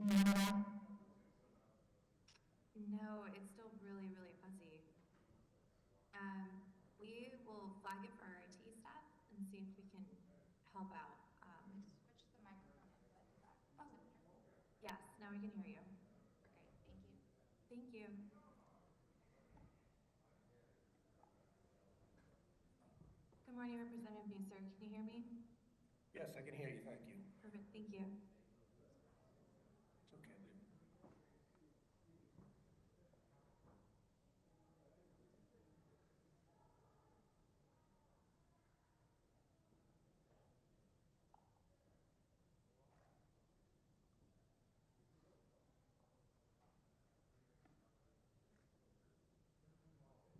No, it's still really, really fuzzy. We will flag it for our IT staff and see if we can help out. Switch the microphone input. Yes, now we can hear you. Great, thank you. Thank you. Good morning, Representative Muser. Can you hear me? Yes, I can hear you. Thank you. Perfect, thank you. It's okay.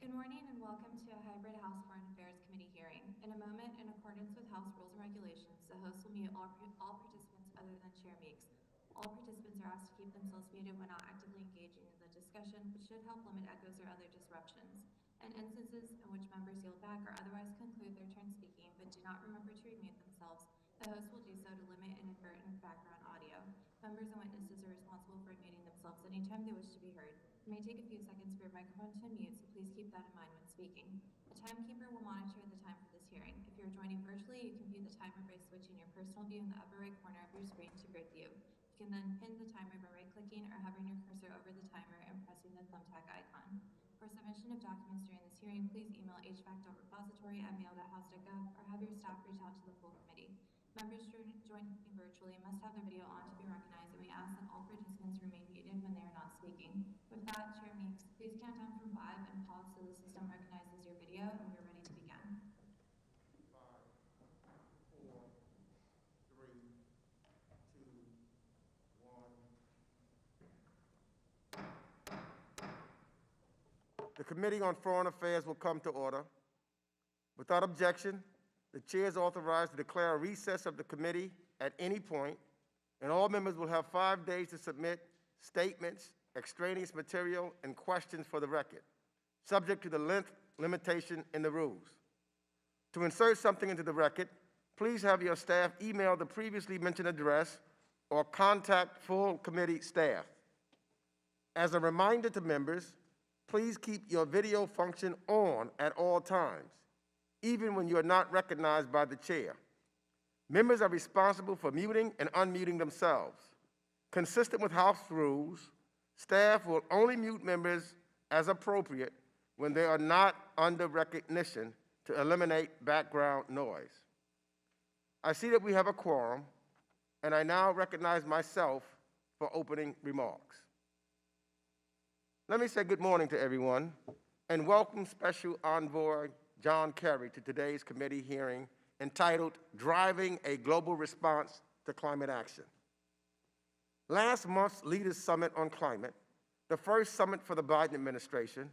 Good morning and welcome to a hybrid House Foreign Affairs Committee hearing. In a moment, in accordance with House rules and regulations, the host will mute all participants other than Chair Meeks. All participants are asked to keep themselves muted when not actively engaging in the discussion, which should help limit echoes or other disruptions. In instances in which members yield back or otherwise conclude their turn speaking but do not remember to remute themselves, the host will do so to limit inadvertent background audio. Members and witnesses are responsible for muting themselves anytime they wish to be heard. It may take a few seconds for your microphone to unmute, so please keep that in mind when speaking. The timekeeper will monitor the time for this hearing. If you're joining virtually, you can view the timer by switching your personal view in the upper right corner of your screen to grid view. You can then pin the timer by right-clicking or hovering your cursor over the timer and pressing the thumbtack icon. For submission of documents during this hearing, please email hvac.repository@mail.house.gov or have your staff reach out to the full committee. Members joining virtually must have their video on to be recognized, and we ask that all participants remain muted when they are not speaking. With that, Chair Meeks, please count down from 5 and pause so the system recognizes your video, and we are ready to begin. 5, 4, 3, 2, 1. The Committee on Foreign Affairs will come to order. Without objection, the Chair is authorized to declare a recess of the committee at any point, and all members will have 5 days to submit statements, extraneous material, and questions for the record, subject to the length limitation in the rules. To insert something into the record, please have your staff email the previously mentioned address or contact full committee staff. As a reminder to members, please keep your video function on at all times, even when you are not recognized by the chair. Members are responsible for muting and unmuting themselves. Consistent with House rules, staff will only mute members as appropriate when they are not under recognition to eliminate background noise. I see that we have a quorum, and I now recognize myself for opening remarks. Let me say good morning to everyone and welcome Special Envoy John Kerry to today's committee hearing entitled Driving a Global Response to Climate Action. Last month's Leaders Summit on Climate, the first summit for the Biden administration,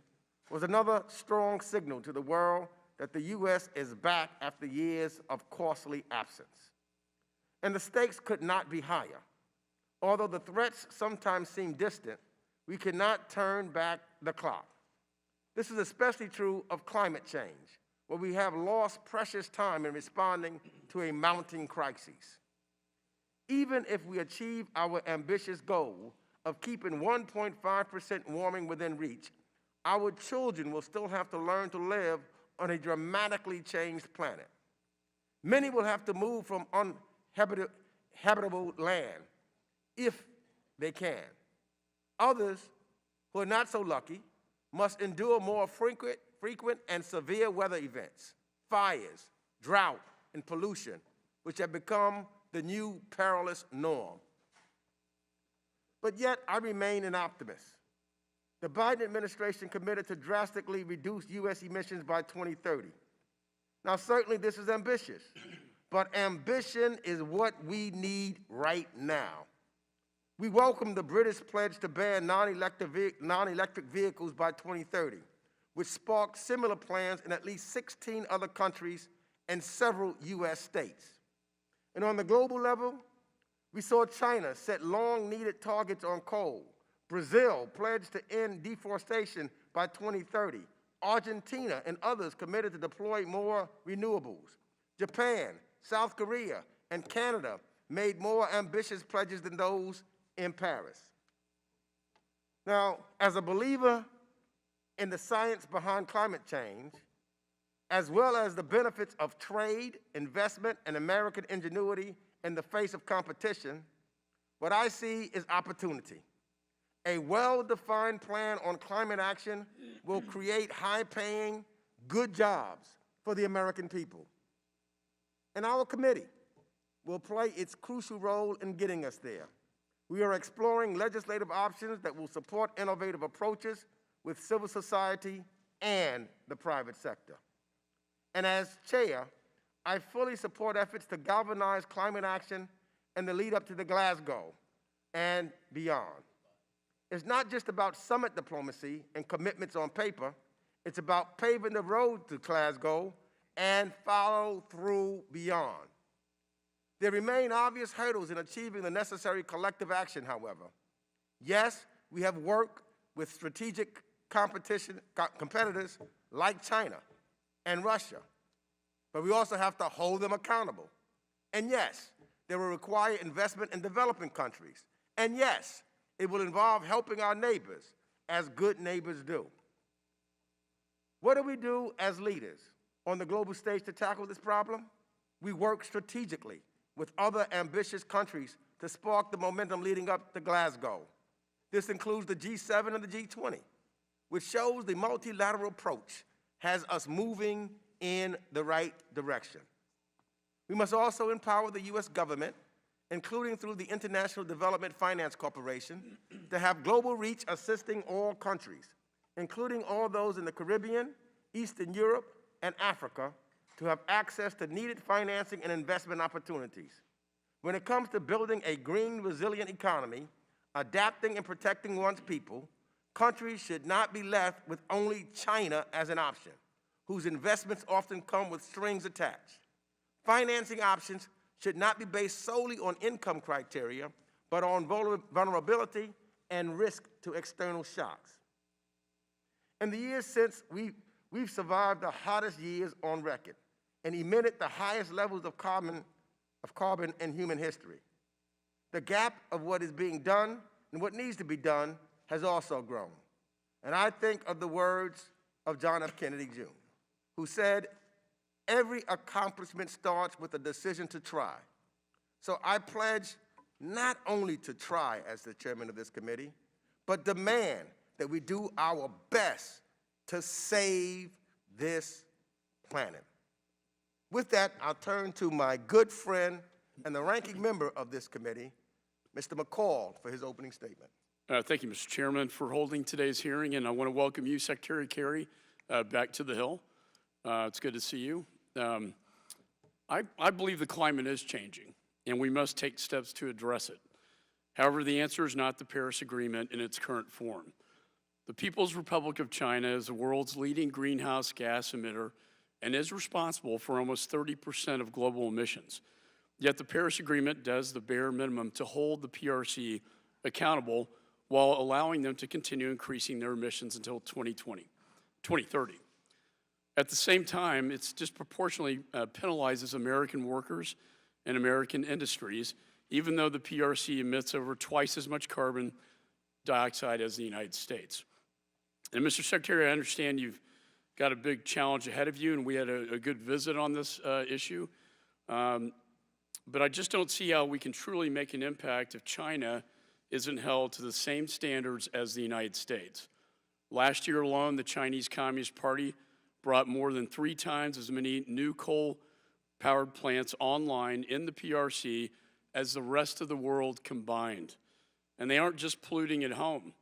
was another strong signal to the world that the U.S. is back after years of costly absence. And the stakes could not be higher. Although the threats sometimes seem distant, we cannot turn back the clock. This is especially true of climate change, where we have lost precious time in responding to a mounting crisis. Even if we achieve our ambitious goal of keeping 1.5% warming within reach, our children will still have to learn to live on a dramatically changed planet. Many will have to move from uninhabitable land, if they can. Others, who are not so lucky, must endure more frequent and severe weather events, fires, drought, and pollution, which have become the new perilous norm. But yet, I remain an optimist. The Biden administration committed to drastically reduce U.S. emissions by 2030. Now, certainly this is ambitious, but ambition is what we need right now. We welcome the British pledge to ban non-electric vehicles by 2030, which sparked similar plans in at least 16 other countries and several U.S. states. And on the global level, we saw China set long-needed targets on coal. Brazil pledged to end deforestation by 2030. Argentina and others committed to deploy more renewables. Japan, South Korea, and Canada made more ambitious pledges than those in Paris. Now, as a believer in the science behind climate change, as well as the benefits of trade, investment, and American ingenuity in the face of competition, what I see is opportunity. A well-defined plan on climate action will create high-paying, good jobs for the American people. And our committee will play its crucial role in getting us there. We are exploring legislative options that will support innovative approaches with civil society and the private sector. And as chair, I fully support efforts to galvanize climate action in the lead up to the Glasgow and beyond. It's not just about summit diplomacy and commitments on paper, it's about paving the road to Glasgow and follow through beyond. There remain obvious hurdles in achieving the necessary collective action, however. Yes, we have worked with strategic competitors like China and Russia, but we also have to hold them accountable. And yes, they will require investment in developing countries. And yes, it will involve helping our neighbors, as good neighbors do. What do we do as leaders on the global stage to tackle this problem? We work strategically with other ambitious countries to spark the momentum leading up to Glasgow. This includes the G7 and the G20, which shows the multilateral approach has us moving in the right direction. We must also empower the U.S. government, including through the International Development Finance Corporation, to have global reach assisting all countries, including all those in the Caribbean, Eastern Europe, and Africa, to have access to needed financing and investment opportunities. When it comes to building a green, resilient economy, adapting and protecting one's people, countries should not be left with only China as an option, whose investments often come with strings attached. Financing options should not be based solely on income criteria, but on vulnerability and risk to external shocks. In the years since, we've survived the hottest years on record and emitted the highest levels of carbon in human history. The gap of what is being done and what needs to be done has also grown. And I think of the words of John F. Kennedy, Jr., who said, "Every accomplishment starts with a decision to try." So I pledge not only to try as the chairman of this committee, but demand that we do our best to save this planet. With that, I'll turn to my good friend and the ranking member of this committee, Mr. McCall, for his opening statement. Thank you, Mr. Chairman, for holding today's hearing, and I want to welcome you, Secretary Kerry, back to the Hill. It's good to see you. I believe the climate is changing, and we must take steps to address it. However, the answer is not the Paris Agreement in its current form. The People's Republic of China is the world's leading greenhouse gas emitter and is responsible for almost 30% of global emissions. Yet the Paris Agreement does the bare minimum to hold the PRC accountable while allowing them to continue increasing their emissions until 2030. At the same time, it disproportionately penalizes American workers and American industries, even though the PRC emits over twice as much carbon dioxide as the United States. And Mr. Secretary, I understand you've got a big challenge ahead of you, and we had a good visit on this issue. But I just don't see how we can truly make an impact if China isn't held to the same standards as the United States. Last year alone, the Chinese Communist Party brought more than 3 times as many new coal-powered plants online in the PRC as the rest of the world combined. And they aren't just polluting at home.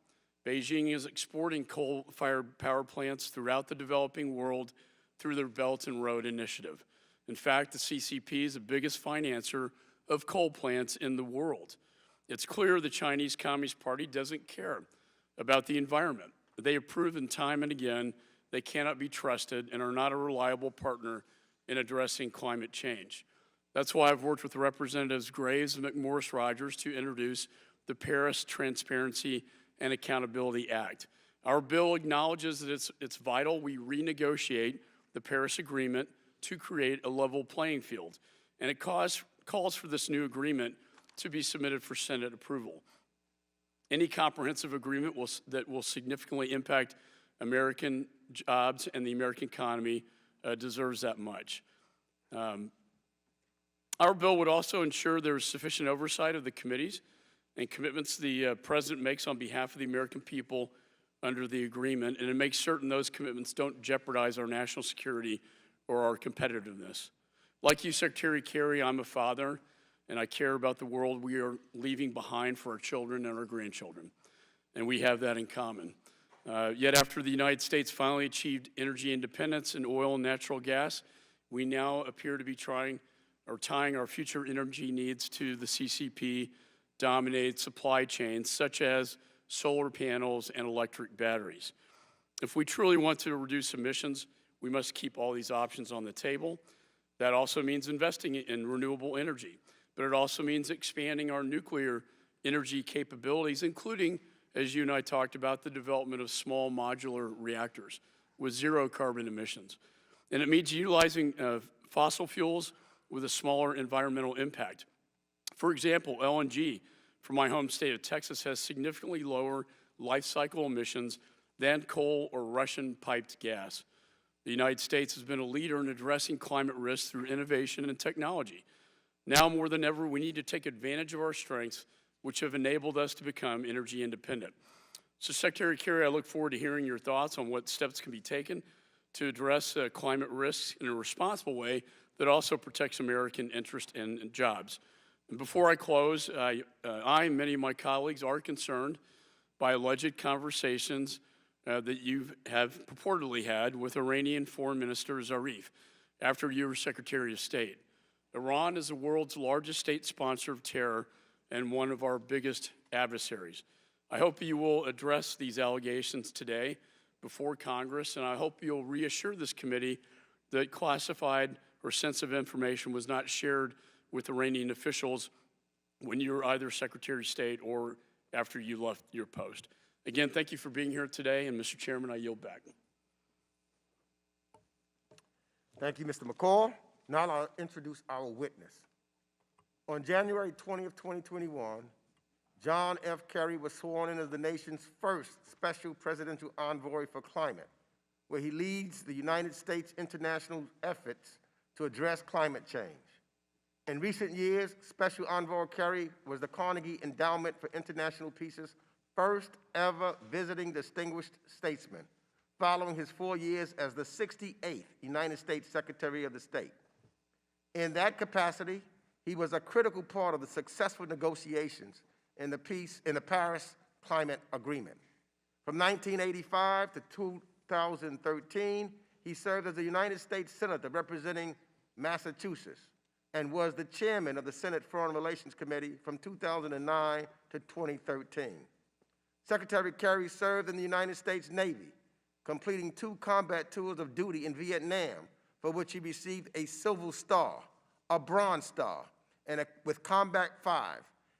Beijing is exporting coal-fired power plants throughout the developing world through their Belt and Road initiative. In fact, the CCP is the biggest financer of coal plants in the world. It's clear the Chinese Communist Party doesn't care about the environment. They have proven time and again they cannot be trusted and are not a reliable partner in addressing climate change. That's why I've worked with Representatives Graves and McMorris Rogers to introduce the Paris Transparency and Accountability Act. Our bill acknowledges that it's vital we renegotiate the Paris Agreement to create a level playing field, and it calls for this new agreement to be submitted for Senate approval. Any comprehensive agreement that will significantly impact American jobs and the American economy deserves that much. Our bill would also ensure there is sufficient oversight of the committees and commitments the President makes on behalf of the American people under the agreement, and it makes certain those commitments don't jeopardize our national security or our competitiveness. Like you, Secretary Kerry, I'm a father, and I care about the world we are leaving behind for our children and our grandchildren, and we have that in common. Yet after the United States finally achieved energy independence in oil and natural gas, we now appear to be tying our future energy needs to the CCP-dominated supply chains, such as solar panels and electric batteries. If we truly want to reduce emissions, we must keep all these options on the table. That also means investing in renewable energy, but it also means expanding our nuclear energy capabilities, including, as you and I talked about, the development of small modular reactors with zero carbon emissions. And it means utilizing fossil fuels with a smaller environmental impact. For example, LNG from my home state of Texas has significantly lower life cycle emissions than coal or Russian piped gas. The United States has been a leader in addressing climate risks through innovation and technology. Now more than ever, we need to take advantage of our strengths, which have enabled us to become energy independent. So Secretary Kerry, I look forward to hearing your thoughts on what steps can be taken to address climate risks in a responsible way that also protects American interest and jobs. And before I close, I and many of my colleagues are concerned by alleged conversations that you have purportedly had with Iranian Foreign Minister Zarif after you were Secretary of State. Iran is the world's largest state sponsor of terror and one of our biggest adversaries. I hope you will address these allegations today before Congress, and I hope you'll reassure this committee that classified or sensitive information was not shared with Iranian officials when you were either Secretary of State or after you left your post. Again, thank you for being here today, and Mr. Chairman, I yield back. Thank you, Mr. McCall. Now I'll introduce our witness. On January 20th, 2021, John F. Kerry was sworn in as the nation's first special presidential envoy for climate, where he leads the United States international efforts to address climate change. In recent years, Special Envoy Kerry was the Carnegie Endowment for International Peace's first ever visiting distinguished statesman, following his 4 years as the 68th United States Secretary of the State. In that capacity, he was a critical part of the successful negotiations in the Paris Climate Agreement. From 1985 to 2013, he served as a United States Senator representing Massachusetts and was the chairman of the Senate Foreign Relations Committee from 2009 to 2013. Secretary Kerry served in the United States Navy, completing 2 combat tours of duty in Vietnam, for which he received a Silver Star, a Bronze Star, and with Combat 5,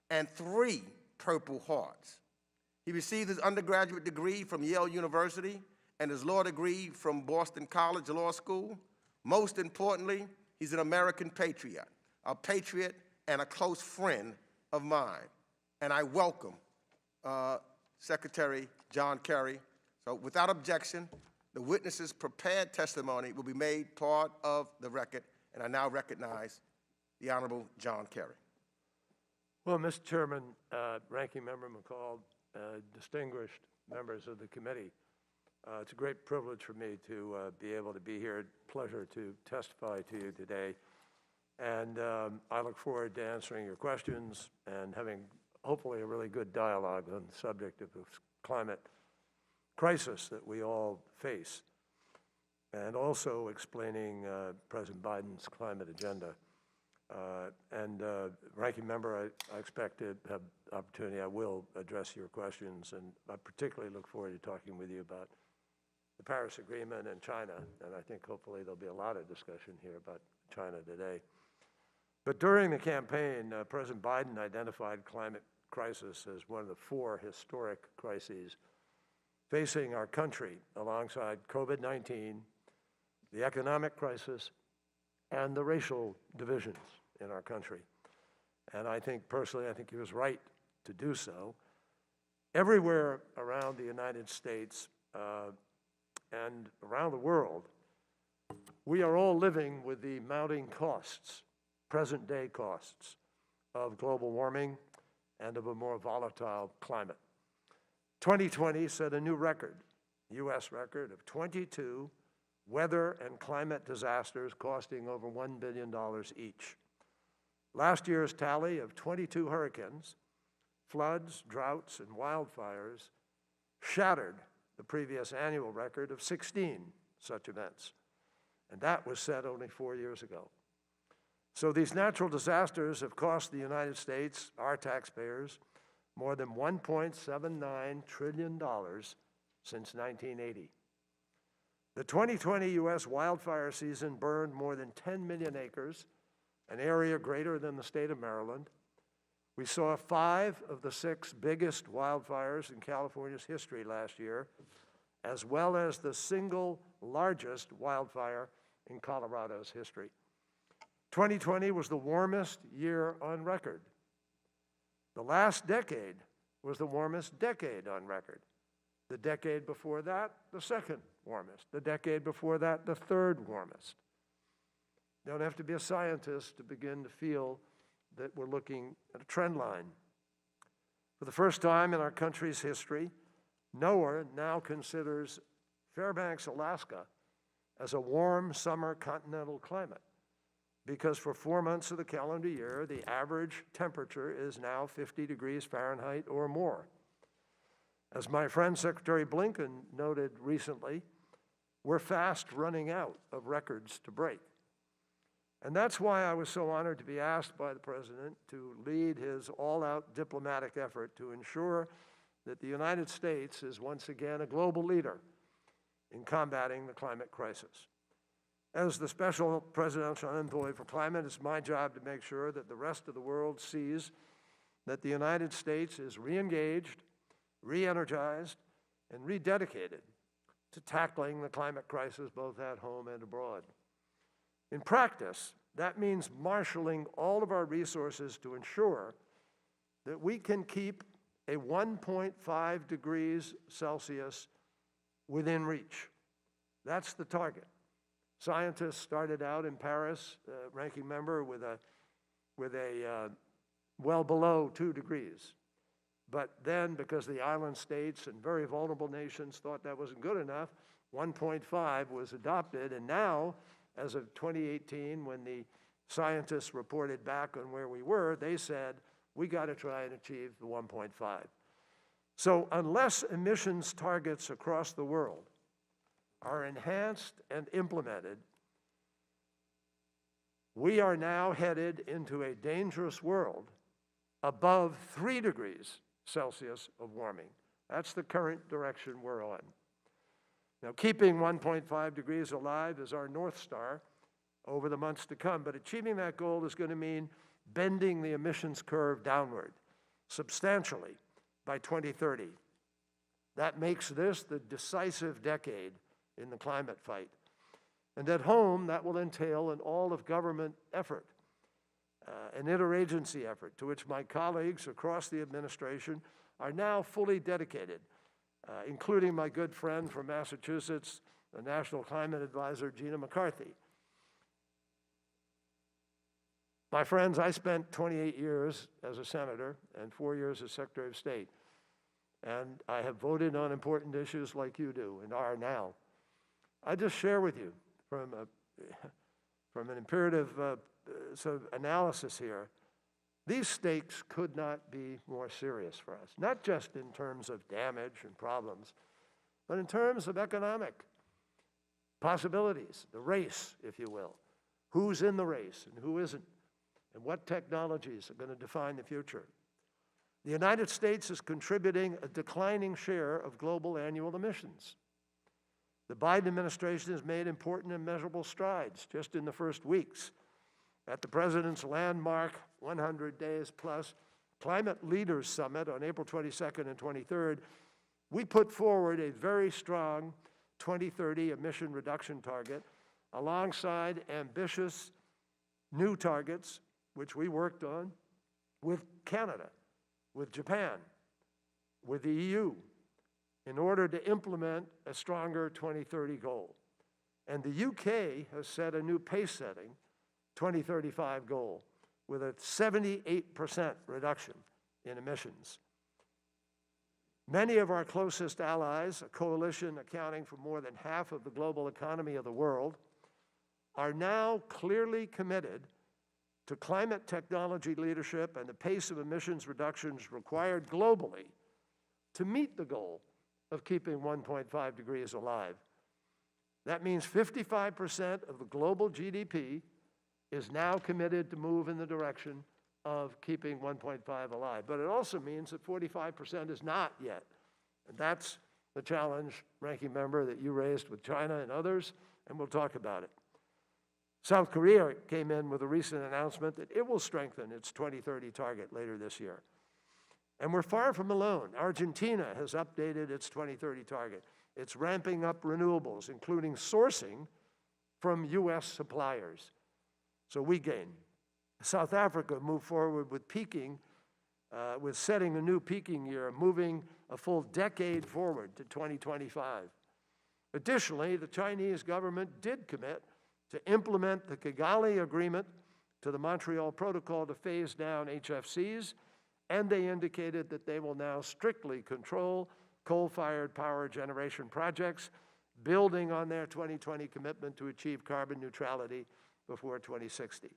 and 3 Purple Hearts. He received his undergraduate degree from Yale University and his law degree from Boston College Law School. Most importantly, he's an American patriot, a patriot and a close friend of mine. And I welcome Secretary John Kerry. So without objection, the witness's prepared testimony will be made part of the record, and I now recognize the Honorable John Kerry. Well, Mr. Chairman, Ranking Member McCall, distinguished members of the committee, it's a great privilege for me to be able to be here. Pleasure to testify to you today. And I look forward to answering your questions and having hopefully a really good dialogue on the subject of this climate crisis that we all face, and also explaining President Biden's climate agenda. Ranking Member, I expect to have opportunity. I will address your questions, and I particularly look forward to talking with you about the Paris Agreement and China, and I think hopefully there'll be a lot of discussion here about China today. But during the campaign, President Biden identified climate crisis as one of the 4 historic crises facing our country, alongside COVID-19, the economic crisis, and the racial divisions in our country. And I think, personally, I think he was right to do so. Everywhere around the United States and around the world, we are all living with the mounting costs, present-day costs, of global warming and of a more volatile climate. 2020 set a new record, U.S. record, of 22 weather and climate disasters costing over $1 billion each. Last year's tally of 22 hurricanes, floods, droughts, and wildfires shattered the previous annual record of 16 such events. And that was set only 4 years ago. So these natural disasters have cost the United States, our taxpayers, more than $1.79 trillion since 1980. The 2020 U.S. wildfire season burned more than 10 million acres, an area greater than the state of Maryland. We saw 5 of the 6 biggest wildfires in California's history last year, as well as the single largest wildfire in Colorado's history. 2020 was the warmest year on record. The last decade was the warmest decade on record. The decade before that, the second warmest. The decade before that, the third warmest. You don't have to be a scientist to begin to feel that we're looking at a trend line. For the first time in our country's history, NOAA now considers Fairbanks, Alaska, as a warm summer continental climate, because for 4 months of the calendar year, the average temperature is now 50 degrees Fahrenheit or more. As my friend Secretary Blinken noted recently, we're fast running out of records to break. And that's why I was so honored to be asked by the President to lead his all-out diplomatic effort to ensure that the United States is once again a global leader in combating the climate crisis. As the Special Presidential Envoy for Climate, it's my job to make sure that the rest of the world sees that the United States is re-engaged, re-energized, and rededicated to tackling the climate crisis both at home and abroad. In practice, that means marshaling all of our resources to ensure that we can keep a 1.5 degrees Celsius within reach. That's the target. Scientists started out in Paris, ranking member, with a well below 2 degrees. But then, because the island states and very vulnerable nations thought that wasn't good enough, 1.5 was adopted, and now, as of 2018, when the scientists reported back on where we were, they said, we got to try and achieve the 1.5. So unless emissions targets across the world are enhanced and implemented, we are now headed into a dangerous world above 3 degrees Celsius of warming. That's the current direction we're on. Now, keeping 1.5 degrees alive is our North Star over the months to come, but achieving that goal is going to mean bending the emissions curve downward substantially by 2030. That makes this the decisive decade in the climate fight. And at home, that will entail an all-of-government effort, an interagency effort to which my colleagues across the administration are now fully dedicated, including my good friend from Massachusetts, the National Climate Advisor, Gina McCarthy. My friends, I spent 28 years as a senator and 4 years as Secretary of State, and I have voted on important issues like you do and are now. I just share with you from an imperative sort of analysis here, these stakes could not be more serious for us, not just in terms of damage and problems, but in terms of economic possibilities, the race, if you will. Who's in the race and who isn't, and what technologies are going to define the future. The United States is contributing a declining share of global annual emissions. The Biden administration has made important and measurable strides just in the first weeks. At the President's landmark 100 Days Plus Climate Leaders Summit on April 22nd and 23rd, we put forward a very strong 2030 emission reduction target alongside ambitious new targets, which we worked on with Canada, with Japan, with the EU in order to implement a stronger 2030 goal. And the UK has set a new pace-setting 2035 goal with a 78% reduction in emissions. Many of our closest allies, a coalition accounting for more than half of the global economy of the world, are now clearly committed to climate technology leadership and the pace of emissions reductions required globally to meet the goal of keeping 1.5 degrees alive. That means 55% of the global GDP is now committed to move in the direction of keeping 1.5 alive. But it also means that 45% is not yet. And that's the challenge, Ranking Member, that you raised with China and others, and we'll talk about it. South Korea came in with a recent announcement that it will strengthen its 2030 target later this year. And we're far from alone. Argentina has updated its 2030 target. It's ramping up renewables, including sourcing from US suppliers. So we gain. South Africa moved forward with peaking, with setting a new peaking year, moving a full decade forward to 2025. Additionally, the Chinese government did commit to implement the Kigali Agreement to the Montreal Protocol to phase down HFCs, and they indicated that they will now strictly control coal-fired power generation projects, building on their 2020 commitment to achieve carbon neutrality before 2060.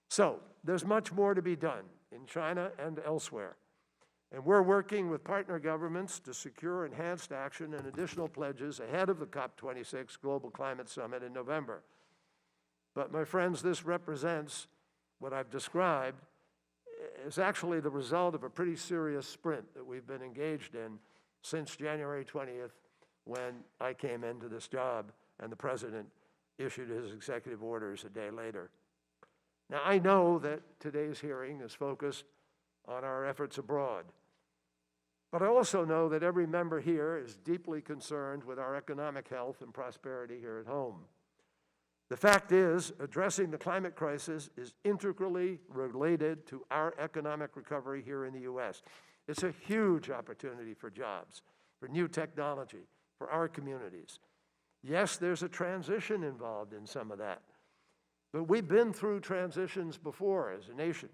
So there's much more to be done in China and elsewhere. And we're working with partner governments to secure enhanced action and additional pledges ahead of the COP26 Global Climate Summit in November. But my friends, this represents what I've described is actually the result of a pretty serious sprint that we've been engaged in since January 20th, when I came into this job and the president issued his executive orders a day later. Now, I know that today's hearing is focused on our efforts abroad, but I also know that every member here is deeply concerned with our economic health and prosperity here at home. The fact is, addressing the climate crisis is integrally related to our economic recovery here in the U.S. It's a huge opportunity for jobs, for new technology, for our communities. Yes, there's a transition involved in some of that, but we've been through transitions before as a nation.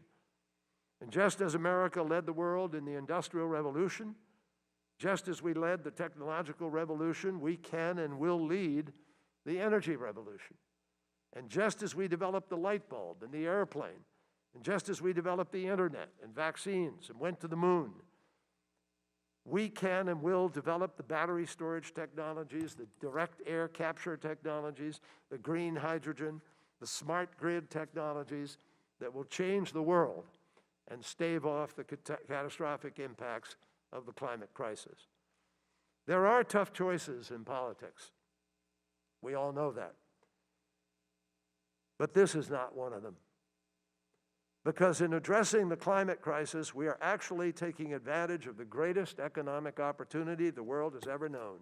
And just as America led the world in the Industrial Revolution, just as we led the technological revolution, we can and will lead the energy revolution. And just as we developed the light bulb and the airplane, and just as we developed the internet and vaccines and went to the moon, we can and will develop the battery storage technologies, the direct air capture technologies, the green hydrogen, the smart grid technologies that will change the world and stave off the catastrophic impacts of the climate crisis. There are tough choices in politics. We all know that. But this is not one of them. Because in addressing the climate crisis, we are actually taking advantage of the greatest economic opportunity the world has ever known.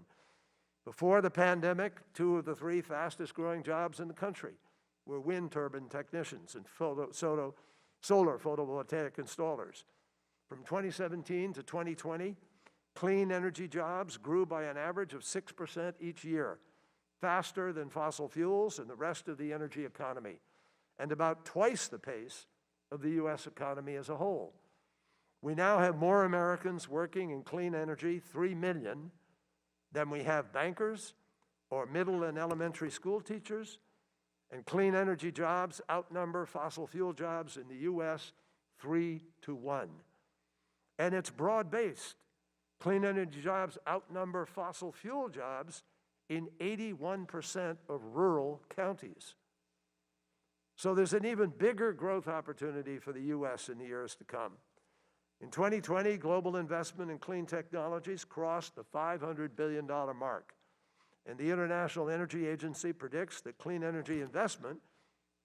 Before the pandemic, 2 of the 3 fastest growing jobs in the country were wind turbine technicians and solar photovoltaic installers. From 2017 to 2020, clean energy jobs grew by an average of 6% each year, faster than fossil fuels and the rest of the energy economy, and about twice the pace of the U.S. economy as a whole. We now have more Americans working in clean energy, 3 million, than we have bankers or middle and elementary school teachers, and clean energy jobs outnumber fossil fuel jobs in the U.S. 3 to 1. And it's broad-based. Clean energy jobs outnumber fossil fuel jobs in 81% of rural counties. So there's an even bigger growth opportunity for the U.S. in the years to come. In 2020, global investment in clean technologies crossed the $500 billion mark. And the International Energy Agency predicts that clean energy investment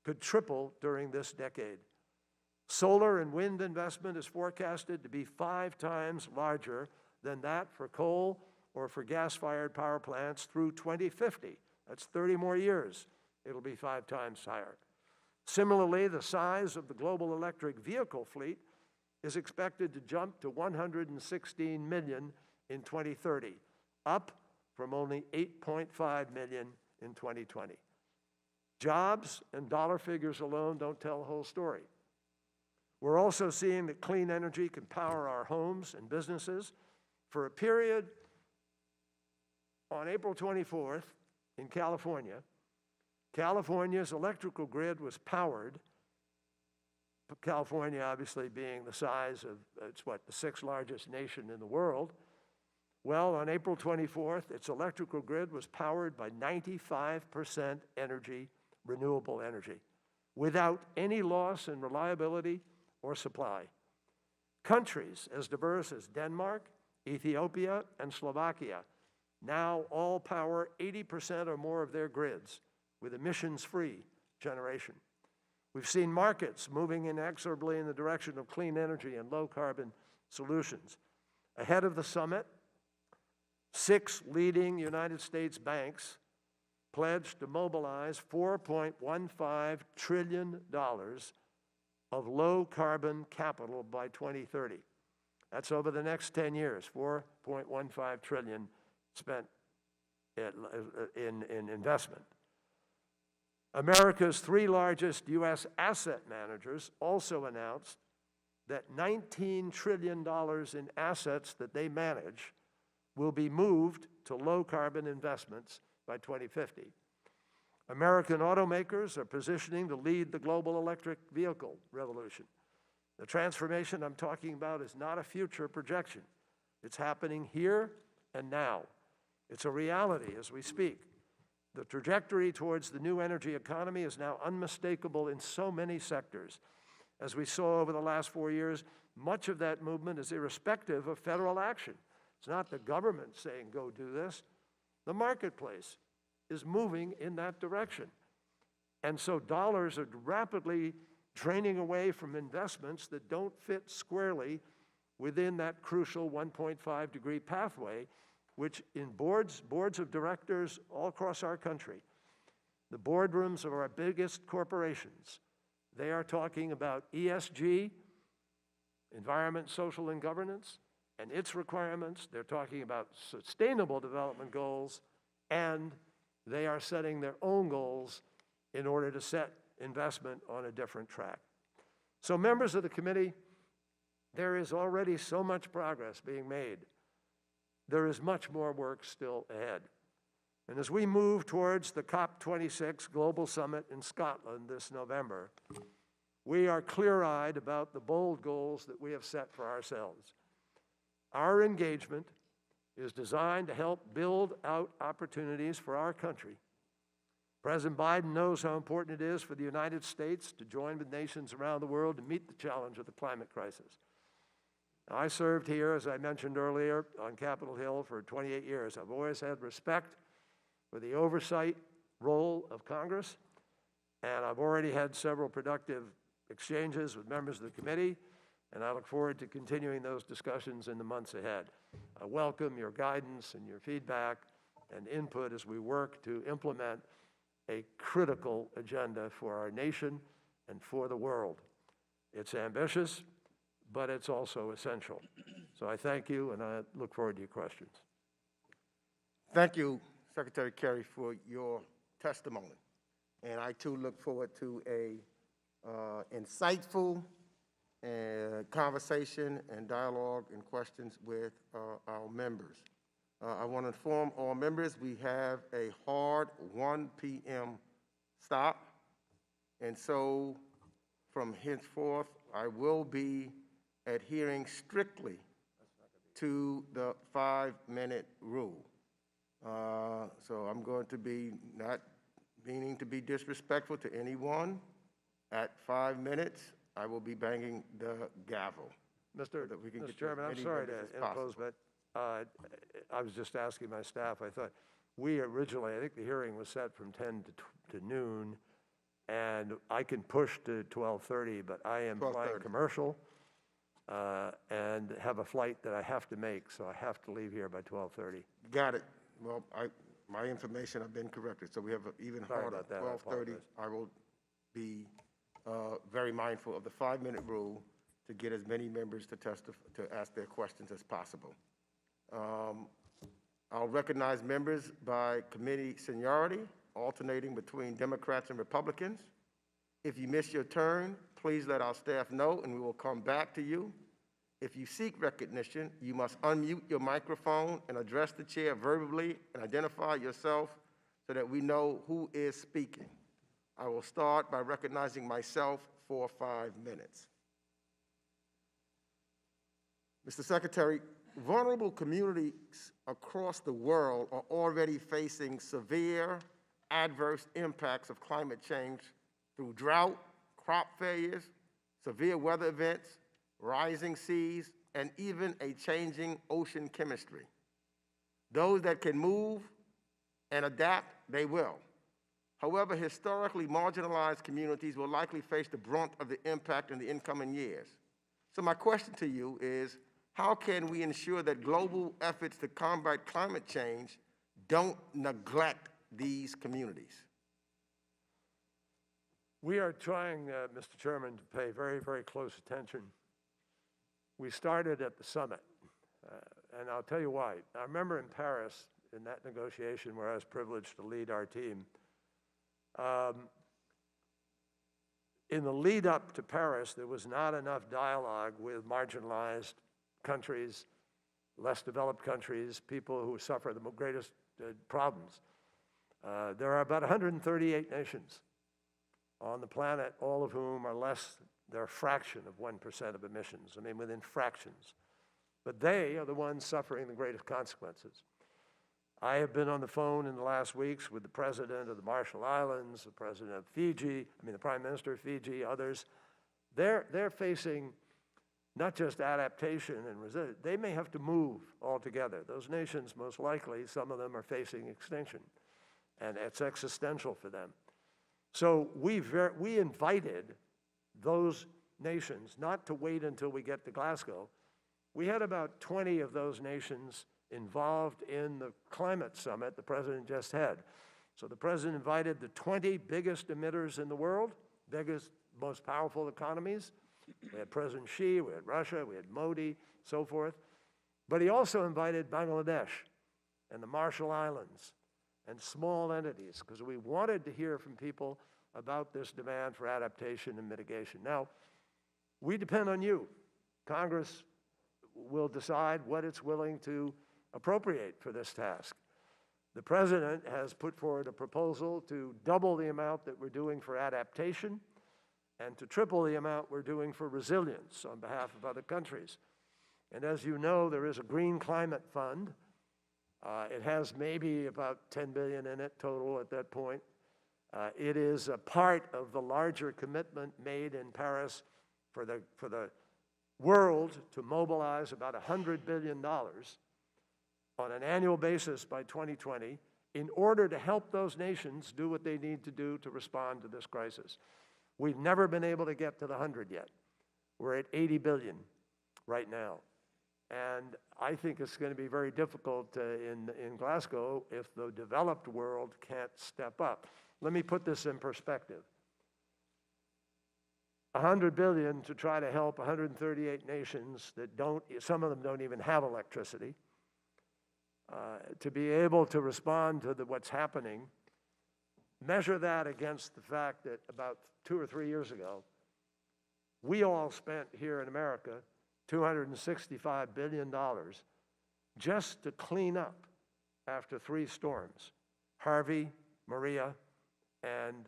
could triple during this decade. Solar and wind investment is forecasted to be 5 times larger than that for coal or for gas-fired power plants through 2050. That's 30 more years. It'll be 5 times higher. Similarly, the size of the global electric vehicle fleet is expected to jump to 116 million in 2030, up from only 8.5 million in 2020. Jobs and dollar figures alone don't tell the whole story. We're also seeing that clean energy can power our homes and businesses. For a period on April 24th in California, California's electrical grid was powered, California obviously being the size of, it's what, the 6th largest nation in the world. Well, on April 24th, its electrical grid was powered by 95% energy, renewable energy, without any loss in reliability or supply. Countries as diverse as Denmark, Ethiopia, and Slovakia now all power 80% or more of their grids with emissions-free generation. We've seen markets moving inexorably in the direction of clean energy and low-carbon solutions. Ahead of the summit, 6 leading United States banks pledged to mobilize $4.15 trillion of low-carbon capital by 2030. That's over the next 10 years, $4.15 trillion spent in investment. America's 3 largest U.S. asset managers also announced that $19 trillion in assets that they manage will be moved to low-carbon investments by 2050. American automakers are positioning to lead the global electric vehicle revolution. The transformation I'm talking about is not a future projection. It's happening here and now. It's a reality as we speak. The trajectory towards the new energy economy is now unmistakable in so many sectors. As we saw over the last 4 years, much of that movement is irrespective of federal action. It's not the government saying, go do this. The marketplace is moving in that direction. And so dollars are rapidly draining away from investments that don't fit squarely within that crucial 1.5 degree pathway, which in boards of directors all across our country, the boardrooms of our biggest corporations, they are talking about ESG, environment, social, and governance, and its requirements. They're talking about sustainable development goals, and they are setting their own goals in order to set investment on a different track. So members of the committee, there is already so much progress being made. There is much more work still ahead. And as we move towards the COP26 Global Summit in Scotland this November, we are clear-eyed about the bold goals that we have set for ourselves. Our engagement is designed to help build out opportunities for our country. President Biden knows how important it is for the United States to join with nations around the world to meet the challenge of the climate crisis. I served here, as I mentioned earlier, on Capitol Hill for 28 years. I've always had respect for the oversight role of Congress, and I've already had several productive exchanges with members of the committee, and I look forward to continuing those discussions in the months ahead. I welcome your guidance and your feedback and input as we work to implement a critical agenda for our nation and for the world. It's ambitious, but it's also essential. So I thank you, and I look forward to your questions. Thank you, Secretary Kerry, for your testimony. And I, too, look forward to a insightful conversation and dialogue and questions with our members. I want to inform all members we have a hard 1 p.m. stop. And so from henceforth, I will be adhering strictly to the 5-minute rule. So I'm going to be not meaning to be disrespectful to anyone. At 5 minutes, I will be banging the gavel. Mr. Chairman, I'm sorry to interpose, but I was just asking my staff. I thought we originally, I think the hearing was set from 10 to noon, and I can push to 12:30, but I am flying commercial and have a flight that I have to make, so I have to leave here by 12:30. Got it. Well, my information have been corrected, so we have an even harder 12:30. I will be very mindful of the 5-minute rule to get as many members to ask their questions as possible. I'll recognize members by committee seniority, alternating between Democrats and Republicans. If you miss your turn, please let our staff know and we will come back to you. If you seek recognition, you must unmute your microphone and address the chair verbally and identify yourself so that we know who is speaking. I will start by recognizing myself for 5 minutes. Mr. Secretary, vulnerable communities across the world are already facing severe adverse impacts of climate change through drought, crop failures, severe weather events, rising seas, and even a changing ocean chemistry. Those that can move and adapt, they will. However, historically marginalized communities will likely face the brunt of the impact in the incoming years. So my question to you is, how can we ensure that global efforts to combat climate change don't neglect these communities? We are trying, Mr. Chairman, to pay very, very close attention. We started at the summit, and I'll tell you why. I remember in Paris, in that negotiation where I was privileged to lead our team, in the lead up to Paris, there was not enough dialogue with marginalized countries, less developed countries, people who suffer the greatest problems. There are about 138 nations on the planet, all of whom are they're a fraction of 1% of emissions. I mean, within fractions. But they are the ones suffering the greatest consequences. I have been on the phone in the last weeks with the president of the Marshall Islands, the president of Fiji, the prime minister of Fiji, others. They're facing not just adaptation and resilience, they may have to move altogether. Those nations, most likely, some of them are facing extinction, and it's existential for them. So we invited those nations not to wait until we get to Glasgow. We had about 20 of those nations involved in the climate summit the president just had. So the president invited the 20 biggest emitters in the world, biggest, most powerful economies. We had President Xi, we had Russia, we had Modi, so forth. But he also invited Bangladesh and the Marshall Islands and small entities, because we wanted to hear from people about this demand for adaptation and mitigation. Now, we depend on you. Congress will decide what it's willing to appropriate for this task. The president has put forward a proposal to double the amount that we're doing for adaptation and to triple the amount we're doing for resilience on behalf of other countries. And as you know, there is a Green Climate Fund. It has maybe about $10 billion in it total at that point. It is a part of the larger commitment made in Paris for the world to mobilize about $100 billion on an annual basis by 2020 in order to help those nations do what they need to do to respond to this crisis. We've never been able to get to the 100 yet. We're at 80 billion right now. And I think it's going to be very difficult in Glasgow if the developed world can't step up. Let me put this in perspective. 100 billion to try to help 138 nations that some of them don't even have electricity, to be able to respond to what's happening. Measure that against the fact that about 2 or 3 years ago, we all spent here in America $265 billion just to clean up after 3 storms, Harvey, Maria, and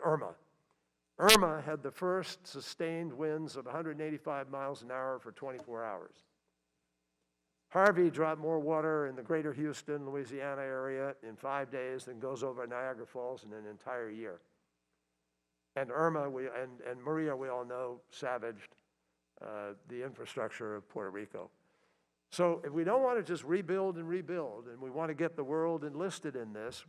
Irma. Irma had the first sustained winds of 185 miles an hour for 24 hours. Harvey dropped more water in the greater Houston, Louisiana area in 5 days than goes over Niagara Falls in an entire year. And Irma and Maria, we all know, savaged the infrastructure of Puerto Rico. So if we don't want to just rebuild, and we want to get the world enlisted in this,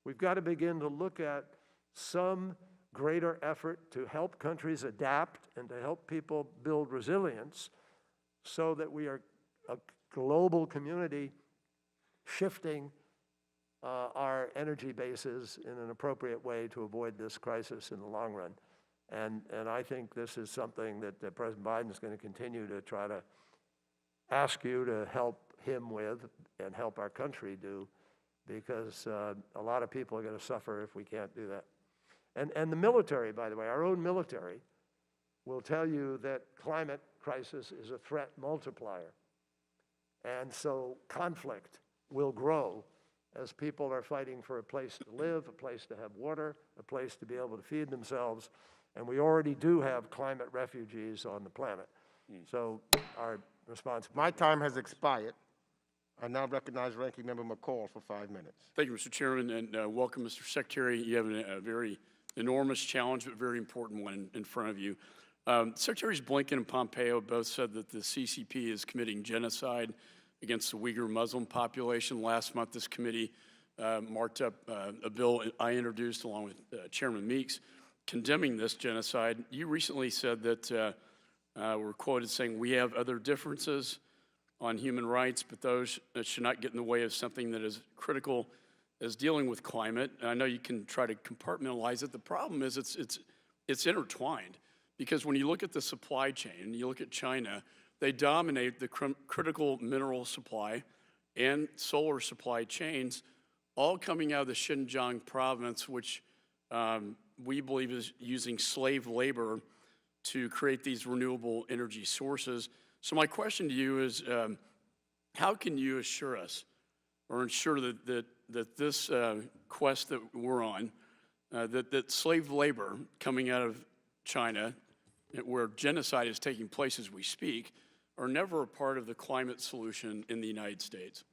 we've got to begin to look at some greater effort to help countries adapt and to help people build resilience so that we are a global community shifting our energy bases in an appropriate way to avoid this crisis in the long run. And I think this is something that President Biden is going to continue to try to ask you to help him with and help our country do, because a lot of people are going to suffer if we can't do that. And the military, by the way, our own military will tell you that climate crisis is a threat multiplier. And so conflict will grow as people are fighting for a place to live, a place to have water, a place to be able to feed themselves. And we already do have climate refugees on the planet. So our responsibility. My time has expired. I now recognize Ranking Member McCall for 5 minutes. Thank you, Mr. Chairman, and welcome, Mr. Secretary. You have a very enormous challenge, but very important one in front of you. Secretaries Blinken and Pompeo both said that the CCP is committing genocide against the Uyghur Muslim population. Last month, this committee marked up a bill I introduced along with Chairman Meeks condemning this genocide. You recently said that, were quoted saying, "We have other differences on human rights, but those should not get in the way of something that is critical as dealing with climate." And I know you can try to compartmentalize it. The problem is it's intertwined, because when you look at the supply chain, you look at China, they dominate the critical mineral supply and solar supply chains, all coming out of the Xinjiang province, which we believe is using slave labor to create these renewable energy sources. So my question to you is, how can you assure us or ensure that this quest that we're on, that slave labor coming out of China, where genocide is taking place as we speak, are never a part of the climate solution in the United States?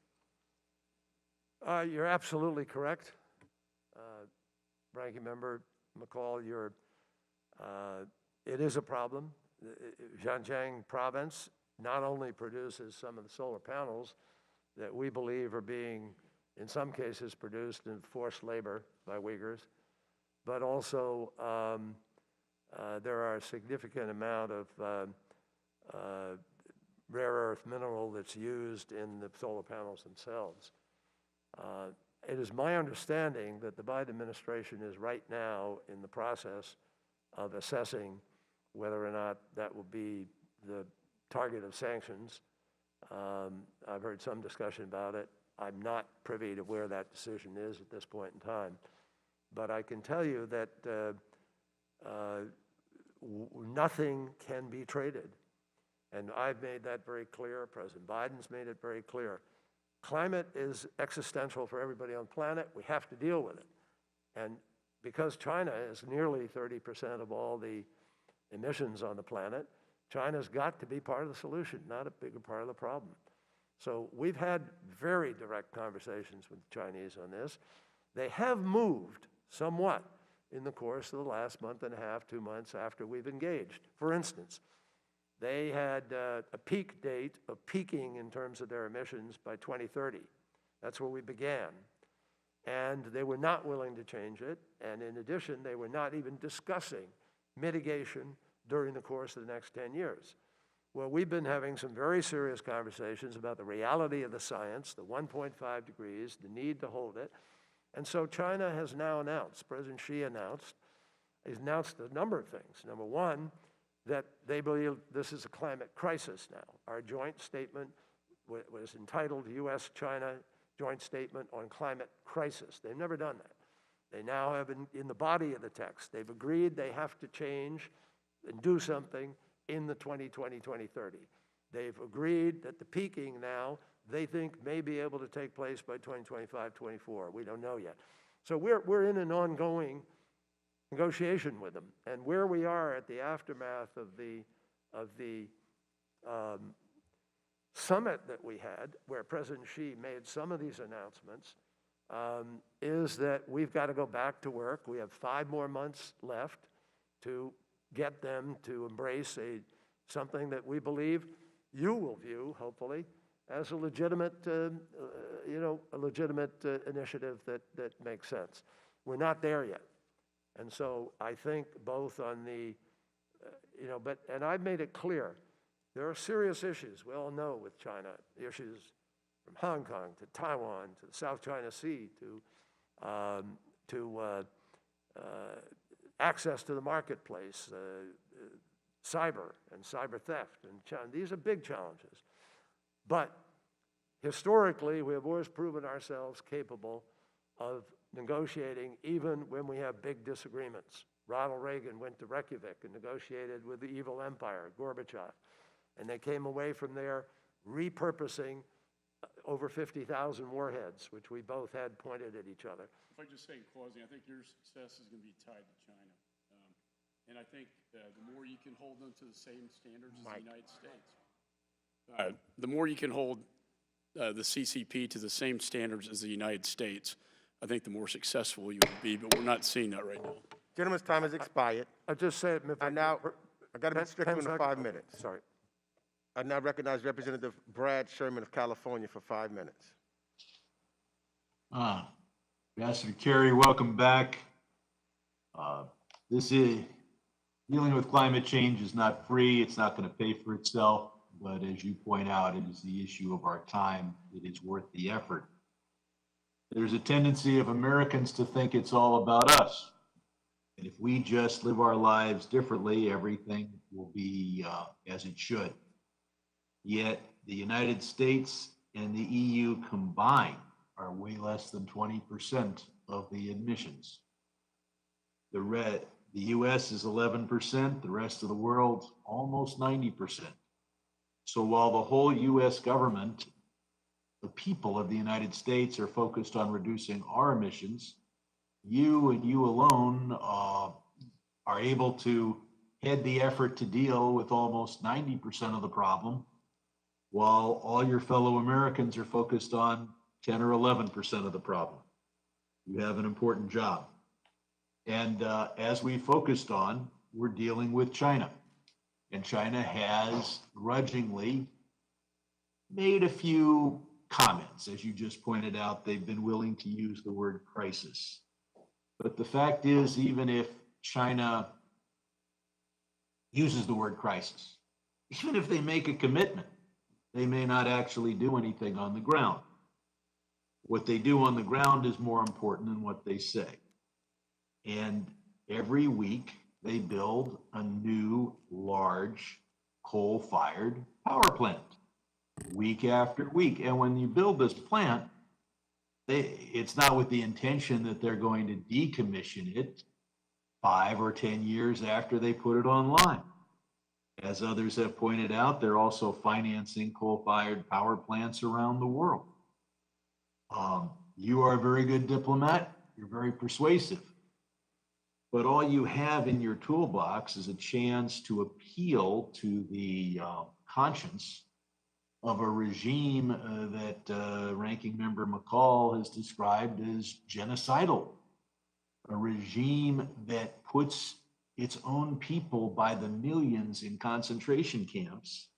You're absolutely correct. Ranking Member McCall, it is a problem. Xinjiang province not only produces some of the solar panels that we believe are being, in some cases, produced in forced labor by Uyghurs, but also there are a significant amount of rare earth mineral that's used in the solar panels themselves. It is my understanding that the Biden administration is right now in the process of assessing whether or not that will be the target of sanctions. I've heard some discussion about it. I'm not privy to where that decision is at this point in time. But I can tell you that nothing can be traded. And I've made that very clear. President Biden's made it very clear. Climate is existential for everybody on the planet. We have to deal with it. And because China is nearly 30% of all the emissions on the planet, China's got to be part of the solution, not a bigger part of the problem. So we've had very direct conversations with the Chinese on this. They have moved somewhat in the course of the last month and a half, 2 months after we've engaged. For instance, they had a peak date of peaking in terms of their emissions by 2030. That's where we began. And they were not willing to change it. And in addition, they were not even discussing mitigation during the course of the next 10 years. Well, we've been having some very serious conversations about the reality of the science, the 1.5 degrees, the need to hold it. And so China has now announced, President Xi announced a number of things. Number one, that they believe this is a climate crisis now. Our joint statement was entitled U.S.-China Joint Statement on Climate Crisis. They've never done that. They now have, in the body of the text, they've agreed they have to change and do something in the 2020-2030. They've agreed that the peaking now, they think may be able to take place by 2025-24. We don't know yet. So we're in an ongoing negotiation with them. And where we are at the aftermath of the summit that we had, where President Xi made some of these announcements, is that we've got to go back to work. We have 5 more months left to get them to embrace something that we believe you will view, hopefully, as a legitimate, initiative that makes sense. We're not there yet. And so I think both on the, and I've made it clear, there are serious issues, we all know, with China, the issues from Hong Kong to Taiwan to the South China Sea to access to the marketplace, cyber and cyber theft, and these are big challenges. But historically, we have always proven ourselves capable of negotiating even when we have big disagreements. Ronald Reagan went to Reykjavik and negotiated with the evil empire, Gorbachev, and they came away from there repurposing over 50,000 warheads, which we both had pointed at each other. If I just say in closing, I think your success is going to be tied to China. And I think the more you can hold them to the same standards as the United States, the more you can hold the CCP to the same standards as the United States, I think the more successful you will be, but we're not seeing that right now. Gentleman's time has expired. I just say it. I got to be strict on the 5 minutes. Sorry. I now recognize Representative Brad Sherman of California for 5 minutes. Ambassador Kerry, welcome back. This is dealing with climate change is not free. It's not going to pay for itself. But as you point out, it is the issue of our time. It is worth the effort. There's a tendency of Americans to think it's all about us. And if we just live our lives differently, everything will be as it should. Yet the United States and the EU combined are way less than 20% of the emissions. The US is 11%, the rest of the world almost 90%. So while the whole US government, the people of the United States are focused on reducing our emissions, you and you alone are able to head the effort to deal with almost 90% of the problem, while all your fellow Americans are focused on 10 or 11% of the problem. You have an important job. And as we focused on, we're dealing with China. And China has grudgingly made a few comments. As you just pointed out, they've been willing to use the word crisis. But the fact is, even if China uses the word crisis, even if they make a commitment, they may not actually do anything on the ground. What they do on the ground is more important than what they say. And every week they build a new large coal-fired power plant, week after week. And when you build this plant, it's not with the intention that they're going to decommission it 5 or 10 years after they put it online. As others have pointed out, they're also financing coal-fired power plants around the world. You are a very good diplomat. You're very persuasive. But all you have in your toolbox is a chance to appeal to the conscience of a regime that Ranking Member McCall has described as genocidal, a regime that puts its own people by the millions in concentration camps.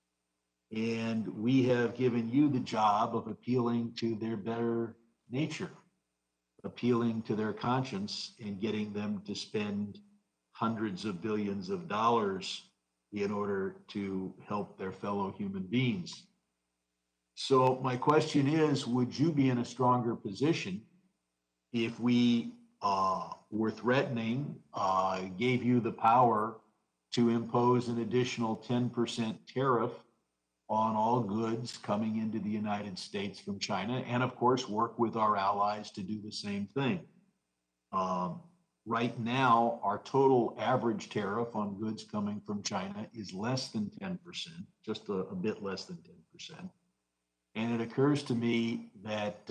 And we have given you the job of appealing to their better nature, appealing to their conscience and getting them to spend hundreds of billions of dollars in order to help their fellow human beings. So my question is, would you be in a stronger position if we were threatening, gave you the power to impose an additional 10% tariff on all goods coming into the United States from China, and of course work with our allies to do the same thing? Right now, our total average tariff on goods coming from China is less than 10%, just a bit less than 10%. And it occurs to me that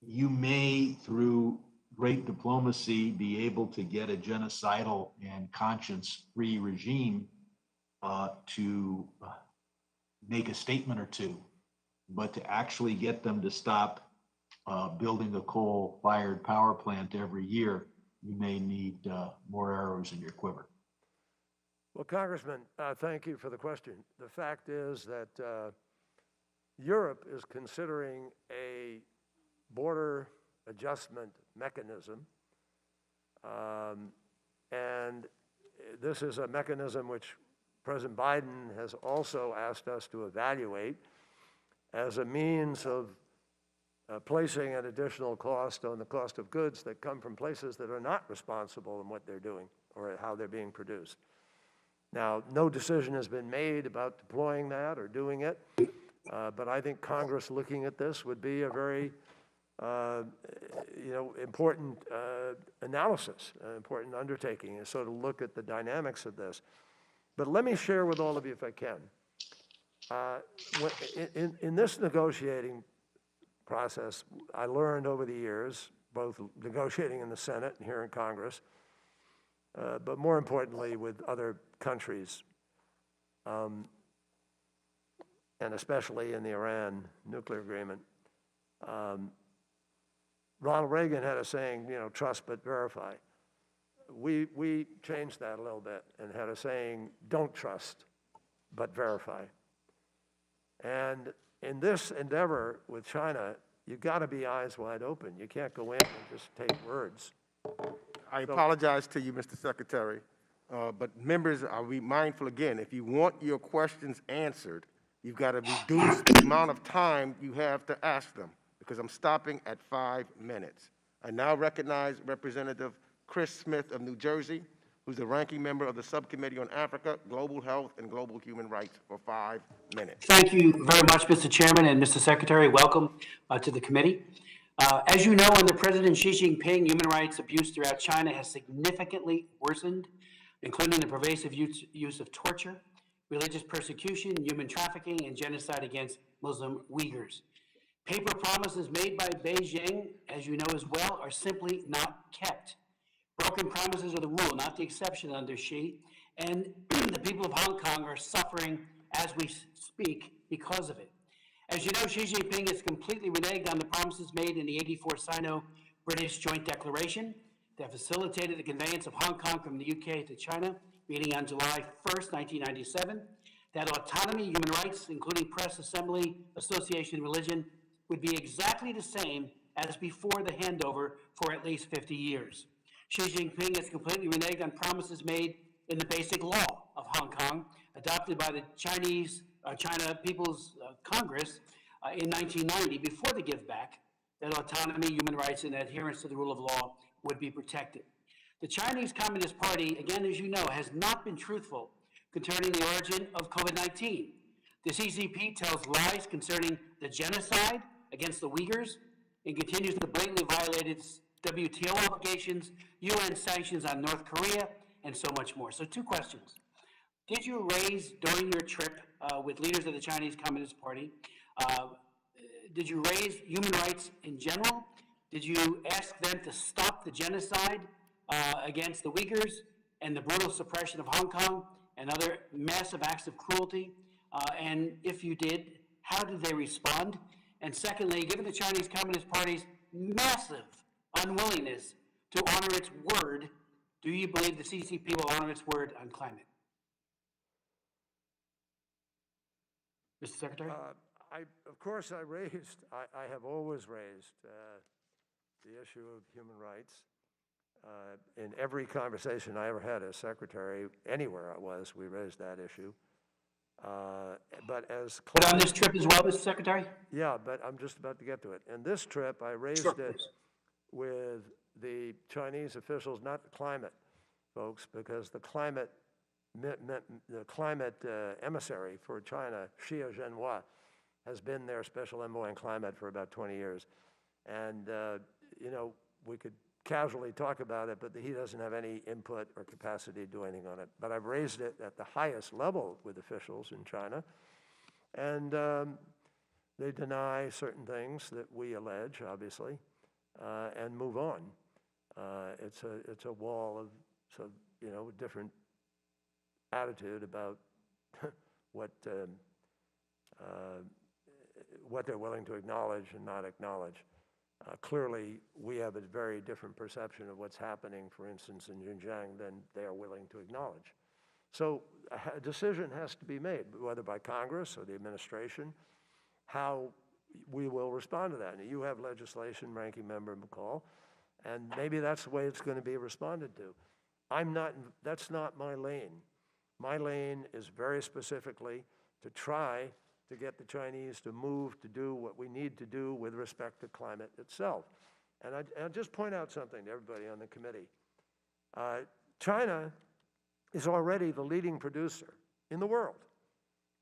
you may, through great diplomacy, be able to get a genocidal and conscience-free regime to make a statement or two, but to actually get them to stop building a coal-fired power plant every year, you may need more arrows in your quiver. Well, Congressman, thank you for the question. The fact is that Europe is considering a border adjustment mechanism, and this is a mechanism which President Biden has also asked us to evaluate as a means of placing an additional cost on the cost of goods that come from places that are not responsible in what they're doing or how they're being produced. Now, no decision has been made about deploying that or doing it, but I think Congress looking at this would be a very important analysis, an important undertaking, and sort of look at the dynamics of this. But let me share with all of you, if I can. In this negotiating process, I learned over the years, both negotiating in the Senate and here in Congress, but more importantly with other countries, and especially in the Iran nuclear agreement. Ronald Reagan had a saying, trust but verify. We changed that a little bit and had a saying, don't trust but verify. And in this endeavor with China, you've got to be eyes wide open. You can't go in and just take words. I apologize to you, Mr. Secretary, but members, I'll be mindful again, if you want your questions answered, you've got to reduce the amount of time you have to ask them, because I'm stopping at 5 minutes. I now recognize Representative Chris Smith of New Jersey, who's the ranking member of the Subcommittee on Africa, Global Health, and Global Human Rights, for 5 minutes. Thank you very much, Mr. Chairman, and Mr. Secretary, welcome to the committee. As you know, under President Xi Jinping, human rights abuse throughout China has significantly worsened, including the pervasive use of torture, religious persecution, human trafficking, and genocide against Muslim Uyghurs. Paper promises made by Beijing, as you know as well, are simply not kept. Broken promises are the rule, not the exception under Xi, and the people of Hong Kong are suffering as we speak because of it. As you know, Xi Jinping has completely reneged on the promises made in the '84 Sino-British Joint Declaration that facilitated the conveyance of Hong Kong from the UK to China, beginning on July 1st, 1997, that autonomy, human rights, including press, assembly, association, religion, would be exactly the same as before the handover for at least 50 years. Xi Jinping has completely reneged on promises made in the Basic Law of Hong Kong, adopted by the China People's Congress in 1990, before the give back, that autonomy, human rights, and adherence to the rule of law would be protected. The Chinese Communist Party, again, as you know, has not been truthful concerning the origin of COVID-19. The CCP tells lies concerning the genocide against the Uyghurs and continues to blatantly violate its WTO obligations, UN sanctions on North Korea, and so much more. So 2 questions. Did you raise, during your trip with leaders of the Chinese Communist Party, did you raise human rights in general? Did you ask them to stop the genocide against the Uyghurs and the brutal suppression of Hong Kong and other massive acts of cruelty? And if you did, how did they respond? And secondly, given the Chinese Communist Party's massive unwillingness to honor its word, do you believe the CCP will honor its word on climate? Mr. Secretary? Of course, I have always raised the issue of human rights. In every conversation I ever had as secretary, anywhere I was, we raised that issue. But on this trip as well, Mr. Secretary? Yeah, but I'm just about to get to it. And this trip, I raised it with the Chinese officials, not the climate folks, because the climate emissary for China, Xie Zhenhua, has been their special envoy on climate for about 20 years. And, we could casually talk about it, but he doesn't have any input or capacity to do anything on it. But I've raised it at the highest level with officials in China, and they deny certain things that we allege, obviously, and move on. It's a wall of different attitude about what they're willing to acknowledge and not acknowledge. Clearly, we have a very different perception of what's happening, for instance, in Xinjiang than they are willing to acknowledge. So a decision has to be made, whether by Congress or the administration, how we will respond to that. And you have legislation, Ranking Member McCall, and maybe that's the way it's going to be responded to. That's not my lane. My lane is very specifically to try to get the Chinese to move to do what we need to do with respect to climate itself. And I'll just point out something to everybody on the committee. China is already the leading producer in the world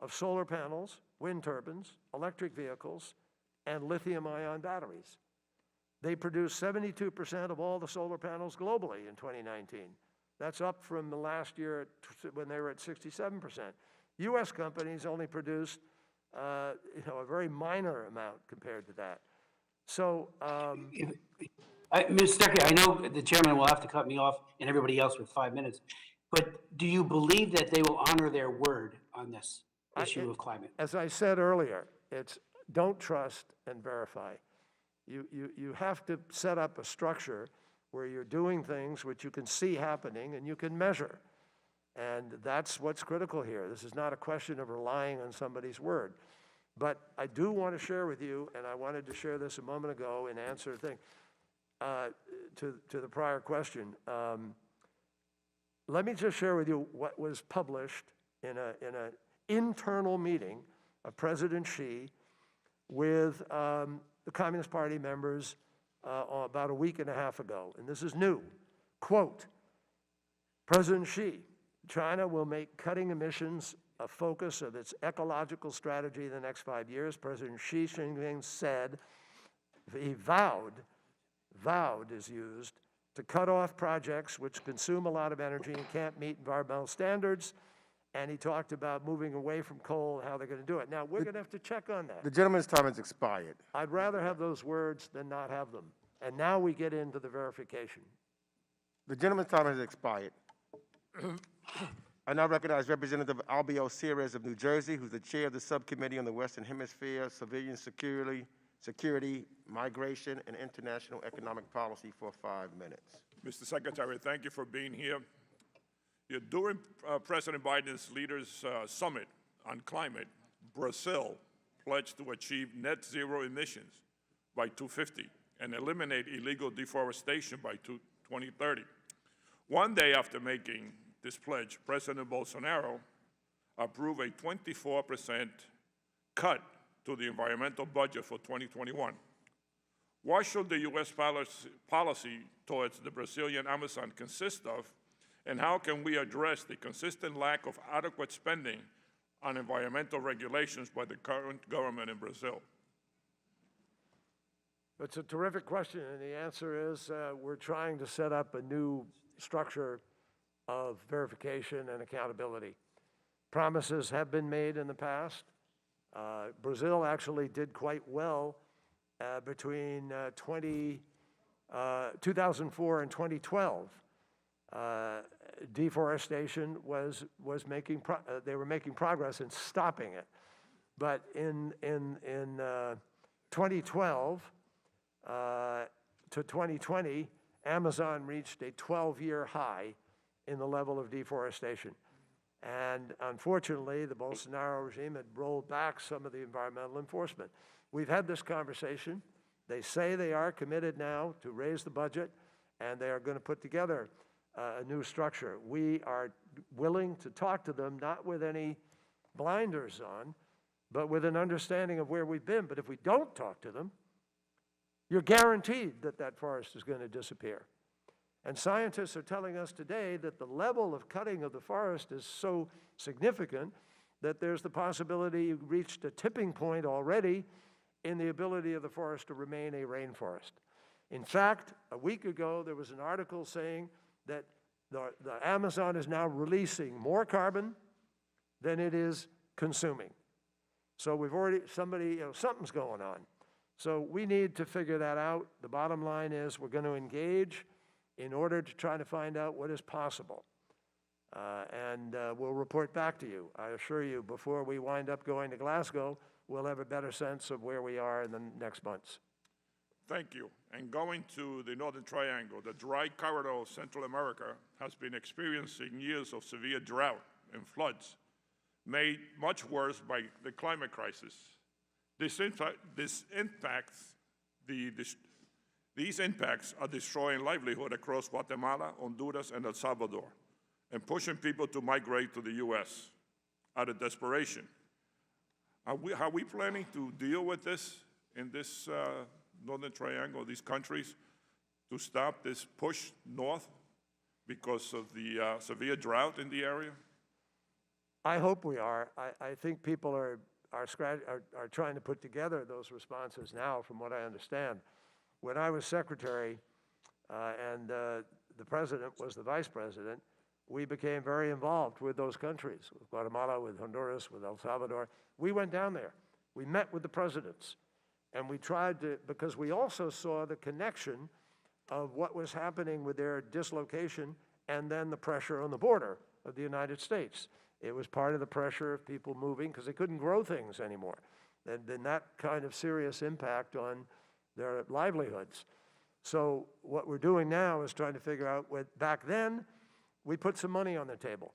of solar panels, wind turbines, electric vehicles, and lithium-ion batteries. They produce 72% of all the solar panels globally in 2019. That's up from the last year when they were at 67%. U.S. companies only produced a very minor amount compared to that. So, Mr. Secretary, I know the chairman will have to cut me off and everybody else with 5 minutes, but do you believe that they will honor their word on this issue of climate? as I said earlier, it's don't trust and verify. You have to set up a structure where you're doing things which you can see happening and you can measure. And that's what's critical here. This is not a question of relying on somebody's word. But I do want to share with you, and I wanted to share this a moment ago in answer to the prior question. Let me just share with you what was published in an internal meeting of President Xi with the Communist Party members about a week and a half ago. And this is new. Quote, President Xi, China will make cutting emissions a focus of its ecological strategy in the next 5 years. President Xi Jinping said, he vowed is used, to cut off projects which consume a lot of energy and can't meet environmental standards. And he talked about moving away from coal and how they're going to do it. Now, we're going to have to check on that. The gentleman's time has expired. I'd rather have those words than not have them. And now we get into the verification. The gentleman's time has expired. I now recognize Representative Albio Sierras of New Jersey, who's the chair of the Subcommittee on the Western Hemisphere, Civilian Security, Migration, and International Economic Policy for 5 minutes. Mr. Secretary, thank you for being here. During President Biden's Leaders Summit on Climate, Brazil pledged to achieve net zero emissions by 2050 and eliminate illegal deforestation by 2030. One day after making this pledge, President Bolsonaro approved a 24% cut to the environmental budget for 2021. What should the U.S. policy towards the Brazilian Amazon consist of, and how can we address the consistent lack of adequate spending on environmental regulations by the current government in Brazil? It's a terrific question, and the answer is we're trying to set up a new structure of verification and accountability. Promises have been made in the past. Brazil actually did quite well between 2004 and 2012. Deforestation was making they were making progress in stopping it, but in 2012 to 2020, Amazon reached a 12-year high in the level of deforestation. And unfortunately, the Bolsonaro regime had rolled back some of the environmental enforcement. We've had this conversation. They say they are committed now to raise the budget, and they are going to put together a new structure. We are willing to talk to them, not with any blinders on, but with an understanding of where we've been. But if we don't talk to them, you're guaranteed that that forest is going to disappear. And scientists are telling us today that the level of cutting of the forest is so significant that there's the possibility you've reached a tipping point already in the ability of the forest to remain a rainforest. In fact, a week ago, there was an article saying that the Amazon is now releasing more carbon than it is consuming. So we've already, something's going on. So we need to figure that out. The bottom line is we're going to engage in order to try to find out what is possible. And we'll report back to you. I assure you, before we wind up going to Glasgow, we'll have a better sense of where we are in the next months. Thank you. And going to the Northern Triangle, the dry corridor of Central America has been experiencing years of severe drought and floods, made much worse by the climate crisis. These impacts are destroying livelihood across Guatemala, Honduras, and El Salvador, and pushing people to migrate to the U.S. out of desperation. Are we planning to deal with this in this Northern Triangle, these countries, to stop this push north because of the severe drought in the area? I hope we are. I think people are trying to put together those responses now, from what I understand. When I was secretary and the president was the vice president, we became very involved with those countries, with Guatemala, with Honduras, with El Salvador. We went down there. We met with the presidents. And we tried to, because we also saw the connection of what was happening with their dislocation and then the pressure on the border of the United States. It was part of the pressure of people moving because they couldn't grow things anymore. And then that kind of serious impact on their livelihoods. So what we're doing now is trying to figure out what, back then, we put some money on the table.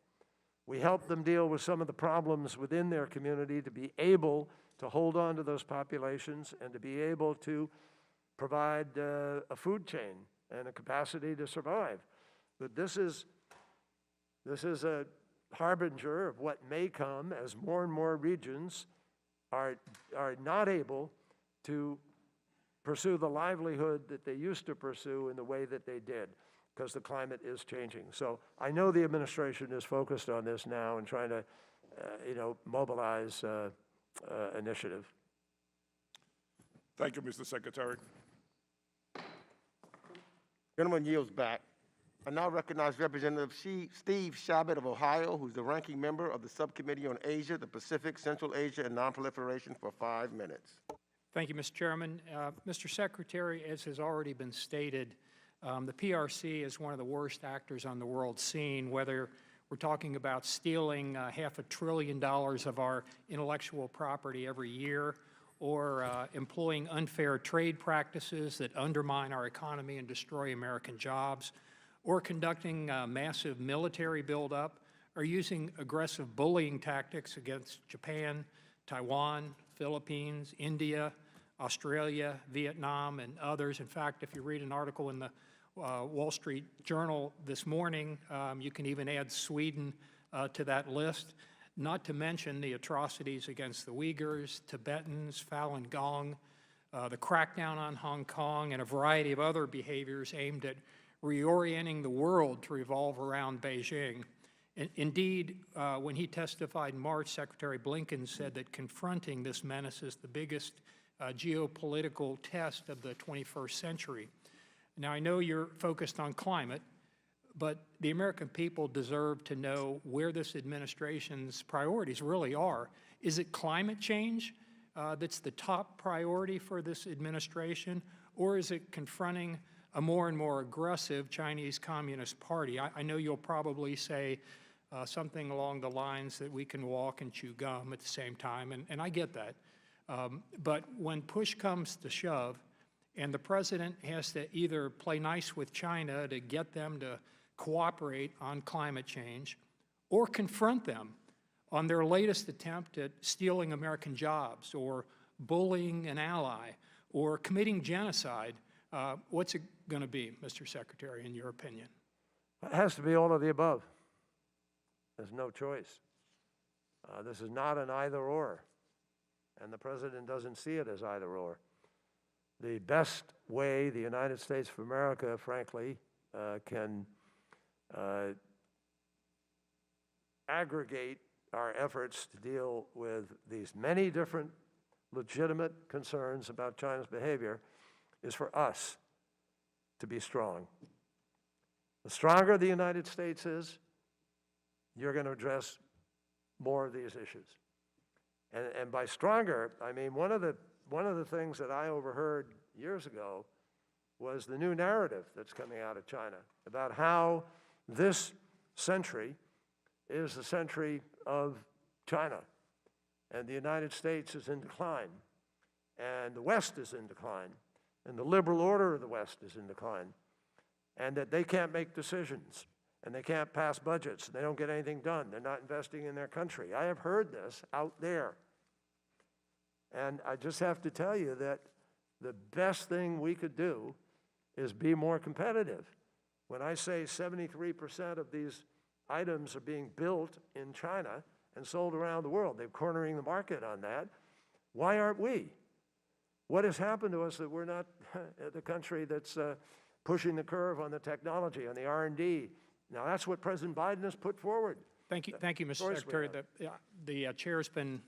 We helped them deal with some of the problems within their community to be able to hold on to those populations and to be able to provide a food chain and a capacity to survive. But this is a harbinger of what may come as more and more regions are not able to pursue the livelihood that they used to pursue in the way that they did, because the climate is changing. So I know the administration is focused on this now and trying to, mobilize initiative. Thank you, Mr. Secretary. Gentleman yields back. I now recognize Representative Steve Chabot of Ohio, who's the ranking member of the Subcommittee on Asia, the Pacific, Central Asia, and Nonproliferation, for 5 minutes. Thank you, Mr. Chairman. Mr. Secretary, as has already been stated, the PRC is one of the worst actors on the world scene, whether we're talking about stealing $500 billion of our intellectual property every year, or employing unfair trade practices that undermine our economy and destroy American jobs, or conducting massive military buildup, or using aggressive bullying tactics against Japan, Taiwan, Philippines, India, Australia, Vietnam, and others. In fact, if you read an article in the Wall Street Journal this morning, you can even add Sweden to that list, not to mention the atrocities against the Uyghurs, Tibetans, Falun Gong, the crackdown on Hong Kong, and a variety of other behaviors aimed at reorienting the world to revolve around Beijing. Indeed, when he testified in March, Secretary Blinken said that confronting this menace is the biggest geopolitical test of the 21st century. Now, I know you're focused on climate, but the American people deserve to know where this administration's priorities really are. Is it climate change that's the top priority for this administration, or is it confronting a more and more aggressive Chinese Communist Party? I know you'll probably say something along the lines that we can walk and chew gum at the same time, and I get that. But when push comes to shove, and the president has to either play nice with China to get them to cooperate on climate change, or confront them on their latest attempt at stealing American jobs, or bullying an ally, or committing genocide, what's it going to be, Mr. Secretary, in your opinion? It has to be all of the above. There's no choice. This is not an either-or, and the president doesn't see it as either-or. The best way the United States of America, frankly, can aggregate our efforts to deal with these many different legitimate concerns about China's behavior is for us to be strong. The stronger the United States is, you're going to address more of these issues. And by stronger, I mean one of the things that I overheard years ago was the new narrative that's coming out of China about how this century is the century of China, and the United States is in decline, and the West is in decline, and the liberal order of the West is in decline, and that they can't make decisions, and they can't pass budgets, and they don't get anything done. They're not investing in their country. I have heard this out there. And I just have to tell you that the best thing we could do is be more competitive. When I say 73% of these items are being built in China and sold around the world, they're cornering the market on that. Why aren't we? What has happened to us that we're not the country that's pushing the curve on the technology, on the R&D? Now, that's what President Biden has put forward. Thank you, Mr. choice we Secretary. have. The chair's been,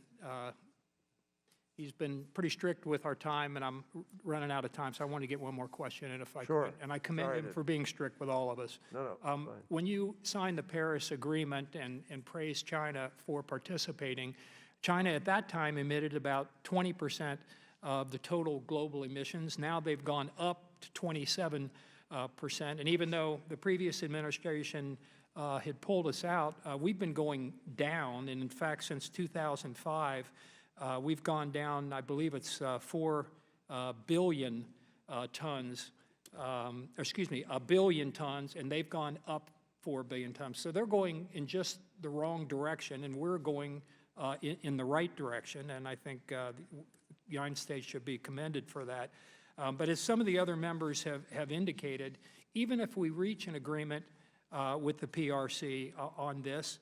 he's been pretty strict with our time, and I'm running out of time, so I want to get one more question in if I Sure. could. And I commend Sorry him to- for being strict with all of us. No, fine. When you signed the Paris Agreement and praised China for participating, China at that time emitted about 20% of the total global emissions. Now they've gone up to 27%. And even though the previous administration had pulled us out, we've been going down. And in fact, since 2005, we've gone down, I believe it's 4 billion tons, a billion tons, and they've gone up 4 billion tons. So they're going in just the wrong direction, and we're going in the right direction. And I think the United States should be commended for that. But as some of the other members have indicated, even if we reach an agreement with the PRC on this,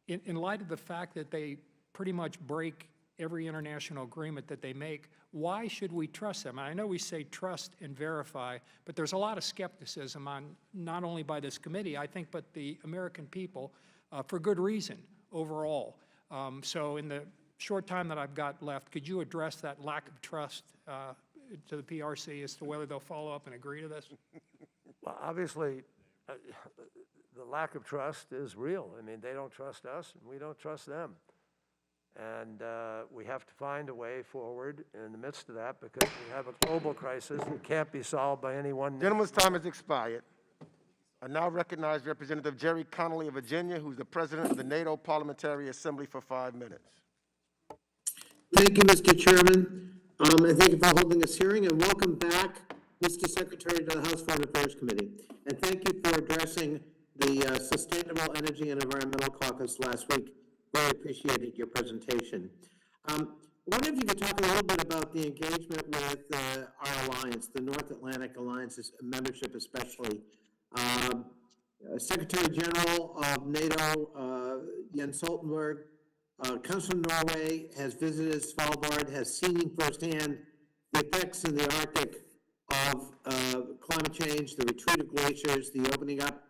in light of the fact that they pretty much break every international agreement that they make, why should we trust them? And I know we say trust and verify, but there's a lot of skepticism on not only by this committee, I think, but the American people for good reason overall. So in the short time that I've got left, could you address that lack of trust to the PRC as to whether they'll follow up and agree to this? Well, obviously, the lack of trust is real. I mean, they don't trust us, and we don't trust them. And we have to find a way forward in the midst of that because we have a global crisis that can't be solved by any one. Gentleman's time has expired. I now recognize Representative Jerry Connolly of Virginia, who's the president of the Nato Parliamentary Assembly, for 5 minutes. Thank you, Mr. Chairman, and thank you for holding this hearing, and welcome back, Mr. Secretary, to the House Foreign Affairs Committee. And thank you for addressing the Sustainable Energy and Environmental Caucus last week. Really appreciated your presentation. I wonder if you could talk a little bit about the engagement with our alliance, the North Atlantic Alliance's membership especially. Secretary General of NATO, Jens Stoltenberg, Council of Norway has visited Svalbard, has seen firsthand the effects in the Arctic of climate change, the retreat of glaciers, the opening up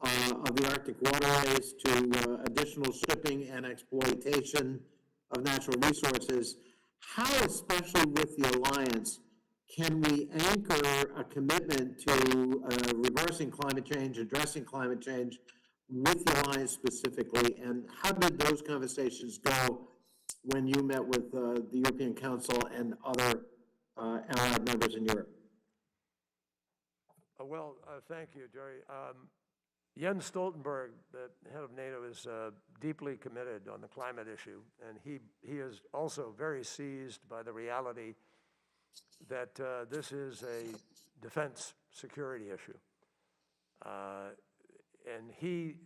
of the Arctic waterways to additional shipping and exploitation of natural resources. How, especially with the alliance, can we anchor a commitment to reversing climate change, addressing climate change with the alliance specifically, and how did those conversations go when you met with the European Council and other allied members in Europe? Thank you, Jerry. Jens Stoltenberg, the head of NATO, is deeply committed on the climate issue, and he is also very seized by the reality that this is a defense security issue. And he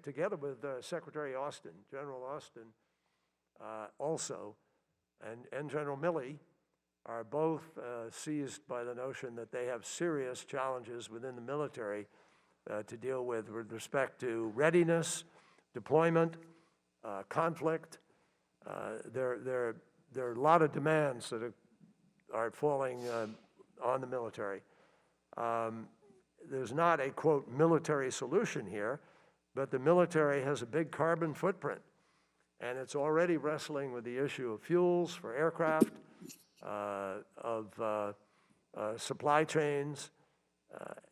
together with Secretary Austin, General Austin, also, and General Milley, are both seized by the notion that they have serious challenges within the military to deal with respect to readiness, deployment, conflict. There are a lot of demands that are falling on the military. There's not a, quote, military solution here, but the military has a big carbon footprint, and it's already wrestling with the issue of fuels for aircraft, of supply chains,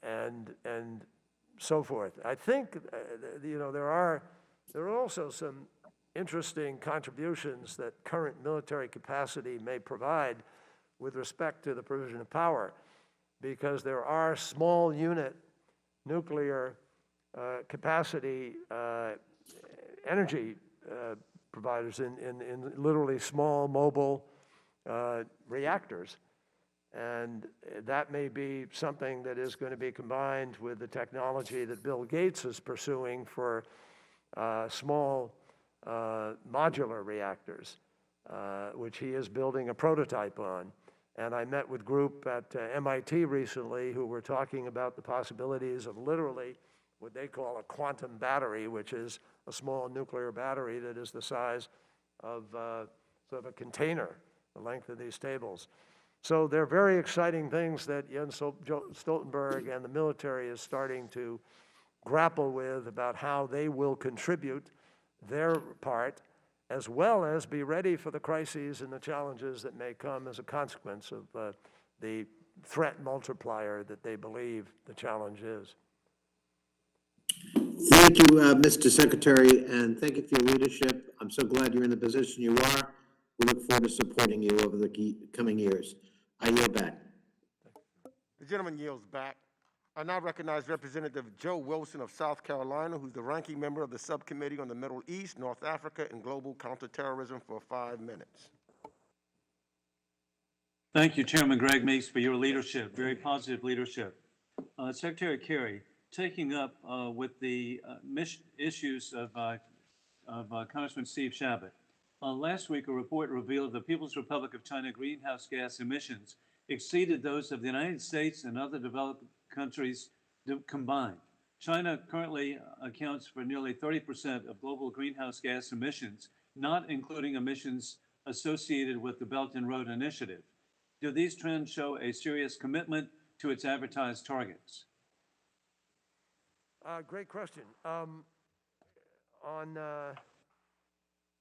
and so forth. I think, there are also some interesting contributions that current military capacity may provide with respect to the provision of power, because there are small unit nuclear capacity energy providers in literally small mobile reactors. And that may be something that is going to be combined with the technology that Bill Gates is pursuing for small modular reactors, which he is building a prototype on. And I met with a group at MIT recently who were talking about the possibilities of literally what they call a quantum battery, which is a small nuclear battery that is the size of sort of a container, the length of these tables. So they're very exciting things that Jens Stoltenberg and the military is starting to grapple with about how they will contribute their part, as well as be ready for the crises and the challenges that may come as a consequence of the threat multiplier that they believe the challenge is. Thank you, Mr. Secretary, and thank you for your leadership. I'm so glad you're in the position you are. We look forward to supporting you over the coming years. I yield back. The gentleman yields back. I now recognize Representative Joe Wilson of South Carolina, who's the ranking member of the Subcommittee on the Middle East, North Africa, and Global Counterterrorism for 5 minutes. Thank you, Chairman Greg Meeks, for your leadership, very positive leadership. Secretary Kerry, taking up with the issues of Congressman Steve Chabot. Last week, a report revealed the People's Republic of China greenhouse gas emissions exceeded those of the United States and other developed countries combined. China currently accounts for nearly 30% of global greenhouse gas emissions, not including emissions associated with the Belt and Road Initiative. Do these trends show a serious commitment to its advertised targets? Great question.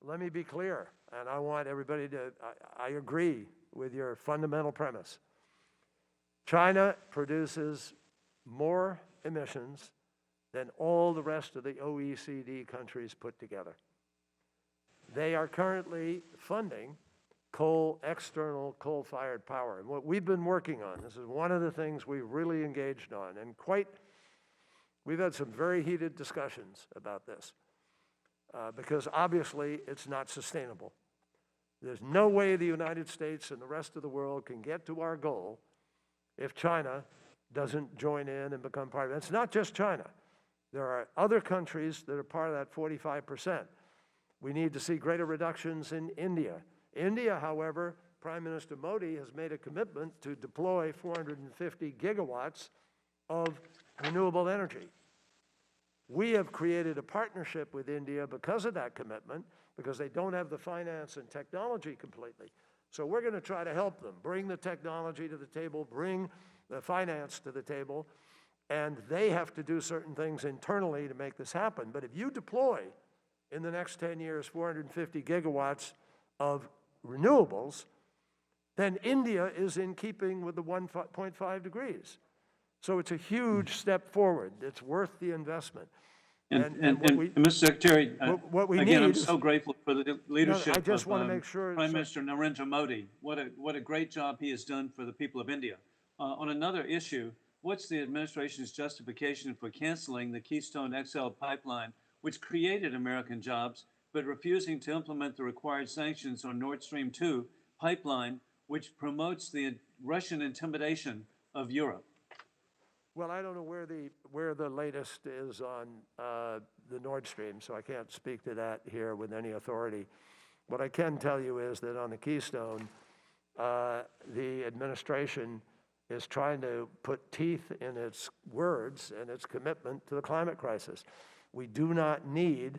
Let me be clear, and I want everybody to, I agree with your fundamental premise. China produces more emissions than all the rest of the OECD countries put together. They are currently funding external coal-fired power. And what we've been working on, this is one of the things we've really engaged on, and we've had some very heated discussions about this, because obviously it's not sustainable. There's no way the United States and the rest of the world can get to our goal if China doesn't join in and become part of it. It's not just China. There are other countries that are part of that 45%. We need to see greater reductions in India. India, however, Prime Minister Modi has made a commitment to deploy 450 gigawatts of renewable energy. We have created a partnership with India because of that commitment, because they don't have the finance and technology completely. So we're going to try to help them, bring the technology to the table, bring the finance to the table, and they have to do certain things internally to make this happen. But if you deploy in the next 10 years 450 gigawatts of renewables, then India is in keeping with the 1.5 degrees. So it's a huge step forward. It's worth the investment. And Mr. Secretary, what we again, need I'm is, so grateful for the leadership I just of want to make sure Prime Minister Narendra Modi. What a great job he has done for the people of India. On another issue, what's the administration's justification for canceling the Keystone XL pipeline, which created American jobs, but refusing to implement the required sanctions on Nord Stream 2 pipeline, which promotes the Russian intimidation of Europe? well, I don't know where the latest is on the Nord Stream, so I can't speak to that here with any authority. What I can tell you is that on the Keystone, the administration is trying to put teeth in its words and its commitment to the climate crisis. We do not need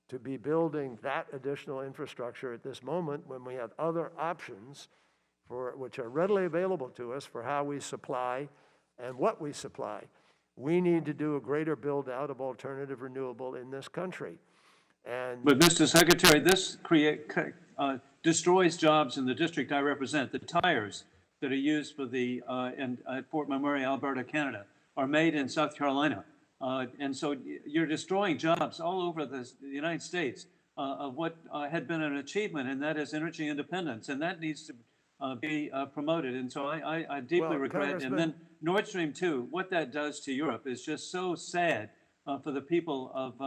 to be building that additional infrastructure at this moment when we have other options which are readily available to us for how we supply and what we supply. We need to do a greater build out of alternative renewable in this country. But Mr. Secretary, this destroys jobs in the district I represent. The tires that are used for at Fort McMurray, Alberta, Canada, are made in South Carolina. And so you're destroying jobs all over the United States of what had been an achievement, and that is energy independence, and that needs to be promoted. And so I deeply regret. And then Nord Stream 2, what that does to Europe is just so sad for the people of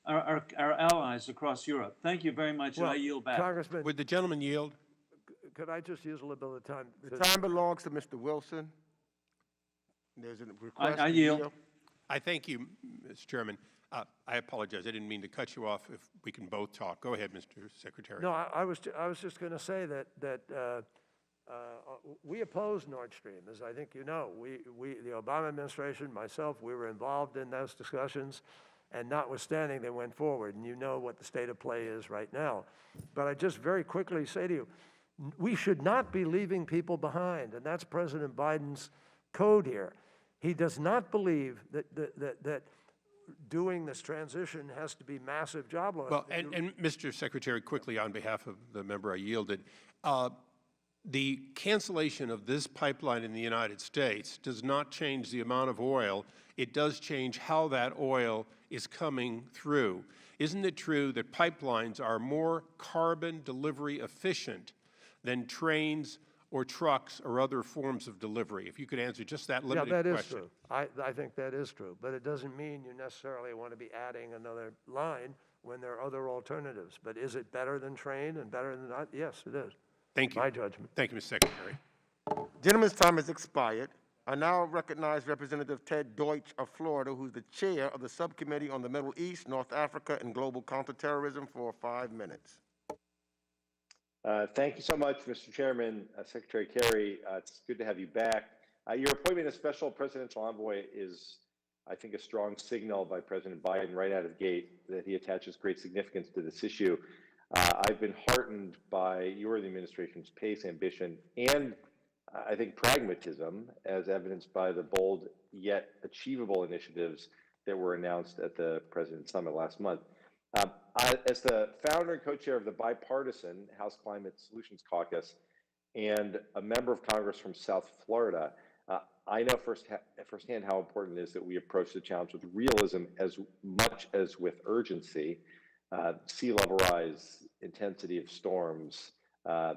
our allies across Europe. Thank you very much, and I yield back. Congressman, Would the gentleman yield? could I just use a little bit of time? The time belongs to Mr. Wilson. There's a request. I yield. I thank you, Mr. Chairman. I apologize. I didn't mean to cut you off. If we can both talk. Go ahead, Mr. Secretary. No, I was just going to say that we oppose Nord Stream, as I think you know. The Obama administration, myself, we were involved in those discussions, and notwithstanding, they went forward, and you know what the state of play is right now. But I just very quickly say to you, we should not be leaving people behind, and that's President Biden's code here. He does not believe that doing this transition has to be massive job loss. Well, and Mr. Secretary, quickly on behalf of the member I yielded, the cancellation of this pipeline in the United States does not change the amount of oil. It does change how that oil is coming through. Isn't it true that pipelines are more carbon delivery efficient than trains or trucks or other forms of delivery? If you could answer just that limited question. Yeah, that is true. I think that is true. But it doesn't mean you necessarily want to be adding another line when there are other alternatives. But is it better than train and better than not? Yes, it is. Thank you. My judgment. Thank you, Mr. Secretary. Gentleman's time has expired. I now recognize Representative Ted Deutsch of Florida, who's the chair of the Subcommittee on the Middle East, North Africa, and Global Counterterrorism, for 5 minutes. Thank you so much, Mr. Chairman. Secretary Kerry, it's good to have you back. Your appointment as Special Presidential Envoy is, I think, a strong signal by President Biden right out of the gate that he attaches great significance to this issue. I've been heartened by your administration's pace, ambition, and I think pragmatism, as evidenced by the bold yet achievable initiatives that were announced at the President's Summit last month. As the founder and co-chair of the bipartisan House Climate Solutions Caucus and a member of Congress from South Florida, I know firsthand how important it is that we approach the challenge with realism as much as with urgency. Sea level rise, intensity of storms,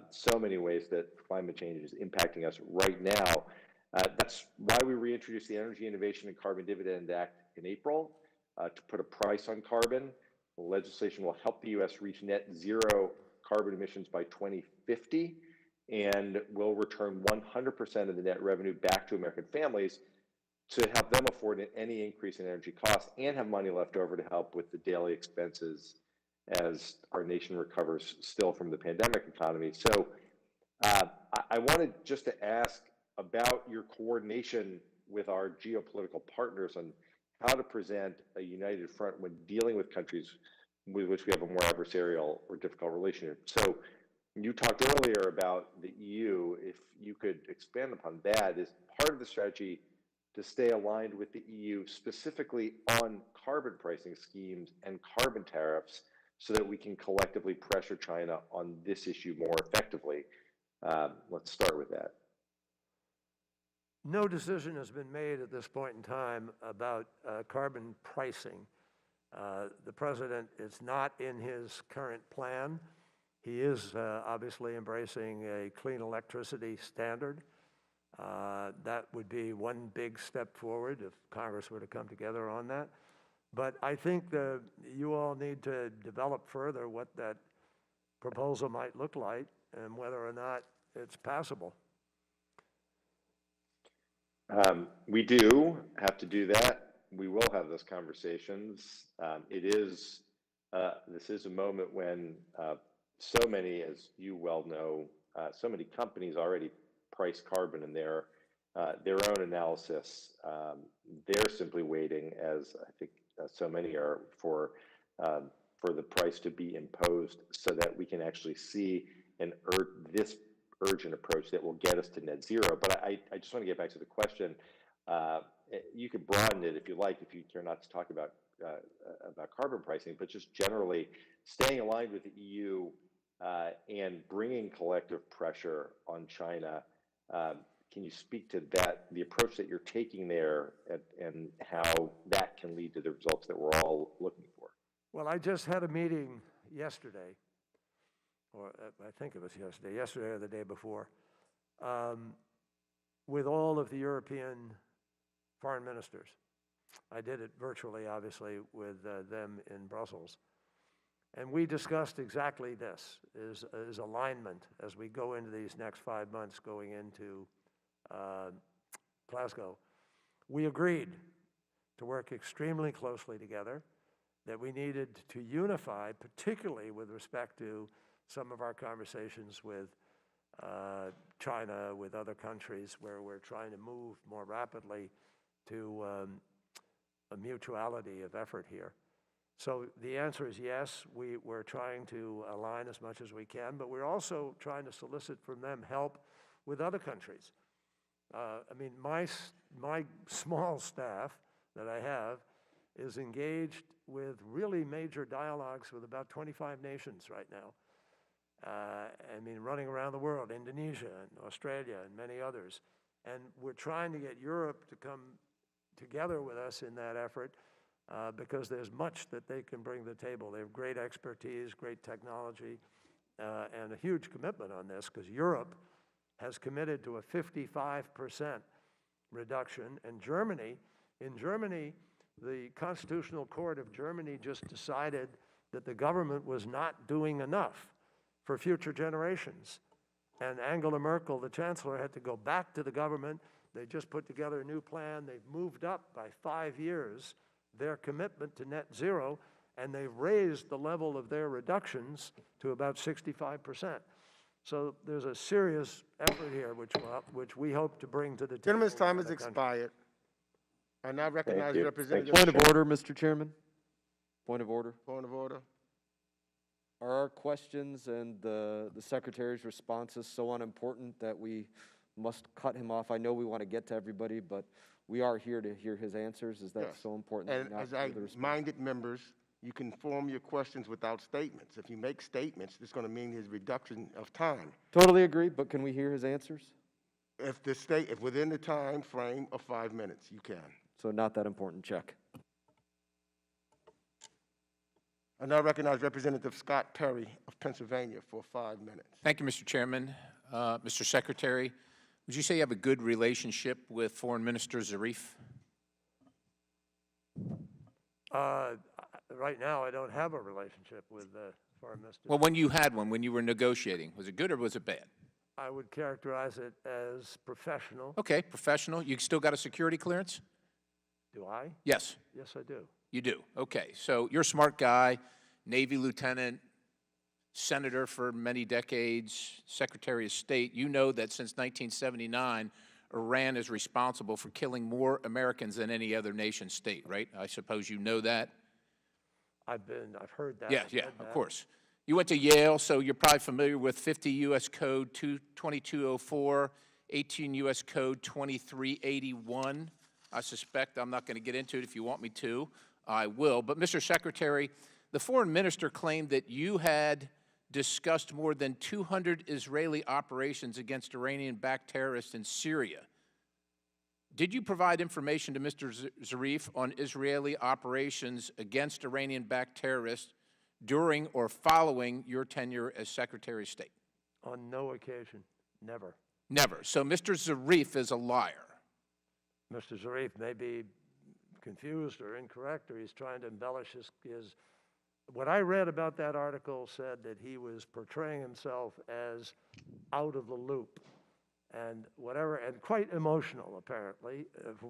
so many ways that climate change is impacting us right now. That's why we reintroduced the Energy Innovation and Carbon Dividend Act in April to put a price on carbon. The legislation will help the U.S. reach net zero carbon emissions by 2050 and will return 100% of the net revenue back to American families to help them afford any increase in energy costs and have money left over to help with the daily expenses as our nation recovers still from the pandemic economy. So I wanted just to ask about your coordination with our geopolitical partners on how to present a united front when dealing with countries with which we have a more adversarial or difficult relationship. So you talked earlier about the EU. If you could expand upon that, is part of the strategy to stay aligned with the EU specifically on carbon pricing schemes and carbon tariffs so that we can collectively pressure China on this issue more effectively? Let's start with that. No decision has been made at this point in time about carbon pricing. The president is not in his current plan. He is obviously embracing a clean electricity standard. That would be one big step forward if Congress were to come together on that. But I think you all need to develop further what that proposal might look like and whether or not it's passable. We do have to do that. We will have those conversations. This is a moment when so many, as you well know, so many companies already price carbon in their own analysis. They're simply waiting, as I think so many are, for the price to be imposed so that we can actually see this urgent approach that will get us to net zero. But I just want to get back to the question. You could broaden it if you like, if you care not to talk about carbon pricing, but just generally staying aligned with the EU and bringing collective pressure on China. Can you speak to that, the approach that you're taking there, and how that can lead to the results that we're all looking for? Well, I just had a meeting yesterday, or I think it was yesterday or the day before, with all of the European foreign ministers. I did it virtually, obviously, with them in Brussels. And we discussed exactly this, is alignment as we go into these next 5 months going into Glasgow. We agreed to work extremely closely together, that we needed to unify, particularly with respect to some of our conversations with China, with other countries where we're trying to move more rapidly to a mutuality of effort here. So the answer is yes, we're trying to align as much as we can, but we're also trying to solicit from them help with other countries. I mean, my small staff that I have is engaged with really major dialogues with about 25 nations right now. I mean, running around the world, Indonesia and Australia and many others. And we're trying to get Europe to come together with us in that effort because there's much that they can bring to the table. They have great expertise, great technology, and a huge commitment on this because Europe has committed to a 55% reduction. And in Germany, the Constitutional Court of Germany just decided that the government was not doing enough for future generations. And Angela Merkel, the chancellor, had to go back to the government. They just put together a new plan. They've moved up by 5 years their commitment to net zero, and they've raised the level of their reductions to about 65%. So there's a serious effort here, which we hope to bring to the table. Gentleman's time has expired. I now recognize you. Representative. Point of order, Mr. Chairman. Point of order. Point of order. Are our questions and the Secretary's responses so unimportant that we must cut him off? I know we want to get to everybody, but we are here to hear his answers. Is that Yes. so important? And as minded members, you can form your questions without statements. If you make statements, it's going to mean his reduction of time. Totally agree, but can we hear his answers? If within the time frame of 5 minutes, you can. So not that important, check. I now recognize Representative Scott Perry of Pennsylvania for 5 minutes. Thank you, Mr. Chairman. Mr. Secretary, would you say you have a good relationship with Foreign Minister Zarif? Right now, I don't have a relationship with the foreign minister. Well, when you had one, when you were negotiating, was it good or was it bad? I would characterize it as professional. Okay, professional. You still got a security clearance? Do I? Yes. Yes, I do. You do. Okay, so you're a smart guy, Navy lieutenant, senator for many decades, Secretary of State. You know that since 1979, Iran is responsible for killing more Americans than any other nation state, right? I suppose you know that. I've heard that. Yeah, of course. You went to Yale, so you're probably familiar with 50 U.S. Code 2204, 18 U.S. Code 2381. I suspect I'm not going to get into it. If you want me to, I will. But, Mr. Secretary, the foreign minister claimed that you had discussed more than 200 Israeli operations against Iranian-backed terrorists in Syria. Did you provide information to Mr. Zarif on Israeli operations against Iranian-backed terrorists during or following your tenure as Secretary of State? On no occasion. Never. Never. So Mr. Zarif is a liar. Mr. Zarif may be confused or incorrect, or he's trying to embellish his. What I read about that article said that he was portraying himself as out of the loop and whatever, and quite emotional, apparently,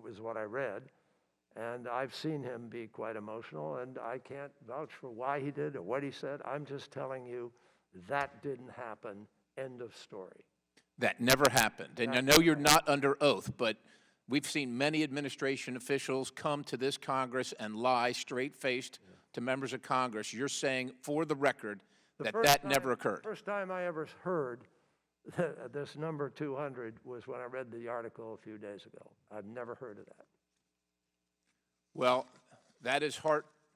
is what I read. And I've seen him be quite emotional, and I can't vouch for why he did or what he said. I'm just telling you that didn't happen. End of story. That never happened. And I know you're not under oath, but we've seen many administration officials come to this Congress and lie straight-faced to members of Congress. You're saying, for the record, that never occurred. The first time I ever heard this number 200 was when I read the article a few days ago. I've never heard of that. Well, that is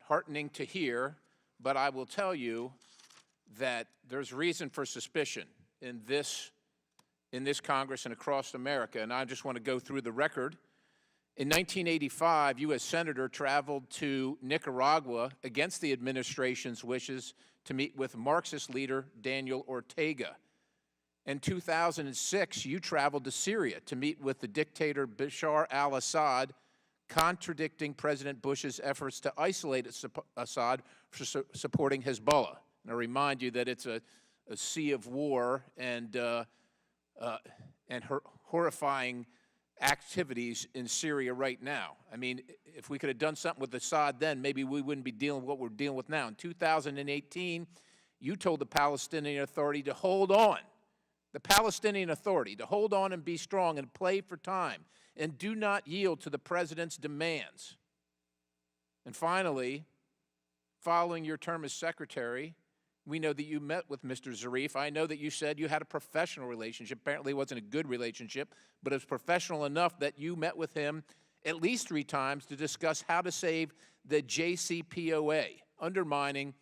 heartening to hear, but I will tell you that there's reason for suspicion in this Congress and across America, and I just want to go through the record. In 1985, you as senator traveled to Nicaragua against the administration's wishes to meet with Marxist leader Daniel Ortega. In 2006, you traveled to Syria to meet with the dictator Bashar al-Assad, contradicting President Bush's efforts to isolate Assad for supporting Hezbollah. And I remind you that it's a sea of war and horrifying activities in Syria right now. I mean, if we could have done something with Assad then, maybe we wouldn't be dealing with what we're dealing with now. In 2018, you told the Palestinian Authority to hold on. The Palestinian Authority to hold on and be strong and play for time and do not yield to the president's demands. And finally, following your term as secretary, we know that you met with Mr. Zarif. I know that you said you had a professional relationship. Apparently it wasn't a good relationship, but it was professional enough that you met with him at least 3 times to discuss how to save the JCPOA, undermining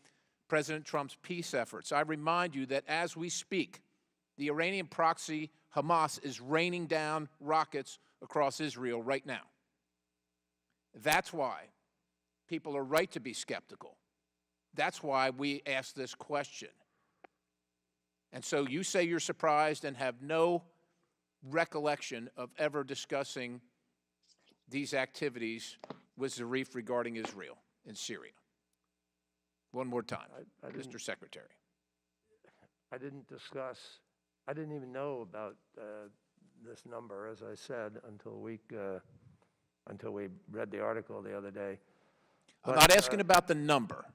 President Trump's peace efforts. I remind you that as we speak, the Iranian proxy Hamas is raining down rockets across Israel right now. That's why people are right to be skeptical. That's why we ask this question. And so you say you're surprised and have no recollection of ever discussing these activities with Zarif regarding Israel and Syria. One more time, Mr. Secretary. I didn't even know about this number, as I said, until we read the article the other day. I'm not asking about the number.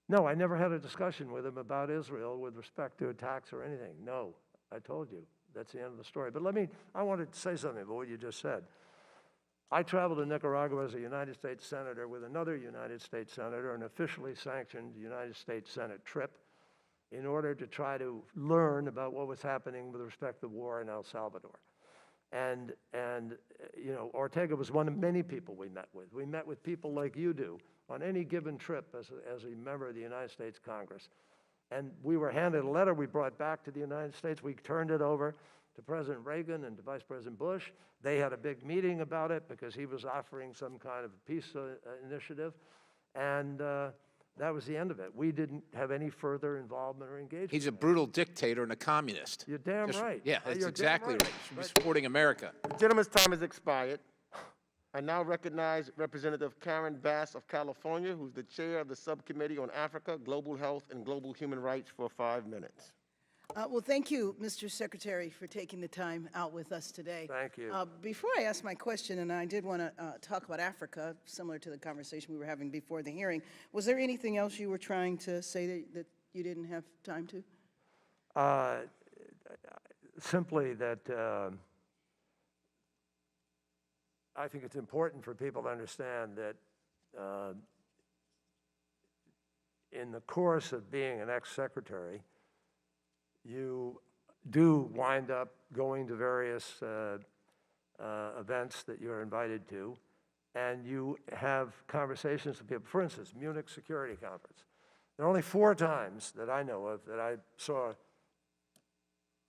No, I never had a discussion with him about Israel with respect to attacks or anything. No, I told you. That's the end of the story. But I wanted to say something about what you just said. I traveled to Nicaragua as a United States Senator with another United States Senator, an officially sanctioned United States Senate trip, in order to try to learn about what was happening with respect to the war in El Salvador. And you know, Ortega was one of many people we met with. We met with people like you do on any given trip as a member of the United States Congress. And we were handed a letter we brought back to the United States. We turned it over to President Reagan and to Vice President Bush. They had a big meeting about it because he was offering some kind of peace initiative. And that was the end of it. We didn't have any further involvement or engagement. He's a brutal dictator and a communist. You're damn right. Yeah, that's You're exactly damn right. Should be supporting America. The gentleman's time has expired. I now recognize Representative Karen Bass of California, who's the chair of the Subcommittee on Africa, Global Health, and Global Human Rights for 5 minutes. Well, thank you, Mr. Secretary, for taking the time out with us today. Thank you. Before I ask my question, and I did want to talk about Africa, similar to the conversation we were having before the hearing, was there anything else you were trying to say that you didn't have time to? Simply that I think it's important for people to understand that in the course of being an ex-secretary, you do wind up going to various events that you're invited to, and you have conversations with people. For instance, Munich Security Conference. There are only 4 times that I know of that I saw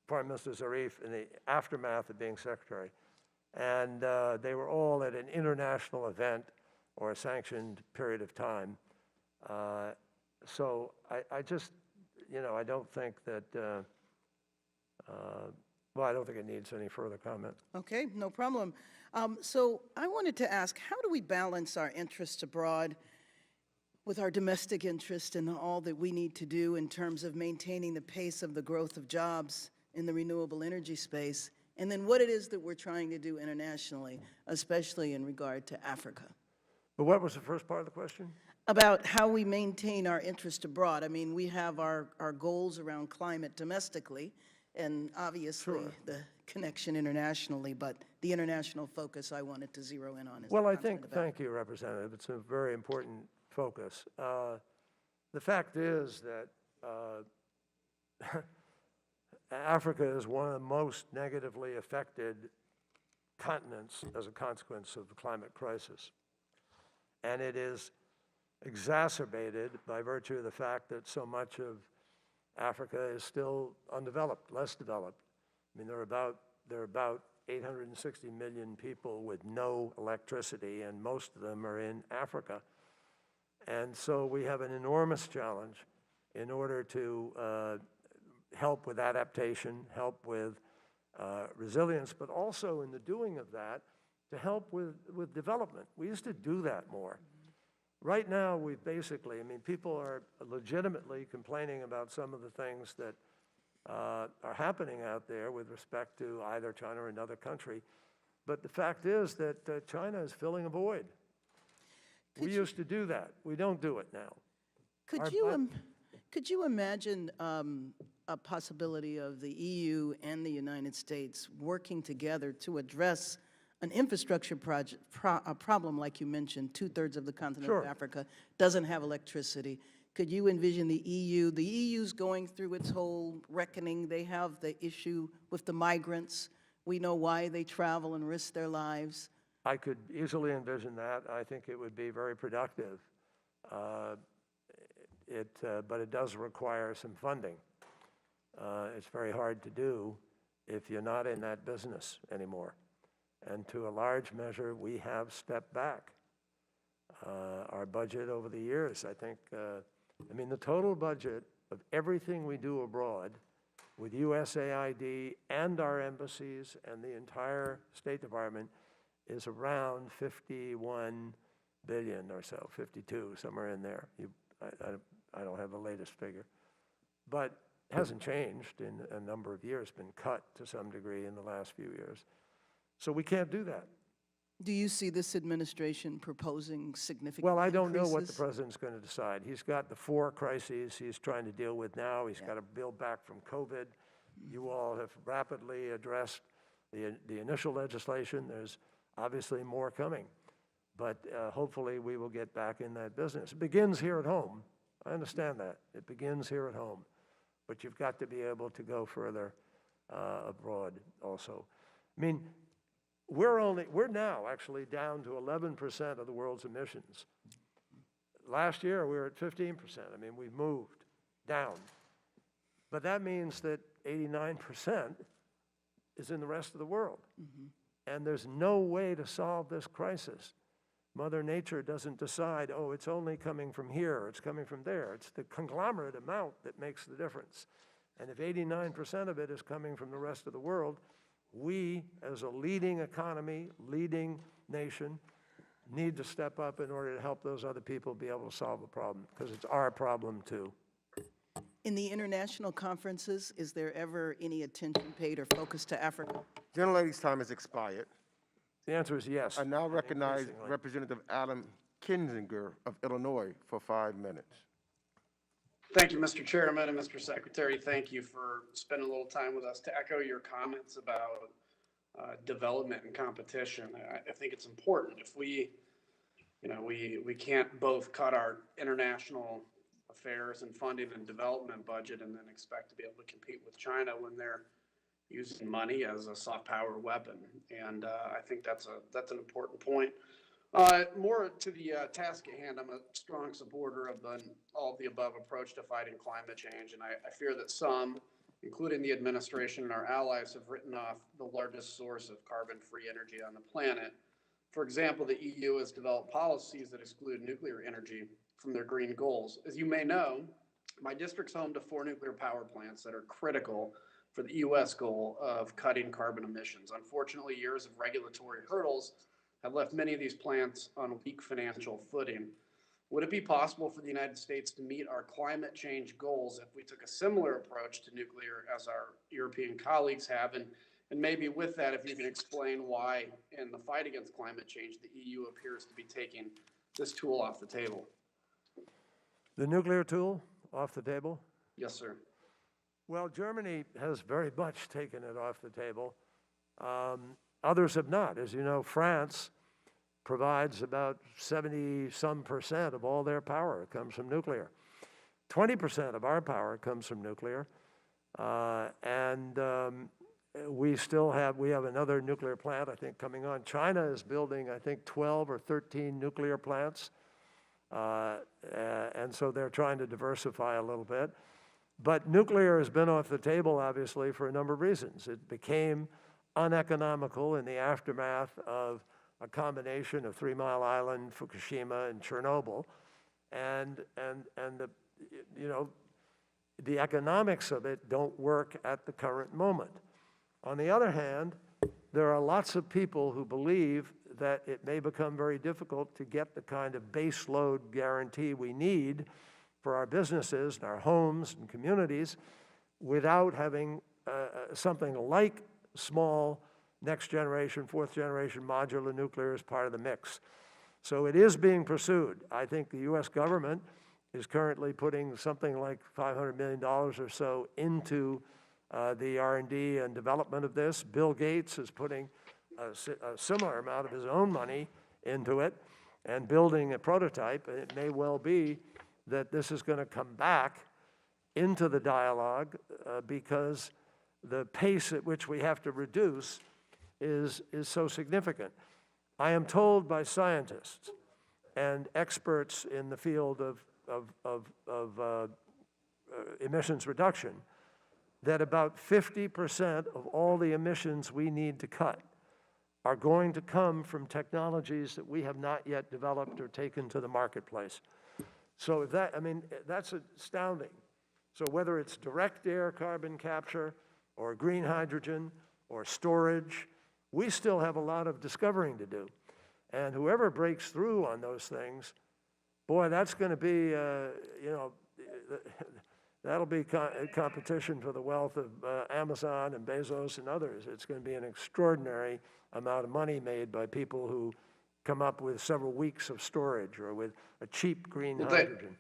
Prime Minister Zarif in the aftermath of being secretary. And they were all at an international event or a sanctioned period of time. So I just, you know, I don't think that, well, I don't think it needs any further comment. Okay, no problem. So I wanted to ask, how do we balance our interests abroad with our domestic interest and all that we need to do in terms of maintaining the pace of the growth of jobs in the renewable energy space, and then what it is that we're trying to do internationally, especially in regard to Africa? But what was the first part of the question? About how we maintain our interest abroad. I mean, we have our goals around climate domestically, and obviously the connection internationally, but the international focus I wanted to zero in on. Well, I think, thank you, Representative. It's a very important focus. The fact is that Africa is one of the most negatively affected continents as a consequence of the climate crisis. And it is exacerbated by virtue of the fact that so much of Africa is still undeveloped, less developed. I mean, there are about 860 million people with no electricity, and most of them are in Africa. And so we have an enormous challenge in order to help with adaptation, help with resilience, but also in the doing of that, to help with development. We used to do that more. Right now, we basically, I mean, people are legitimately complaining about some of the things that are happening out there with respect to either China or another country. But the fact is that China is filling a void. We used to do that. We don't do it now. Could you imagine a possibility of the EU and the United States working together to address an infrastructure problem, like you mentioned, 2/3 of the continent Sure. of Africa doesn't have electricity. Could you envision the EU? The EU's going through its whole reckoning. They have the issue with the migrants. We know why they travel and risk their lives. I could easily envision that. I think it would be very productive. But it does require some funding. It's very hard to do if you're not in that business anymore. And to a large measure, we have stepped back. Our budget over the years, I think, the total budget of everything we do abroad with USAID and our embassies and the entire State Department is around 51 billion or so, 52, somewhere in there. I don't have the latest figure. But it hasn't changed in a number of years, been cut to some degree in the last few years. So we can't do that. Do you see this administration proposing significant Well, I don't know what the increases? president's going to decide. He's got the 4 crises he's trying to deal with now. He's got to build back from COVID. You all have rapidly addressed the initial legislation. There's obviously more coming. But hopefully we will get back in that business. It begins here at home. I understand that. It begins here at home. But you've got to be able to go further abroad also. We're now actually down to 11% of the world's emissions. Last year, we were at 15%. We've moved down. But that means that 89% is in the rest of the world. And there's no way to solve this crisis. Mother Nature doesn't decide, oh, it's only coming from here, it's coming from there. It's the conglomerate amount that makes the difference. And if 89% of it is coming from the rest of the world, we, as a leading economy, leading nation, need to step up in order to help those other people be able to solve the problem, because it's our problem too. In the international conferences, is there ever any attention paid or focus to Africa? Gentlelady's time has expired. The answer is yes. I now recognize Increasingly. Representative Adam Kinzinger of Illinois for 5 minutes. Thank you, Mr. Chairman and Mr. Secretary. Thank you for spending a little time with us. To echo your comments about development and competition, I think it's important. If we can't both cut our international affairs and funding and development budget and then expect to be able to compete with China when they're using money as a soft power weapon. And I think that's an important point. More to the task at hand, I'm a strong supporter of all of the above approach to fighting climate change. And I fear that some, including the administration and our allies, have written off the largest source of carbon-free energy on the planet. For example, the EU has developed policies that exclude nuclear energy from their green goals. As you may know, my district's home to 4 nuclear power plants that are critical for the U.S. goal of cutting carbon emissions. Unfortunately, years of regulatory hurdles have left many of these plants on weak financial footing. Would it be possible for the United States to meet our climate change goals if we took a similar approach to nuclear as our European colleagues have? And maybe with that, if you can explain why in the fight against climate change, the EU appears to be taking this tool off the table. The nuclear tool off the table? Yes, sir. Well, Germany has very much taken it off the table. Others have not. As you know, France provides about 70-some% of all their power comes from nuclear. 20% of our power comes from nuclear. We have another nuclear plant, I think, coming on. China is building, I think, 12 or 13 nuclear plants. And so they're trying to diversify a little bit. But nuclear has been off the table, obviously, for a number of reasons. It became uneconomical in the aftermath of a combination of 3 Mile Island, Fukushima, and Chernobyl. And the economics of it don't work at the current moment. On the other hand, there are lots of people who believe that it may become very difficult to get the kind of base load guarantee we need for our businesses and our homes and communities without having something like small next generation, fourth generation modular nuclear as part of the mix. So it is being pursued. I think the US government is currently putting something like $500 million or so into the R&D and development of this. Bill Gates is putting a similar amount of his own money into it and building a prototype. And it may well be that this is going to come back into the dialogue because the pace at which we have to reduce is so significant. I am told by scientists and experts in the field of emissions reduction that about 50% of all the emissions we need to cut are going to come from technologies that we have not yet developed or taken to the marketplace. So if that, I mean, that's astounding. So whether it's direct air carbon capture or green hydrogen or storage, we still have a lot of discovering to do. And whoever breaks through on those things, boy, that's going to be, you know, that'll be competition for the wealth of Amazon and Bezos and others. It's going to be an extraordinary amount of money made by people who come up with several weeks of storage or with a cheap green hydrogen.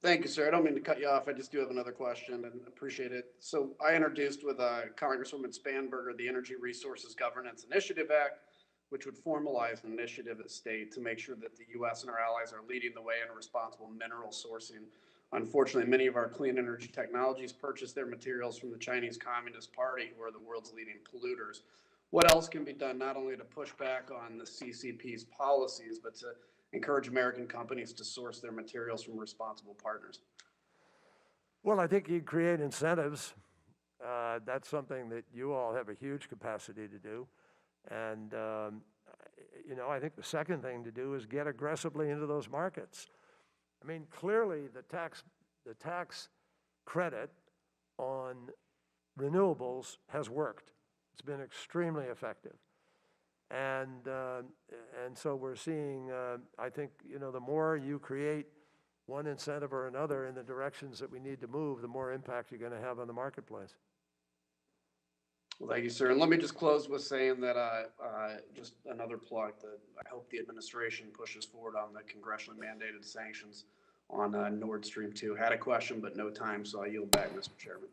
Thank you, sir. I don't mean to cut you off. I just do have another question and appreciate it. So I introduced with Congresswoman Spanberger the Energy Resources Governance Initiative Act, which would formalize an initiative at state to make sure that the U.S. and our allies are leading the way in responsible mineral sourcing. Unfortunately, many of our clean energy technologies purchase their materials from the Chinese Communist Party, who are the world's leading polluters. What else can be done not only to push back on the CCP's policies, but to encourage American companies to source their materials from responsible partners? Well, I think you create incentives. That's something that you all have a huge capacity to do. And, you know, I think the second thing to do is get aggressively into those markets. I mean, clearly the tax credit on renewables has worked. It's been extremely effective. And so we're seeing, I think, you know, the more you create one incentive or another in the directions that we need to move, the more impact you're going to have on the marketplace. Well, thank you, sir. And let me just close with saying that just another plug that I hope the administration pushes forward on the congressionally mandated sanctions on Nord Stream 2. Had a question, but no time, so I yield back, Mr. Chairman.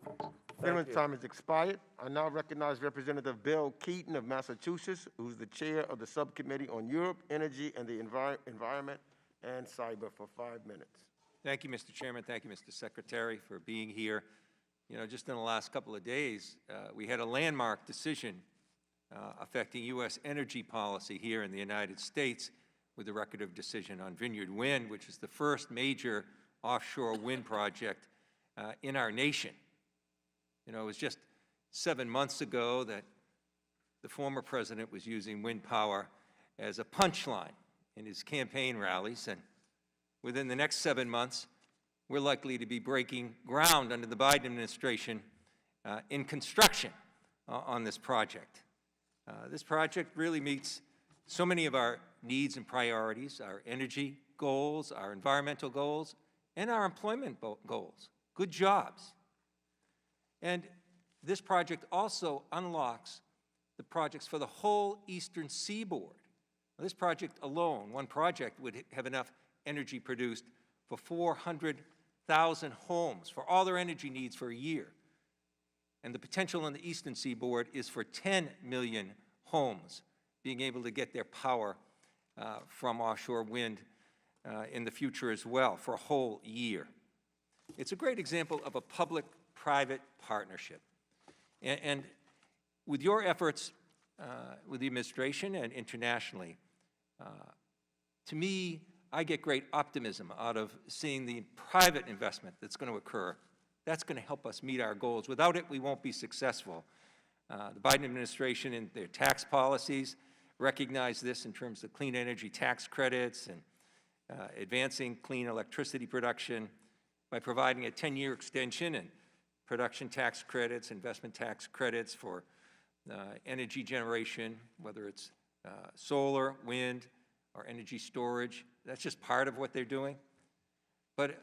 Gentleman's time has expired. I now recognize Representative Bill Keaton of Massachusetts, who's the chair of the Subcommittee on Europe, Energy, and the Environment and Cyber for 5 minutes. Thank you, Mr. Chairman. Thank you, Mr. Secretary, for being here. You know, just in the last couple of days, we had a landmark decision affecting U.S. energy policy here in the United States with the record of decision on Vineyard Wind, which is the first major offshore wind project in our nation. You know, it was just 7 months ago that the former president was using wind power as a punchline in his campaign rallies, and within the next 7 months, we're likely to be breaking ground under the Biden administration in construction on this project. This project really meets so many of our needs and priorities, our energy goals, our environmental goals, and our employment goals, good jobs. And this project also unlocks the projects for the whole eastern seaboard. Now, this project alone, one project, would have enough energy produced for 400,000 homes, for all their energy needs for a year. And the potential on the eastern seaboard is for 10 million homes being able to get their power from offshore wind in the future as well, for a whole year. It's a great example of a public-private partnership. And with your efforts with the administration and internationally, to me, I get great optimism out of seeing the private investment that's going to occur. That's going to help us meet our goals. Without it, we won't be successful. The Biden administration and their tax policies recognize this in terms of clean energy tax credits and advancing clean electricity production by providing a 10-year extension and production tax credits, investment tax credits for energy generation, whether it's solar, wind, or energy storage. That's just part of what they're doing. But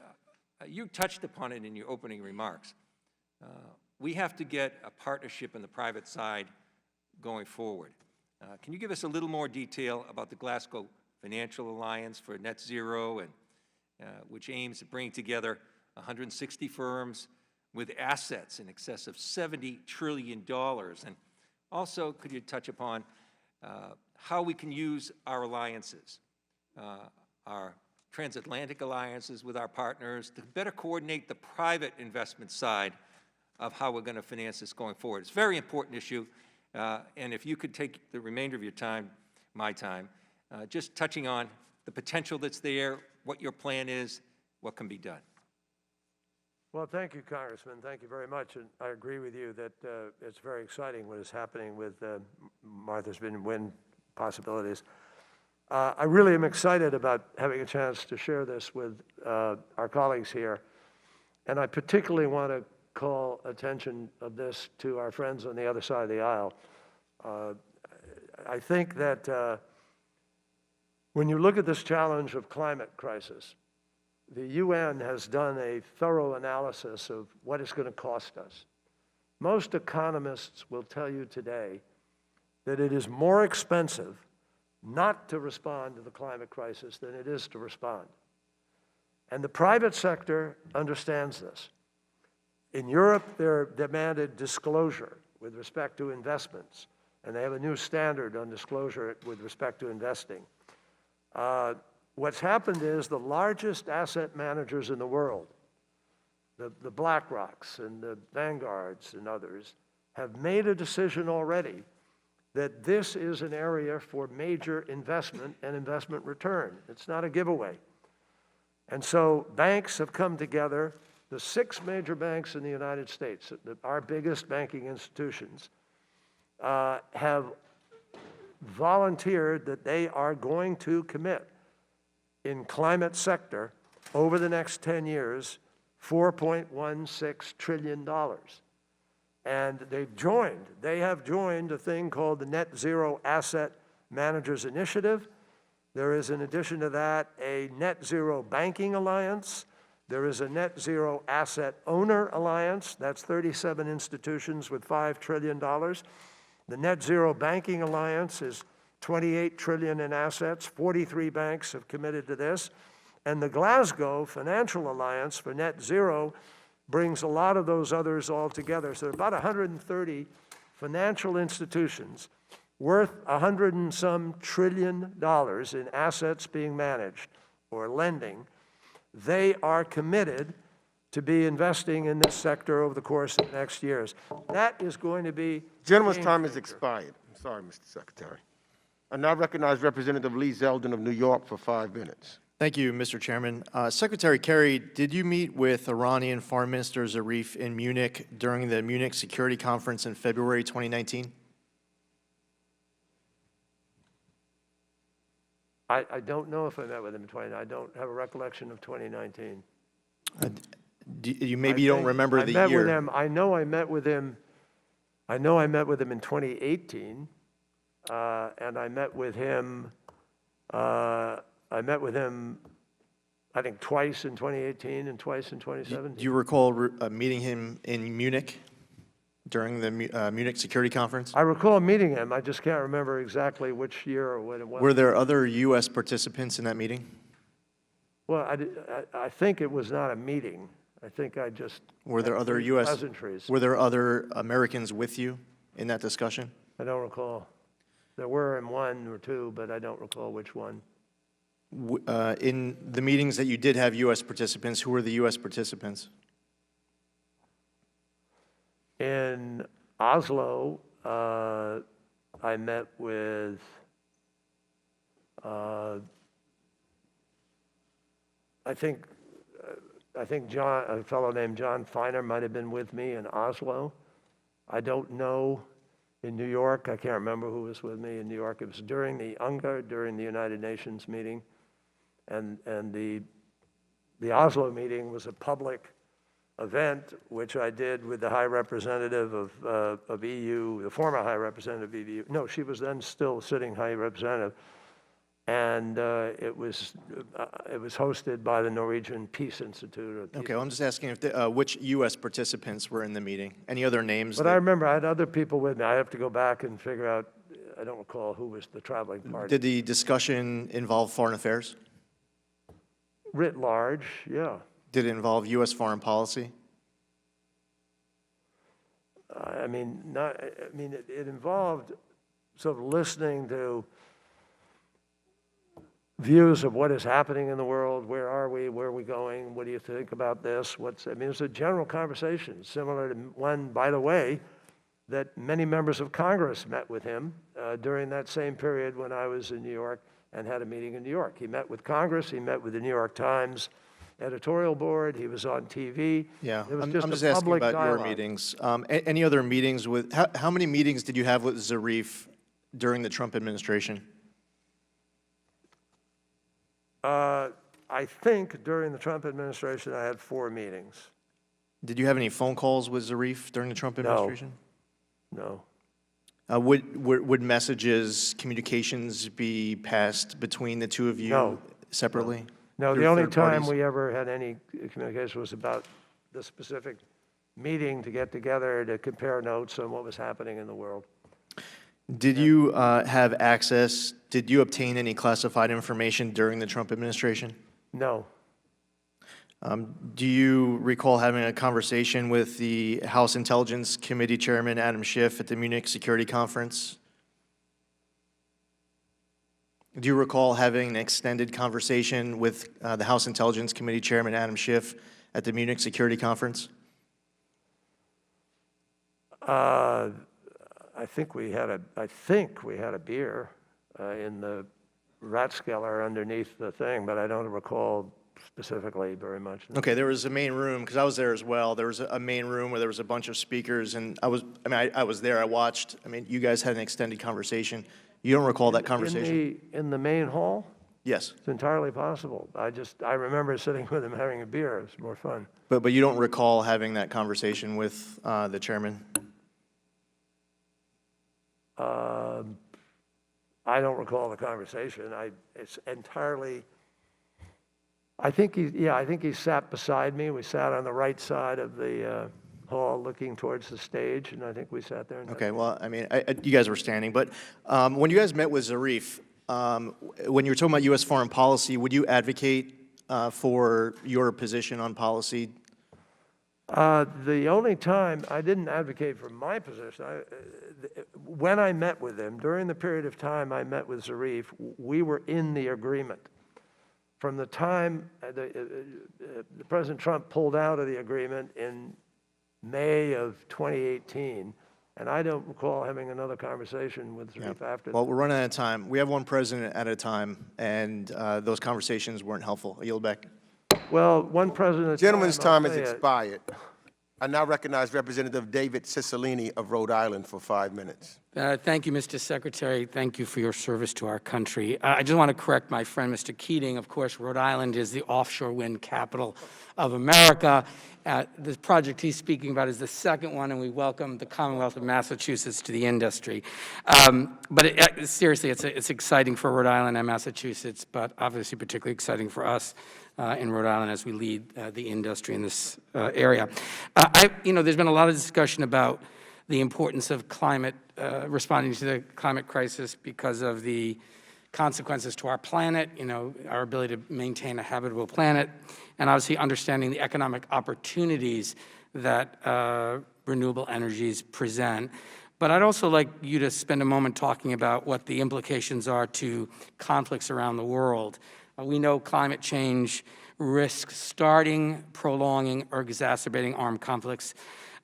you touched upon it in your opening remarks. We have to get a partnership in the private side going forward. Can you give us a little more detail about the Glasgow Financial Alliance for Net Zero, and which aims to bring together 160 firms with assets in excess of $70 trillion? And Also, could you touch upon how we can use our alliances, our transatlantic alliances with our partners, to better coordinate the private investment side of how we're going to finance this going forward? It's a very important issue, and if you could take the remainder of your time, my time, just touching on the potential that's there, what your plan is, what can be done. Well, thank you, Congressman. Thank you very much. And I agree with you that it's very exciting what is happening with Martha's Vineyard wind possibilities. I really am excited about having a chance to share this with our colleagues here. And I particularly want to call attention of this to our friends on the other side of the aisle. I think that when you look at this challenge of climate crisis, the UN has done a thorough analysis of what it's going to cost us. Most economists will tell you today that it is more expensive not to respond to the climate crisis than it is to respond. And the private sector understands this. In Europe, they're demanded disclosure with respect to investments, and they have a new standard on disclosure with respect to investing. What's happened is the largest asset managers in the world, the BlackRocks and the Vanguards and others, have made a decision already that this is an area for major investment and investment return. It's not a giveaway. And so banks have come together. The 6 major banks in the United States, our biggest banking institutions, have volunteered that they are going to commit in climate sector over the next 10 years, $4.16 trillion. And they have joined a thing called the Net Zero Asset Managers Initiative. There is, in addition to that, a Net Zero Banking Alliance. There is a Net Zero Asset Owner Alliance. That's 37 institutions with $5 trillion. The Net Zero Banking Alliance is $28 trillion in assets. 43 banks have committed to this. And the Glasgow Financial Alliance for Net Zero brings a lot of those others all together. So about 130 financial institutions worth $100 and some trillion in assets being managed or lending. They are committed to be investing in this sector over the course of the next years. That is going to be... Gentleman's time has expired. I'm sorry, Mr. Secretary. I now recognize Representative Lee Zeldin of New York for 5 minutes. Thank you, Mr. Chairman. Secretary Kerry, did you meet with Iranian Foreign Minister Zarif in Munich during the Munich Security Conference in February 2019? I don't know if I met with him in 2019. I don't have a recollection of 2019. Maybe you don't remember the year. With him. I know I met with him in 2018, and I met with him, I think, twice in 2018 and twice in 2017. Do you recall meeting him in Munich during the Munich Security Conference? I recall meeting him. I just can't remember exactly which year or when it was. Were there other U.S. participants in that meeting? Well, I think it was not a meeting. I think I just... Were there other U.S. pleasantries? Were there other Americans with you in that discussion? I don't recall. There were in 1 or 2, but I don't recall which one. In the meetings that you did have U.S. participants, who were the U.S. participants? In Oslo, I met with I think John, a fellow named John Feiner might have been with me in Oslo. I don't know. In New York, I can't remember who was with me in New York. It was during the UNGA, during the United Nations meeting. And the Oslo meeting was a public event, which I did with the High Representative of EU, the former High Representative of EU. No, she was then still sitting High Representative. And it was hosted by the Norwegian Peace Institute. Okay, well, I'm just asking if which U.S. participants were in the meeting. Any other names? But I remember I had other people with me. I have to go back and figure out, I don't recall who was the traveling party. Did the discussion involve foreign affairs? Writ large, yeah. Did it involve U.S. foreign policy? It involved sort of listening to views of what is happening in the world. Where are we? Where are we going? What do you think about this? It's a general conversation, similar to one, by the way, that many members of Congress met with him during that same period when I was in New York and had a meeting in New York. He met with Congress, he met with the New York Times editorial board, he was on TV. Yeah, It was I'm just just a asking public about your dialogue. meetings. Any other meetings with, how many meetings did you have with Zarif during the Trump administration? I think during the Trump administration, I had 4 meetings. Did you have any phone calls with Zarif during the Trump administration? No. Would messages, communications be passed between the two of you No. separately? No, through the only third time parties? we ever had any communication was about the specific meeting to get together to compare notes on what was happening in the world. Did you have access, did you obtain any classified information during the Trump administration? No. Do you recall having a conversation with the House Intelligence Committee Chairman Adam Schiff at the Munich Security Conference? Do you recall having an extended conversation with the House Intelligence Committee Chairman Adam Schiff at the Munich Security Conference? I think we had a beer in the Ratskeller underneath the thing, but I don't recall specifically very much. Okay, there was a main room, because I was there as well. There was a main room where there was a bunch of speakers, and I was there, I watched. You guys had an extended conversation. You don't recall that conversation? In the main hall? Yes. It's entirely possible. I remember sitting with him having a beer. It was more fun. But you don't recall having that conversation with the chairman? I don't recall the conversation. It's entirely, I think he sat beside me. We sat on the right side of the hall looking towards the stage, and I think we sat there. Okay, well, you guys were standing, but when you guys met with Zarif, when you were talking about U.S. foreign policy, would you advocate for your position on policy? The only time I didn't advocate for my position, when I met with him, during the period of time I met with Zarif, we were in the agreement. From the time President Trump pulled out of the agreement in May of 2018, and I don't recall having another conversation with Zarif after that. Well, we're running out of time. We have one president at a time, and those conversations weren't helpful. I yield back. Well, one president. Gentleman's time has expired. I now recognize Representative David Cicilline of Rhode Island for 5 minutes. Thank you, Mr. Secretary. Thank you for your service to our country. I just want to correct my friend, Mr. Keating. Of course, Rhode Island is the offshore wind capital of America. The project he's speaking about is the second one, and we welcome the Commonwealth of Massachusetts to the industry. Seriously, it's exciting for Rhode Island and Massachusetts, but obviously particularly exciting for us in Rhode Island as we lead the industry in this area. There's been a lot of discussion about the importance of climate, responding to the climate crisis because of the consequences to our planet, our ability to maintain a habitable planet, and obviously understanding the economic opportunities that renewable energies present. But I'd also like you to spend a moment talking about what the implications are to conflicts around the world. We know climate change risks starting, prolonging, or exacerbating armed conflicts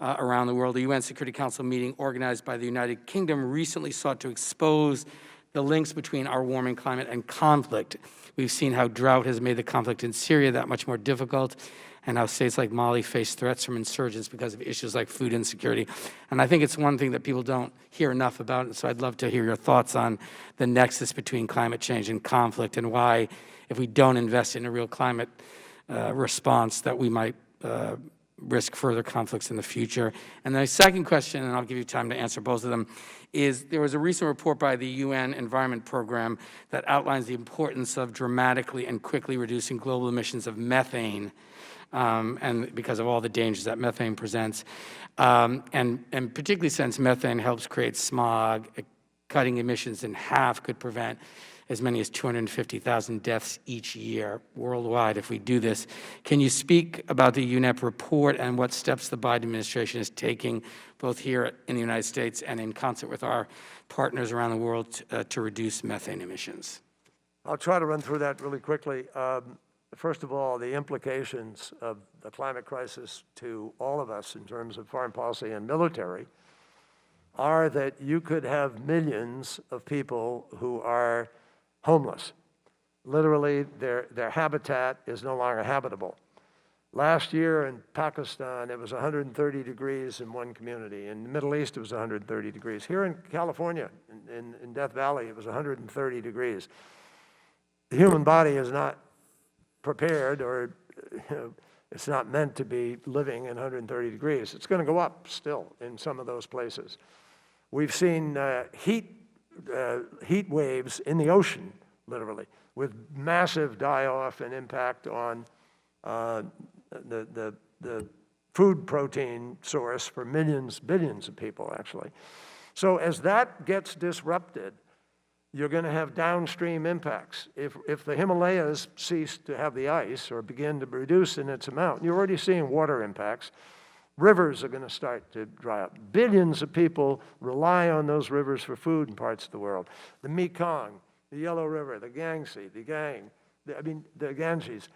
around the world. The UN Security Council meeting organized by the United Kingdom recently sought to expose the links between our warming climate and conflict. We've seen how drought has made the conflict in Syria that much more difficult, and how states like Mali face threats from insurgents because of issues like food insecurity. And I think it's one thing that people don't hear enough about, and so I'd love to hear your thoughts on the nexus between climate change and conflict, and why, if we don't invest in a real climate response, that we might risk further conflicts in the future. And the second question, and I'll give you time to answer both of them, is there was a recent report by the UN Environment Program that outlines the importance of dramatically and quickly reducing global emissions of methane, and because of all the dangers that methane presents, and particularly since methane helps create smog, cutting emissions in half could prevent as many as 250,000 deaths each year worldwide if we do this. Can you speak about the UNEP report and what steps the Biden administration is taking, both here in the United States and in concert with our partners around the world, to reduce methane emissions? I'll try to run through that really quickly. First of all, the implications of the climate crisis to all of us in terms of foreign policy and military are that you could have millions of people who are homeless. Literally, their habitat is no longer habitable. Last year in Pakistan, it was 130 degrees in one community. In the Middle East, it was 130 degrees. Here in California, in Death Valley, it was 130 degrees. The human body is not prepared, or it's not meant to be living in 130 degrees. It's going to go up still in some of those places. We've seen heat waves in the ocean, literally, with massive die-off and impact on the food protein source for millions, billions of people, actually. So as that gets disrupted, you're going to have downstream impacts. If the Himalayas cease to have the ice or begin to reduce in its amount, you're already seeing water impacts. Rivers are going to start to dry up. Billions of people rely on those rivers for food in parts of the world. The Mekong, the Yellow River, the Yangtze, the Ganges.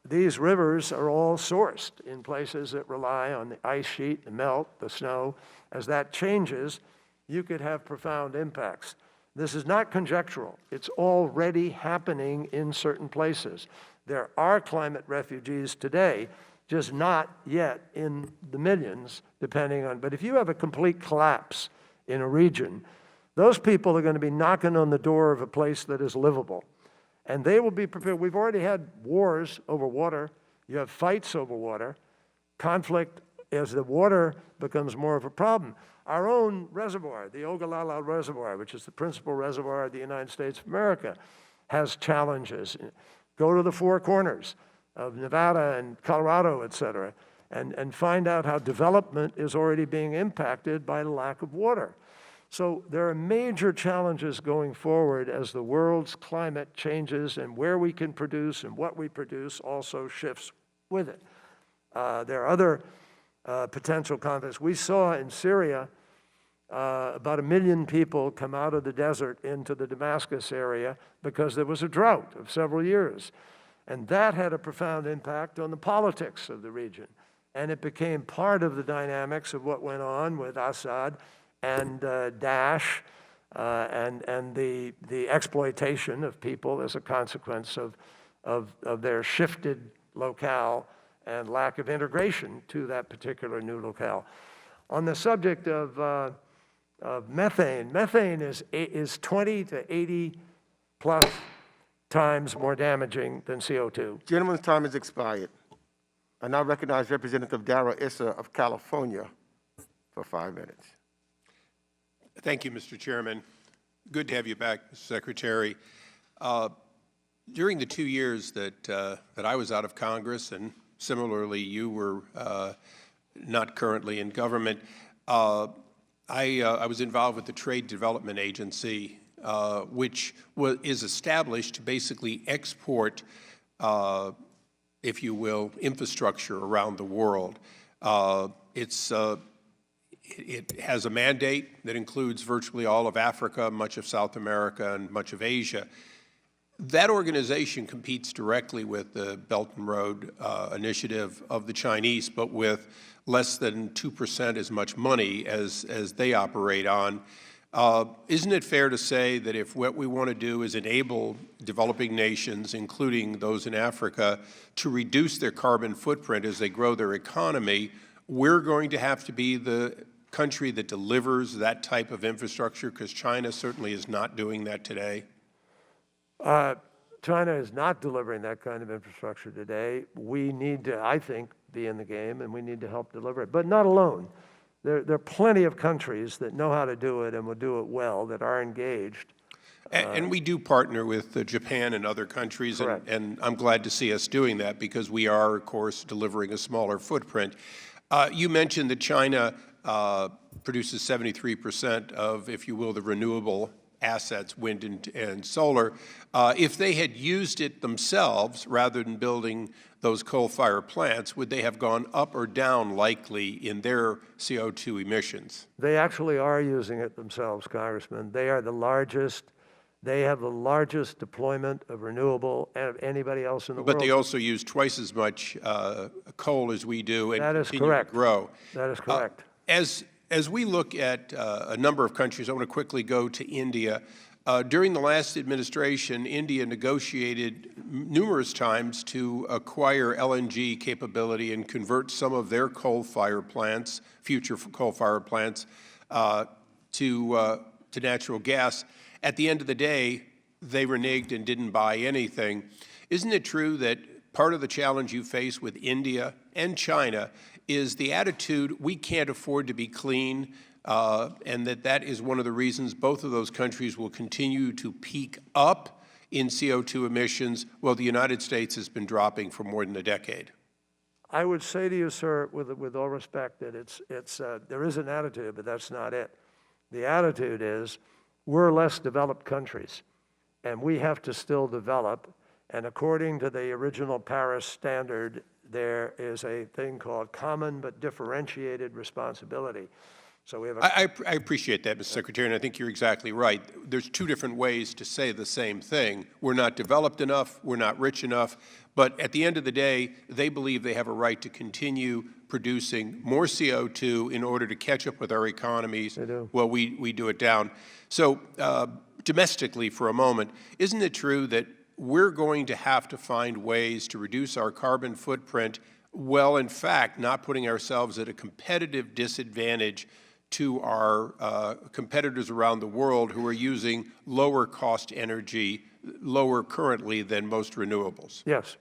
These rivers are all sourced in places that rely on the ice sheet, the melt, the snow. As that changes, you could have profound impacts. This is not conjectural. It's already happening in certain places. There are climate refugees today, just not yet in the millions, depending on, but if you have a complete collapse in a region, those people are going to be knocking on the door of a place that is livable. And they will be prepared. We've already had wars over water. You have fights over water, conflict as the water becomes more of a problem. Our own reservoir, the Ogallala Reservoir, which is the principal reservoir of the United States of America, has challenges. Go to the Four Corners of Nevada and Colorado, et cetera, and find out how development is already being impacted by the lack of water. So there are major challenges going forward as the world's climate changes, and where we can produce and what we produce also shifts with it. There are other potential conflicts. We saw in Syria about 1 million people come out of the desert into the Damascus area because there was a drought of several years. And that had a profound impact on the politics of the region. And it became part of the dynamics of what went on with Assad and Daesh and the exploitation of people as a consequence of their shifted locale and lack of integration to that particular new locale. On the subject of methane, methane is 20 to 80 plus times more damaging than CO2. Gentleman's time has expired. I now recognize Representative Dara Issa of California for 5 minutes. Thank you, Mr. Chairman. Good to have you back, Mr. Secretary. During the 2 years that I was out of Congress, and similarly you were not currently in government, I was involved with the Trade Development Agency, which is established to basically export, if you will, infrastructure around the world. It has a mandate that includes virtually all of Africa, much of South America, and much of Asia. That organization competes directly with the Belt and Road initiative of the Chinese, but with less than 2% as much money as they operate on. Isn't it fair to say that if what we want to do is enable developing nations, including those in Africa, to reduce their carbon footprint as they grow their economy, we're going to have to be the country that delivers that type of infrastructure, because China certainly is not doing that today? China is not delivering that kind of infrastructure today. We need to, I think, be in the game, and we need to help deliver it, but not alone. There are plenty of countries that know how to do it and will do it well, that are engaged. And we do partner with Japan and other countries, and I'm glad to see us doing that, because we are, of course, delivering a smaller footprint. You mentioned that China produces 73% of, if you will, the renewable assets, wind and solar. If they had used it themselves rather than building those coal-fired plants, would they have gone up or down likely in their CO2 emissions? They actually are using it themselves, Congressman. They are the largest. They have the largest deployment of renewable of anybody else in the world. But they also use twice as much coal as we do and That is continue correct. to grow. That is correct. As we look at a number of countries, I want to quickly go to India. During the last administration, India negotiated numerous times to acquire LNG capability and convert some of their coal-fired plants, future coal-fired plants, to natural gas. At the end of the day, they reneged and didn't buy anything. Isn't it true that part of the challenge you face with India and China is the attitude, we can't afford to be clean, and that is one of the reasons both of those countries will continue to peak up in CO2 emissions, while the United States has been dropping for more than a decade? I would say to you, sir, with all respect, that there is an attitude, but that's not it. The attitude is we're less developed countries, and we have to still develop. And according to the original Paris standard, there is a thing called common but differentiated responsibility. So we have I appreciate that, Mr. Secretary, and I think you're exactly right. There's two different ways to say the same thing. We're not developed enough, we're not rich enough, but at the end of the day, they believe they have a right to continue producing more CO2 in order to catch up with our economies while we do it down. So domestically for a moment, isn't it true that we're going to have to find ways to reduce our carbon footprint, well, in fact, not putting ourselves at a competitive disadvantage to our competitors around the world who are using lower cost energy, lower currently than most renewables? Yes.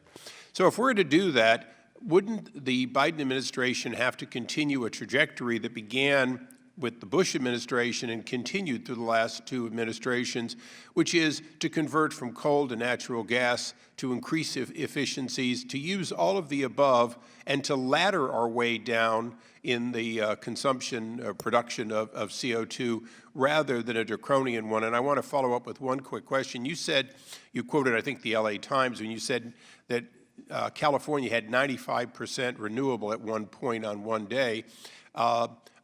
So if we're to do that, wouldn't the Biden administration have to continue a trajectory that began with the Bush administration and continued through the last two administrations, which is to convert from coal to natural gas, to increase efficiencies, to use all of the above, and to ladder our way down in the consumption or production of CO2 rather than a draconian one? And I want to follow up with one quick question. You said, you quoted, I think, the LA Times, when you said that California had 95% renewable at one point on one day.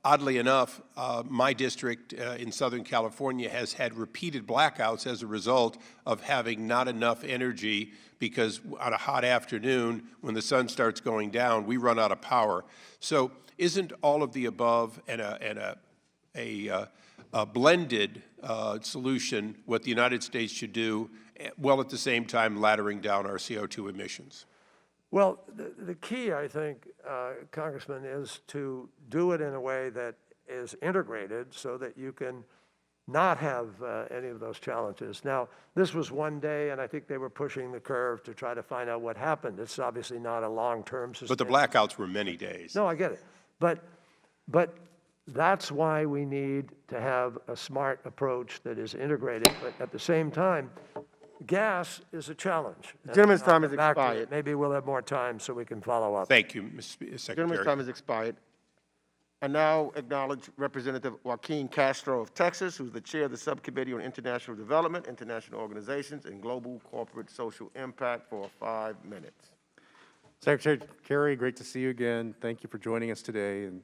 Oddly enough, my district in Southern California has had repeated blackouts as a result of having not enough energy, because on a hot afternoon, when the sun starts going down, we run out of power. So isn't all of the above and a blended solution what the United States should do, while at the same time laddering down our CO2 emissions? Well, the key, I think, Congressman, is to do it in a way that is integrated so that you can not have any of those challenges. Now, this was one day, and I think they were pushing the curve to try to find out what happened. It's obviously not a long-term system. But the blackouts were many days. No, I get it. But that's why we need to have a smart approach that is integrated, but at the same time, gas is a challenge. The gentleman's time has I'll come back to expired. it. Maybe we'll have more time so we can follow up. Thank you, Mr. Secretary. Gentleman's time has expired. I now acknowledge Representative Joaquin Castro of Texas, who's the chair of the Subcommittee on International Development, International Organizations, and Global Corporate Social Impact, for 5 minutes. Secretary Kerry, great to see you again. Thank you for joining us today. And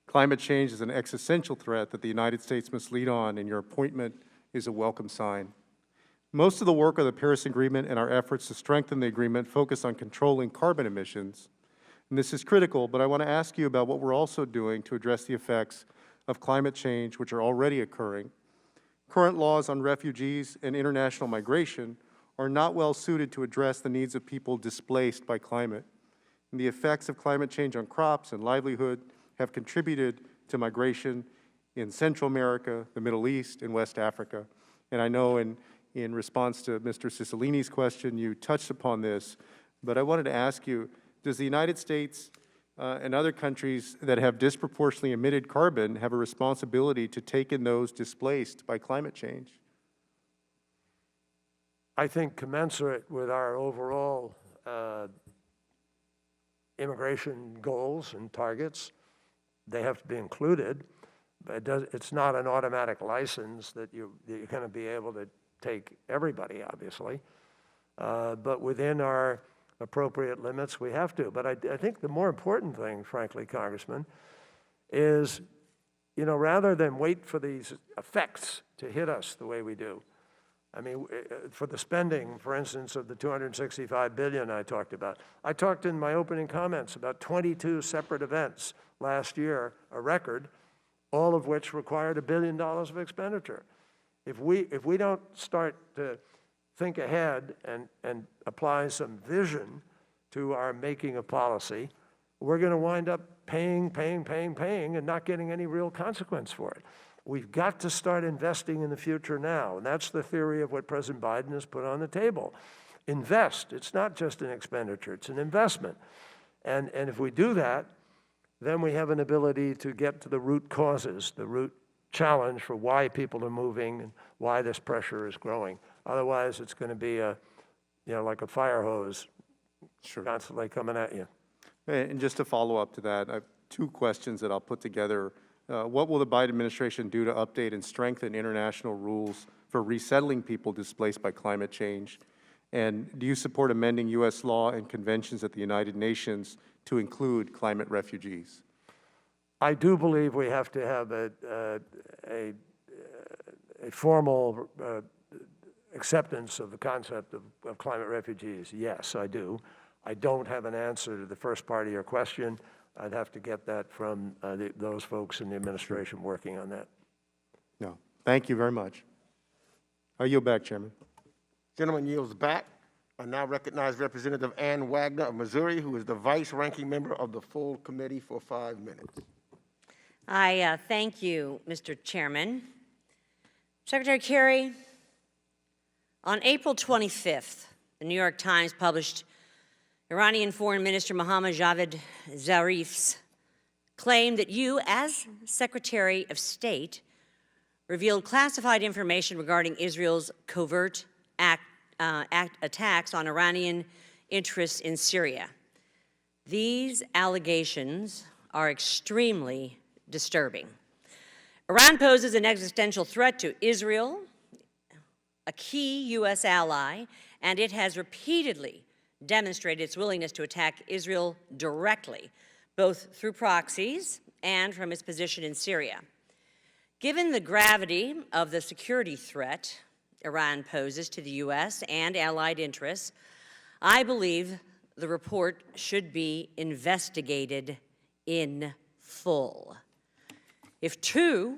climate change is an existential threat that the United States must lead on, and your appointment is a welcome sign. Most of the work of the Paris Agreement and our efforts to strengthen the agreement focus on controlling carbon emissions. And this is critical, but I want to ask you about what we're also doing to address the effects of climate change, which are already occurring. Current laws on refugees and international migration are not well suited to address the needs of people displaced by climate. And the effects of climate change on crops and livelihood have contributed to migration in Central America, the Middle East, and West Africa. And I know in response to Mr. Cicilline's question, you touched upon this, but I wanted to ask you, does the United States and other countries that have disproportionately emitted carbon have a responsibility to take in those displaced by climate change? I think commensurate with our overall immigration goals and targets, they have to be included. it's not an automatic license that you're going to be able to take everybody, obviously. But within our appropriate limits, we have to. But I think the more important thing, frankly, Congressman, is, rather than wait for these effects to hit us the way we do, I mean, for the spending, for instance, of the $265 billion I talked about. I talked in my opening comments about 22 separate events last year, a record, all of which required $1 billion of expenditure. If we don't start to think ahead and apply some vision to our making of policy, we're going to wind up paying, and not getting any real consequence for it. We've got to start investing in the future now, and that's the theory of what President Biden has put on the table. Invest. It's not just an expenditure, it's an investment. And if we do that, then we have an ability to get to the root causes, the root challenge for why people are moving and why this pressure is growing. Otherwise, it's going to be like a fire hose, constantly coming at you. And just to follow up to that, I have two questions that I'll put together. What will the Biden administration do to update and strengthen international rules for resettling people displaced by climate change? And do you support amending U.S. law and conventions at the United Nations to include climate refugees? I do believe we have to have a formal acceptance of the concept of climate refugees. Yes, I do. I don't have an answer to the first part of your question. I'd have to get that from those folks in the administration working on that. No. Thank you very much. I yield back, Chairman. Gentleman yields back. I now recognize Representative Ann Wagner of Missouri, who is the vice-ranking member of the full committee, for 5 minutes. I thank you, Mr. Chairman. Secretary Kerry, on April 25th, the New York Times published Iranian Foreign Minister Mohammad Javad Zarif's claim that you, as Secretary of State, revealed classified information regarding Israel's covert attacks on Iranian interests in Syria. These allegations are extremely disturbing. Iran poses an existential threat to Israel, a key U.S. ally, and it has repeatedly demonstrated its willingness to attack Israel directly, both through proxies and from its position in Syria. Given the gravity of the security threat Iran poses to the U.S. and allied interests, I believe the report should be investigated in full. If true,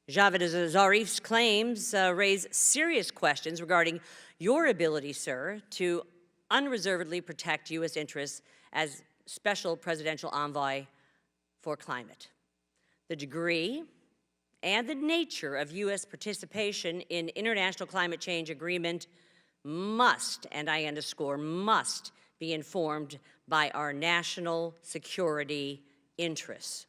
Javad Zarif's claims raise serious questions regarding your ability, sir, to unreservedly protect U.S. interests as Special Presidential Envoy for Climate. The degree and the nature of U.S. participation in international climate change agreement must, and I underscore must, be informed by our national security interests.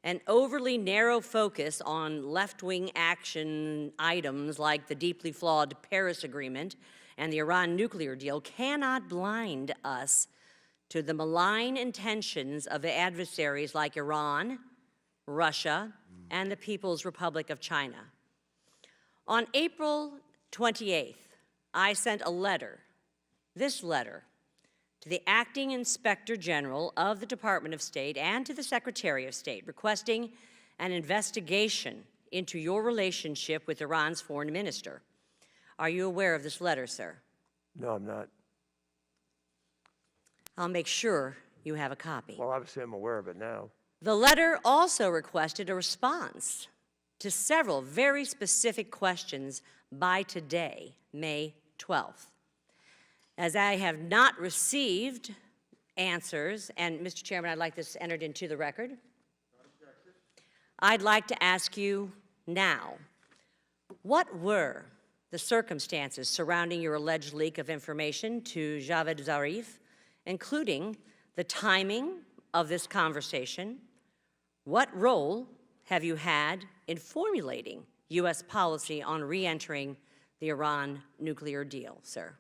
An overly narrow focus on left-wing action items like the deeply flawed Paris Agreement and the Iran nuclear deal cannot blind us to the malign intentions of adversaries like Iran, Russia, and the People's Republic of China. On April 28th, I sent a letter, this letter, to the Acting Inspector General of the Department of State and to the Secretary of State, requesting an investigation into your relationship with Iran's foreign minister. Are you aware of this letter, sir? No, I'm not. I'll make sure you have a copy. Well, obviously I'm aware of it now. The letter also requested a response to several very specific questions by today, May 12th. As I have not received answers, and Mr. Chairman, I'd like this entered into the record, I'd like to ask you now, what were the circumstances surrounding your alleged leak of information to Javad Zarif, including the timing of this conversation? What role have you had in formulating U.S. policy on re-entering the Iran nuclear deal, sir?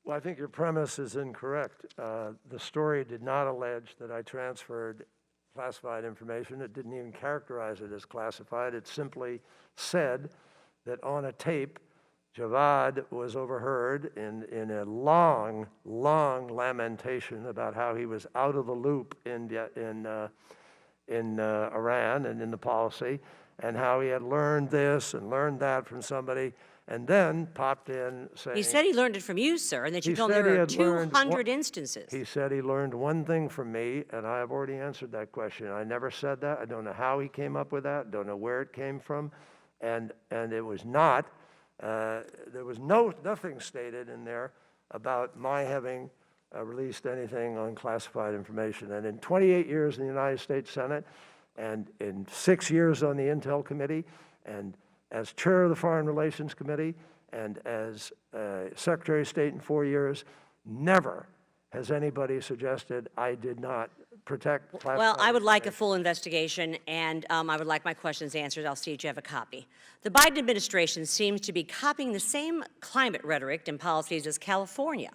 Well, I think your premise is incorrect. The story did not allege that I transferred classified information. It didn't even characterize it as classified. It simply said that on a tape, Javad was overheard in a long, long lamentation about how he was out of the loop in Iran and in the policy, and how he had learned this and learned that from somebody, and then popped in saying... He said he learned it from you, sir, and that you He told him said there he were had learned 200 instances. He said he learned one thing from me, and I have already answered that question. I never said that. I don't know how he came up with that. Don't know where it came from. And it was not, there was nothing stated in there about my having released anything on classified information. And in 28 years in the United States Senate, and in 6 years on the Intel Committee, and as chair of the Foreign Relations Committee, and as Secretary of State in 4 years, never has anybody suggested I did not protect classified Well, I would like a information. full investigation, and I would like my questions answered. I'll see if you have a copy. The Biden administration seems to be copying the same climate rhetoric and policies as California.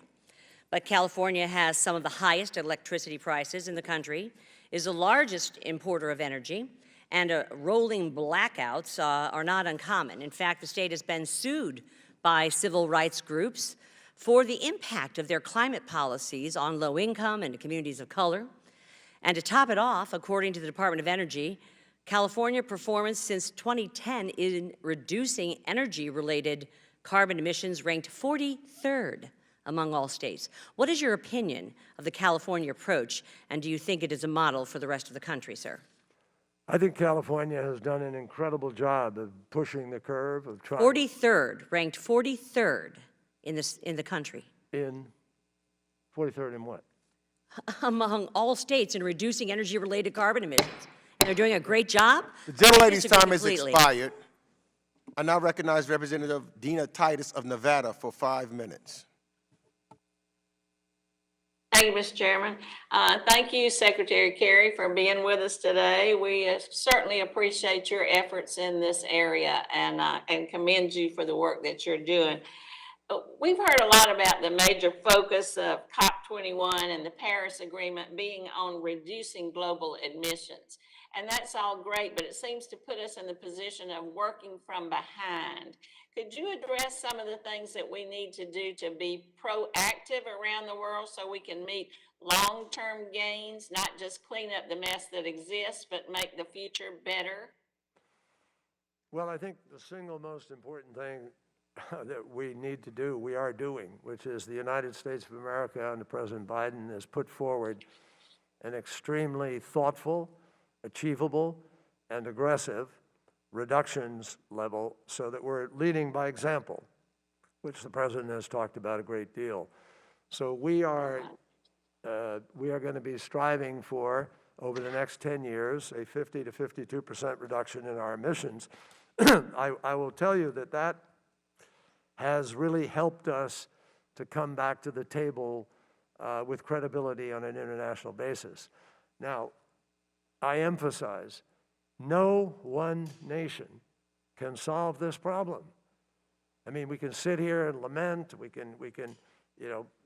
But California has some of the highest electricity prices in the country, is the largest importer of energy, and rolling blackouts are not uncommon. In fact, the state has been sued by civil rights groups for the impact of their climate policies on low income and communities of color. And to top it off, according to the Department of Energy, California performance since 2010 in reducing energy-related carbon emissions ranked 43rd among all states. What is your opinion of the California approach, and do you think it is a model for the rest of the country, sir? I think California has done an incredible job of pushing the curve, of trying... 43rd, ranked 43rd in the country. In 43rd in what? Among all states in reducing energy-related carbon emissions. And they're doing a great job? The gentlelady's Disagree time has completely. expired. I now recognize Representative Dina Titus of Nevada for 5 minutes. Thank you, Mr. Chairman. Thank you, Secretary Kerry, for being with us today. We certainly appreciate your efforts in this area and commend you for the work that you're doing. We've heard a lot about the major focus of COP21 and the Paris Agreement being on reducing global emissions. And that's all great, but it seems to put us in the position of working from behind. Could you address some of the things that we need to do to be proactive around the world so we can meet long-term gains, not just clean up the mess that exists, but make the future better? Well, I think the single most important thing that we need to do, we are doing, which is the United States of America under President Biden has put forward an extremely thoughtful, achievable, and aggressive reductions level so that we're leading by example, which the President has talked about a great deal. So we are going to be striving for, over the next 10 years, a 50 to 52% reduction in our emissions. I will tell you that that has really helped us to come back to the table with credibility on an international basis. Now, I emphasize, no one nation can solve this problem. I mean, we can sit here and lament, we can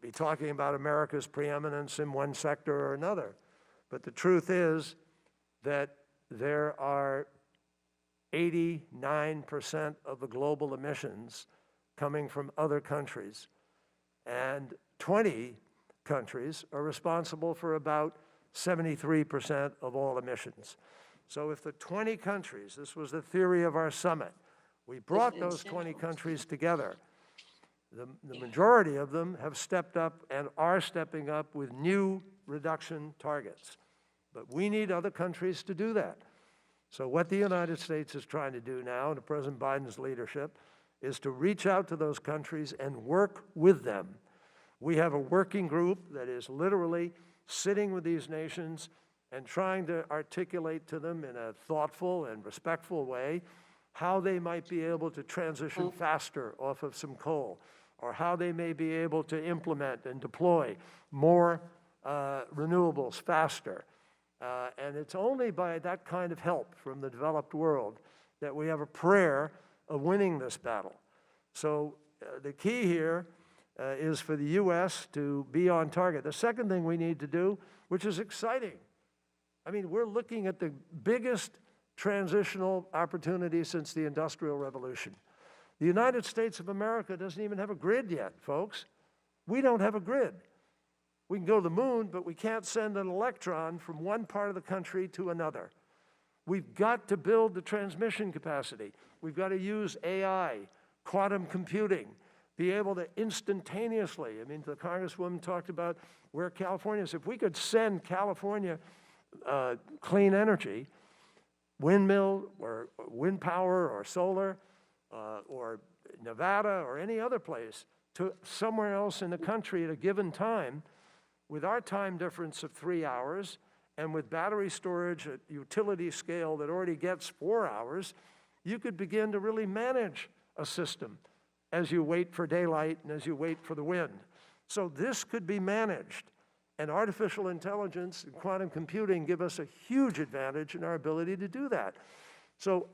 be talking about America's preeminence in one sector or another, but the truth is that there are 89% of the global emissions coming from other countries, and 20 countries are responsible for about 73% of all emissions. So if the 20 countries, this was the theory of our summit, we brought those 20 countries together, the majority of them have stepped up and are stepping up with new reduction targets. But we need other countries to do that. So what the United States is trying to do now, under President Biden's leadership, is to reach out to those countries and work with them. We have a working group that is literally sitting with these nations and trying to articulate to them in a thoughtful and respectful way how they might be able to transition faster off of some coal, or how they may be able to implement and deploy more renewables faster. And it's only by that kind of help from the developed world that we have a prayer of winning this battle. So the key here is for the U.S. to be on target. The second thing we need to do, which is exciting, I mean, we're looking at the biggest transitional opportunity since the Industrial Revolution. The United States of America doesn't even have a grid yet, folks. We don't have a grid. We can go to the moon, but we can't send an electron from one part of the country to another. We've got to build the transmission capacity. We've got to use AI, quantum computing, be able to instantaneously, I mean, the Congresswoman talked about where California is. If we could send California clean energy, windmill or wind power or solar or Nevada or any other place to somewhere else in the country at a given time, with our time difference of 3 hours and with battery storage at utility scale that already gets 4 hours, you could begin to really manage a system as you wait for daylight and as you wait for the wind. So this could be managed. And artificial intelligence and quantum computing give us a huge advantage in our ability to do that. So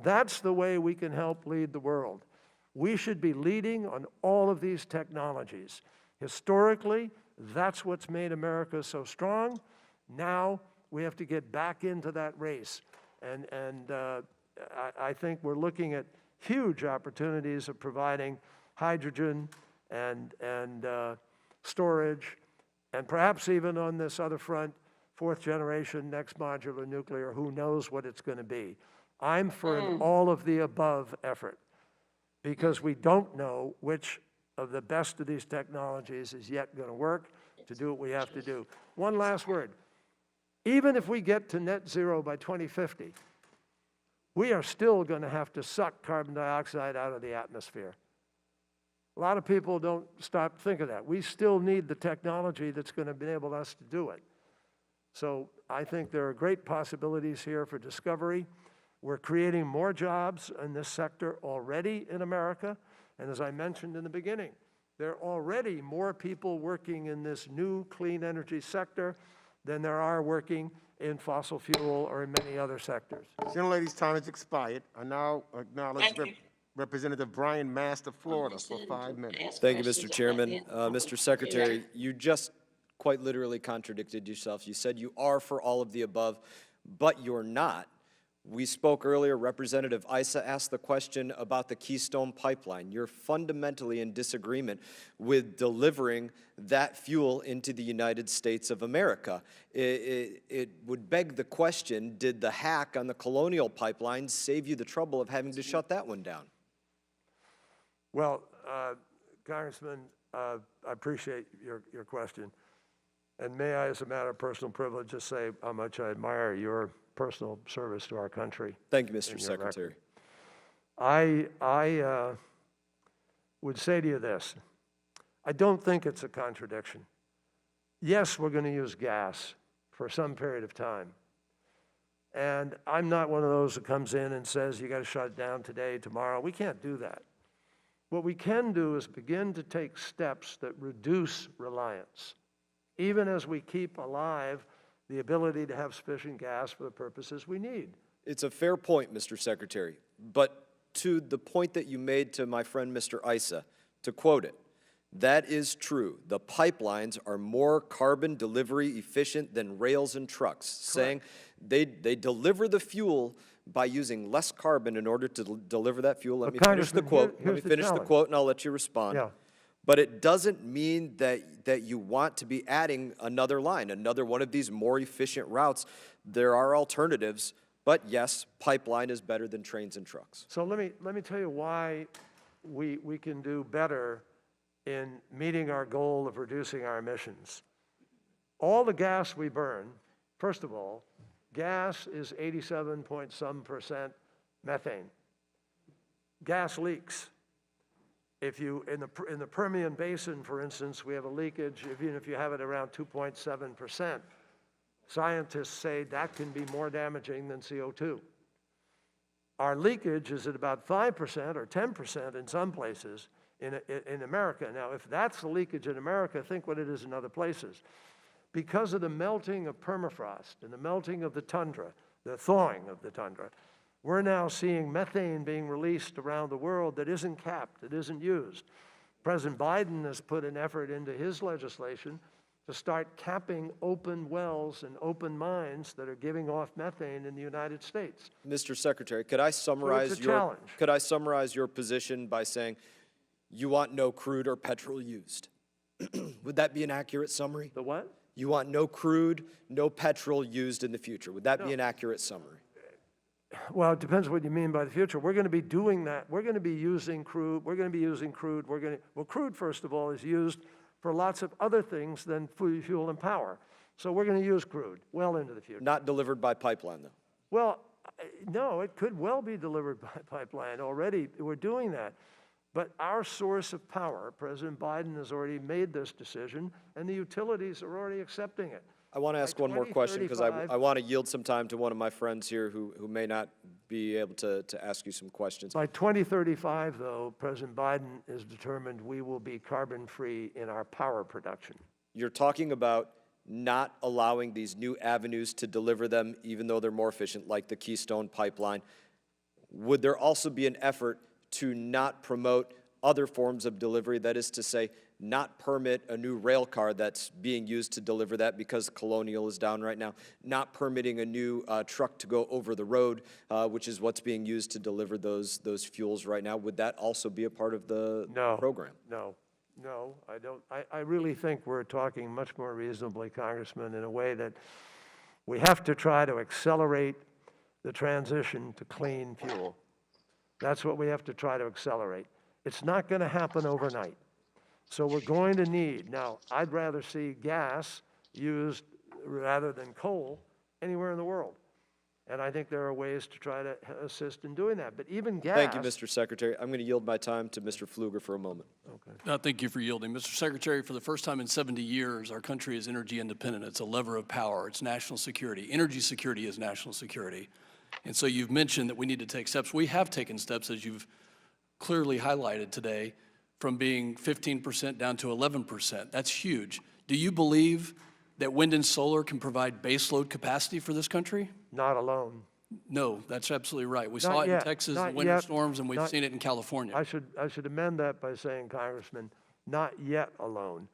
that's the way we can help lead the world. We should be leading on all of these technologies. Historically, that's what's made America so strong. Now we have to get back into that race. And I think we're looking at huge opportunities of providing hydrogen and storage, and perhaps even on this other front, fourth generation, next modular nuclear, who knows what it's going to be. I'm for an all of the above effort, because we don't know which of the best of these technologies is yet going to work to do what we have to do. One last word. Even if we get to net zero by 2050, we are still going to have to suck carbon dioxide out of the atmosphere. A lot of people don't stop to think of that. We still need the technology that's going to enable us to do it. So I think there are great possibilities here for discovery. We're creating more jobs in this sector already in America. And as I mentioned in the beginning, there are already more people working in this new clean energy sector than there are working in fossil fuel or in many other sectors. Gentlelady's time has expired. I now acknowledge Representative Brian Mast of Florida for 5 minutes. Thank you, Mr. Chairman. Mr. Secretary, you just quite literally contradicted yourself. You said you are for all of the above, but you're not. We spoke earlier, Representative Issa asked the question about the Keystone pipeline. You're fundamentally in disagreement with delivering that fuel into the United States of America. It would beg the question, did the hack on the Colonial Pipeline save you the trouble of having to shut that one down? Well, Congressman, I appreciate your question. And may I, as a matter of personal privilege, just say how much I admire your personal service to our country. Thank you, Mr. Secretary. I would say to you this. I don't think it's a contradiction. Yes, we're going to use gas for some period of time. And I'm not one of those that comes in and says, you got to shut it down today, tomorrow. We can't do that. What we can do is begin to take steps that reduce reliance, even as we keep alive the ability to have sufficient gas for the purposes we need. It's a fair point, Mr. Secretary, but to the point that you made to my friend Mr. Issa, to quote it, that is true. The pipelines are more carbon delivery efficient than rails and trucks, saying they deliver the fuel by using less carbon in order to deliver that fuel. Let me finish the quote. Let me finish the quote and I'll let you respond. Yeah. But it doesn't mean that you want to be adding another line, another one of these more efficient routes. There are alternatives, but yes, pipeline is better than trains and trucks. So let me tell you why we can do better in meeting our goal of reducing our emissions. All the gas we burn, first of all, gas is 87-point-some% methane. Gas leaks. If you, in the Permian Basin, for instance, we have a leakage, even if you have it around 2.7%, scientists say that can be more damaging than CO2. Our leakage is at about 5% or 10% in some places in America. Now, if that's the leakage in America, think what it is in other places. Because of the melting of permafrost and the melting of the tundra, the thawing of the tundra, we're now seeing methane being released around the world that isn't capped, that isn't used. President Biden has put an effort into his legislation to start capping open wells and open mines that are giving off methane in the United States. Mr. Secretary, could I summarize challenge. could I summarize your position by saying you want no crude or petrol used? Would that be an accurate summary? The what? You want no crude, no petrol used in the future. Would that be No. an accurate summary? Well, it depends what you mean by the future. We're going to be doing that. We're going to be using crude. Well, crude, first of all, is used for lots of other things than fuel and power. So we're going to use crude well into the future. Not delivered by pipeline, though. Well, no, it could well be delivered by pipeline. Already we're doing that. But our source of power, President Biden has already made this decision, and the utilities are already accepting it. I want to ask one more question because I want to yield some time to one of my friends here who may not be able to ask you some questions. By 2035, though, President Biden is determined we will be carbon-free in our power production. You're talking about not allowing these new avenues to deliver them, even though they're more efficient, like the Keystone pipeline. Would there also be an effort to not promote other forms of delivery, that is to say, not permit a new rail car that's being used to deliver that because Colonial is down right now, not permitting a new truck to go over the road, which is what's being used to deliver those fuels right now? Would that also be a part of the program? No, I don't. I really think we're talking much more reasonably, Congressman, in a way that we have to try to accelerate the transition to clean fuel. That's what we have to try to accelerate. It's not going to happen overnight. So we're going to need, now, I'd rather see gas used rather than coal anywhere in the world. And I think there are ways to try to assist in doing that. But even gas. Thank you, Mr. Secretary. I'm going to yield my time to Mr. Pfluger for a moment. Okay. Thank you for yielding. Mr. Secretary, for the first time in 70 years, our country is energy independent. It's a lever of power. It's national security. Energy security is national security. And so you've mentioned that we need to take steps. We have taken steps, as you've clearly highlighted today, from being 15% down to 11%. That's huge. Do you believe that wind and solar can provide baseload capacity for this country? Not alone. No, that's absolutely right. We Not saw it yet. in Texas, Not the winter yet. storms, and we've Not- seen it in California. I should amend that by saying, Congressman, not yet alone.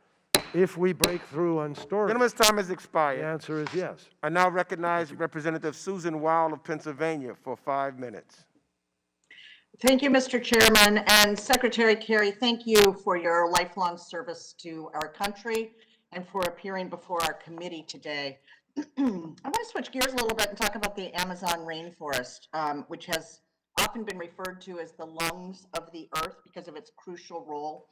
If we break through on storage. Gentleman's time has expired. The answer is yes. I now recognize Representative Susan Wild of Pennsylvania for 5 minutes. Thank you, Mr. Chairman, and Secretary Kerry, thank you for your lifelong service to our country and for appearing before our committee today. I want to switch gears a little bit and talk about the Amazon rainforest, which has often been referred to as the lungs of the earth because of its crucial role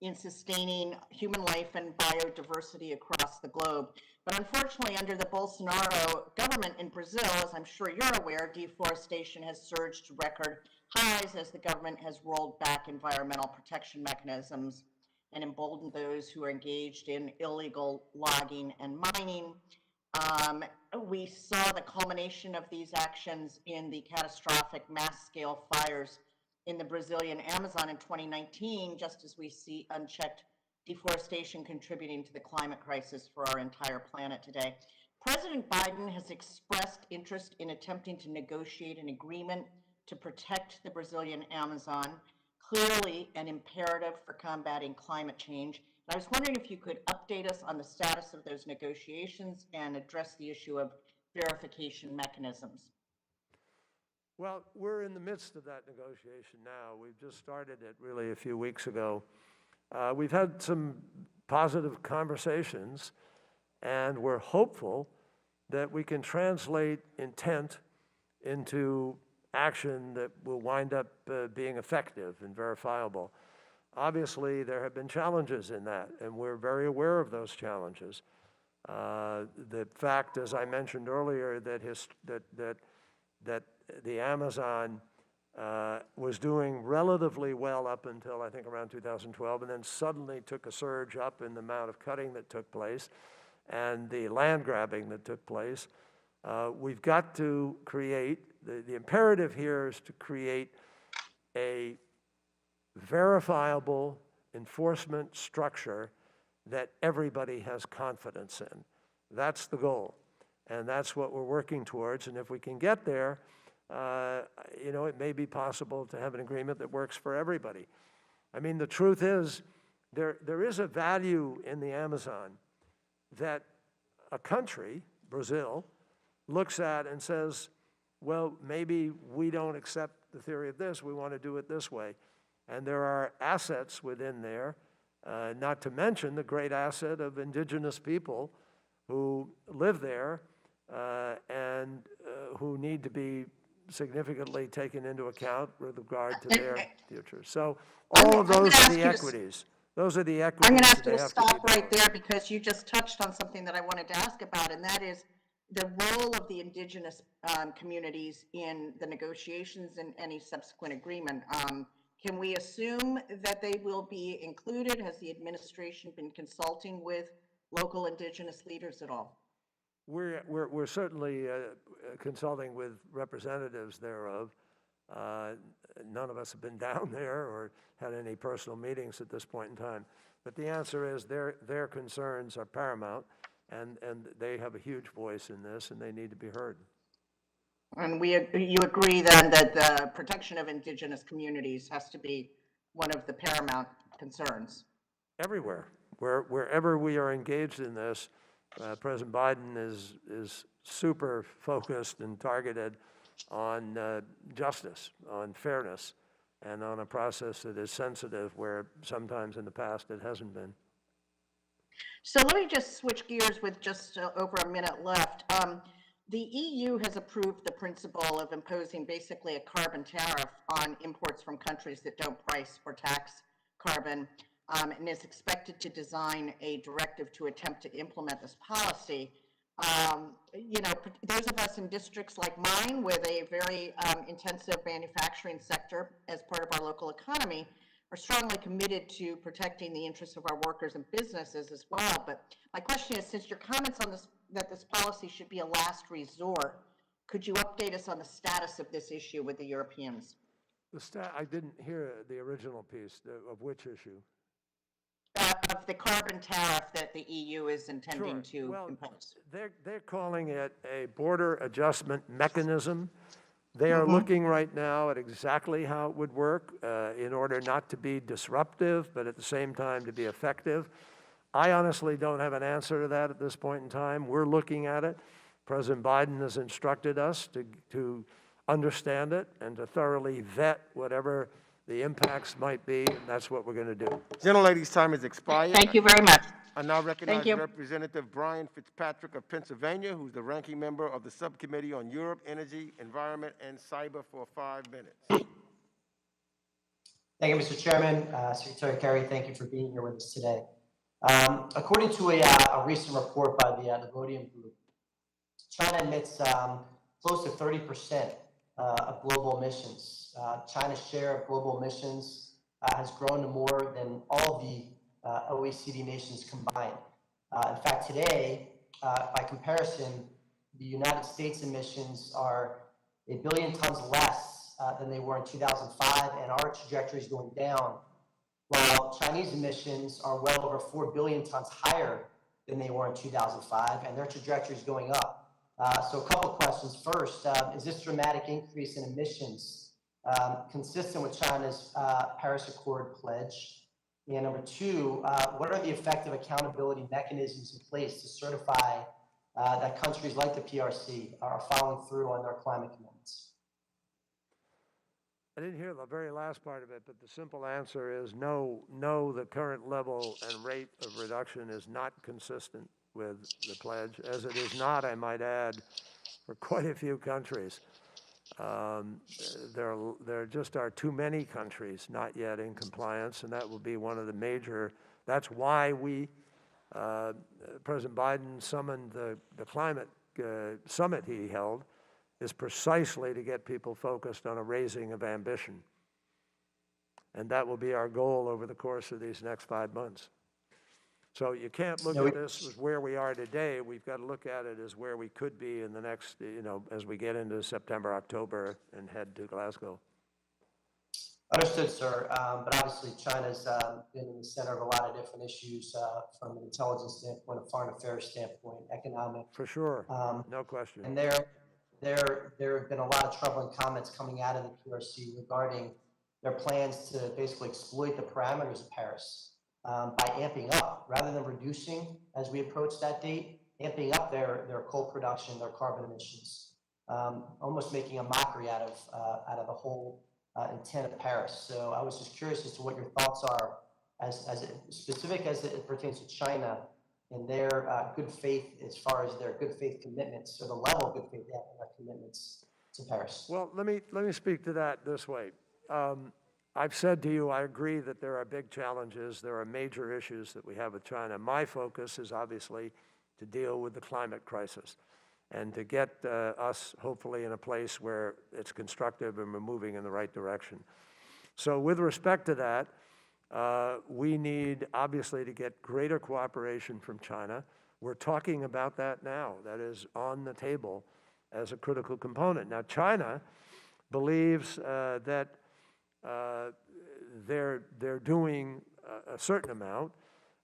in sustaining human life and biodiversity across the globe. But unfortunately, under the Bolsonaro government in Brazil, as I'm sure you're aware, deforestation has surged to record highs as the government has rolled back environmental protection mechanisms and emboldened those who are engaged in illegal logging and mining. We saw the culmination of these actions in the catastrophic mass-scale fires in the Brazilian Amazon in 2019, just as we see unchecked deforestation contributing to the climate crisis for our entire planet today. President Biden has expressed interest in attempting to negotiate an agreement to protect the Brazilian Amazon, clearly an imperative for combating climate change. And I was wondering if you could update us on the status of those negotiations and address the issue of verification mechanisms. Well, we're in the midst of that negotiation now. We've just started it really a few weeks ago. We've had some positive conversations, and we're hopeful that we can translate intent into action that will wind up being effective and verifiable. Obviously, there have been challenges in that, and we're very aware of those challenges. The fact, as I mentioned earlier, that the Amazon was doing relatively well up until I think around 2012, and then suddenly took a surge up in the amount of cutting that took place and the land grabbing that took place. We've got to create, the imperative here is to create a verifiable enforcement structure that everybody has confidence in. That's the goal, and that's what we're working towards. And if we can get there, it may be possible to have an agreement that works for everybody. I mean, the truth is, there is a value in the Amazon that a country, Brazil, looks at and says, well, maybe we don't accept the theory of this, we want to do it this way. And there are assets within there, not to mention the great asset of indigenous people who live there and who need to be significantly taken into account with regard to their future. So all of those are the equities. Those are the equities. I'm going to ask that you they to have to stop be right there because you just touched on something that I wanted to ask about, and that is the role of the indigenous communities in the negotiations and any subsequent agreement. Can we assume that they will be included? Has the administration been consulting with local indigenous leaders at all? We're certainly consulting with representatives thereof. None of us have been down there or had any personal meetings at this point in time. But the answer is their concerns are paramount, and they have a huge voice in this, and they need to be heard. And you agree then that the protection of indigenous communities has to be one of the paramount concerns? Everywhere. Wherever we are engaged in this, President Biden is super focused and targeted on justice, on fairness, and on a process that is sensitive where sometimes in the past it hasn't been. So let me just switch gears with just over a minute left. The EU has approved the principle of imposing basically a carbon tariff on imports from countries that don't price or tax carbon, and is expected to design a directive to attempt to implement this policy. Those of us in districts like mine with a very intensive manufacturing sector as part of our local economy are strongly committed to protecting the interests of our workers and businesses as well. But my question is, since your comments on this, that this policy should be a last resort, could you update us on the status of this issue with the Europeans? I didn't hear the original piece of which issue. Of the carbon tariff that the EU is intending to impose. They're calling it a border adjustment mechanism. They are looking right now at exactly how it would work in order not to be disruptive, but at the same time to be effective. I honestly don't have an answer to that at this point in time. We're looking at it. President Biden has instructed us to understand it and to thoroughly vet whatever the impacts might be, and that's what we're going to do. Gentlelady's time has expired. Thank you very much. I now recognize Thank you. Representative Brian Fitzpatrick of Pennsylvania, who's the ranking member of the Subcommittee on Europe, Energy, Environment, and Cyber for 5 minutes. Thank you, Mr. Chairman. Secretary Kerry, thank you for being here with us today. According to a recent report by the Rhodium Group, China emits close to 30% of global emissions. China's share of global emissions has grown to more than all the OECD nations combined. In fact, today, by comparison, the United States emissions are 1 billion tons less than they were in 2005, and our trajectory is going down, while Chinese emissions are well over 4 billion tons higher than they were in 2005, and their trajectory is going up. So a couple questions. First, is this dramatic increase in emissions consistent with China's Paris Accord pledge? And number two, what are the effective accountability mechanisms in place to certify that countries like the PRC are following through on their climate commitments? I didn't hear the very last part of it, but the simple answer is no, the current level and rate of reduction is not consistent with the pledge, as it is not, I might add, for quite a few countries. There just are too many countries not yet in compliance, and that will be one of the major, that's why President Biden summoned the climate summit he held, is precisely to get people focused on a raising of ambition. And that will be our goal over the course of these next 5 months. So you can't look at this as where we are today. We've got to look at it as where we could be in the next, as we get into September, October, and head to Glasgow. Understood, sir. But obviously, China's been in the center of a lot of different issues from an intelligence standpoint, a foreign affairs standpoint, economic. For sure, no question. And there have been a lot of troubling comments coming out of the PRC regarding their plans to basically exploit the parameters of Paris by amping up, rather than reducing as we approach that date, amping up their coal production, their carbon emissions, almost making a mockery out of the whole intent of Paris. So I was just curious as to what your thoughts are specific as it pertains to China and their good faith as far as their good faith commitments, or the level of good faith they have in their commitments to Paris. Well, let me speak to that this way. I've said to you, I agree that there are big challenges. There are major issues that we have with China. My focus is obviously to deal with the climate crisis and to get us hopefully in a place where it's constructive and we're moving in the right direction. So with respect to that, we need obviously to get greater cooperation from China. We're talking about that now. That is on the table as a critical component. Now, China believes that they're doing a certain amount.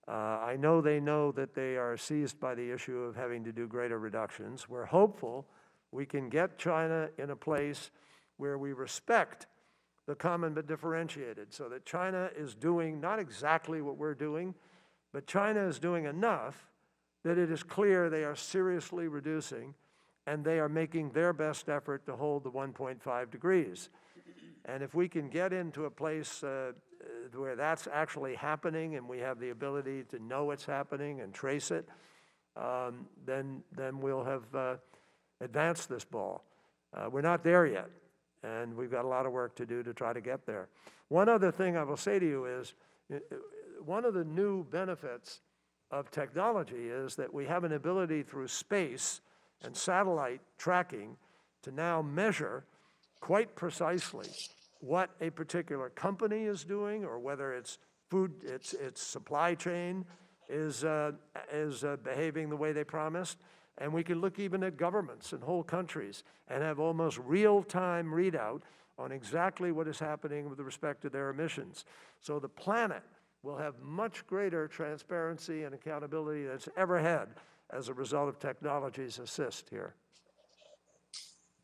I know they know that they are seized by the issue of having to do greater reductions. We're hopeful we can get China in a place where we respect the common but differentiated, so that China is doing not exactly what we're doing, but China is doing enough that it is clear they are seriously reducing, and they are making their best effort to hold the 1.5 degrees. And if we can get into a place where that's actually happening and we have the ability to know it's happening and trace it, then we'll have advanced this ball. We're not there yet, and we've got a lot of work to do to try to get there. One other thing I will say to you is, one of the new benefits of technology is that we have an ability through space and satellite tracking to now measure quite precisely what a particular company is doing, or whether its supply chain is behaving the way they promised. And we can look even at governments and whole countries and have almost real-time readout on exactly what is happening with respect to their emissions. So the planet will have much greater transparency and accountability than it's ever had as a result of technology's assist here.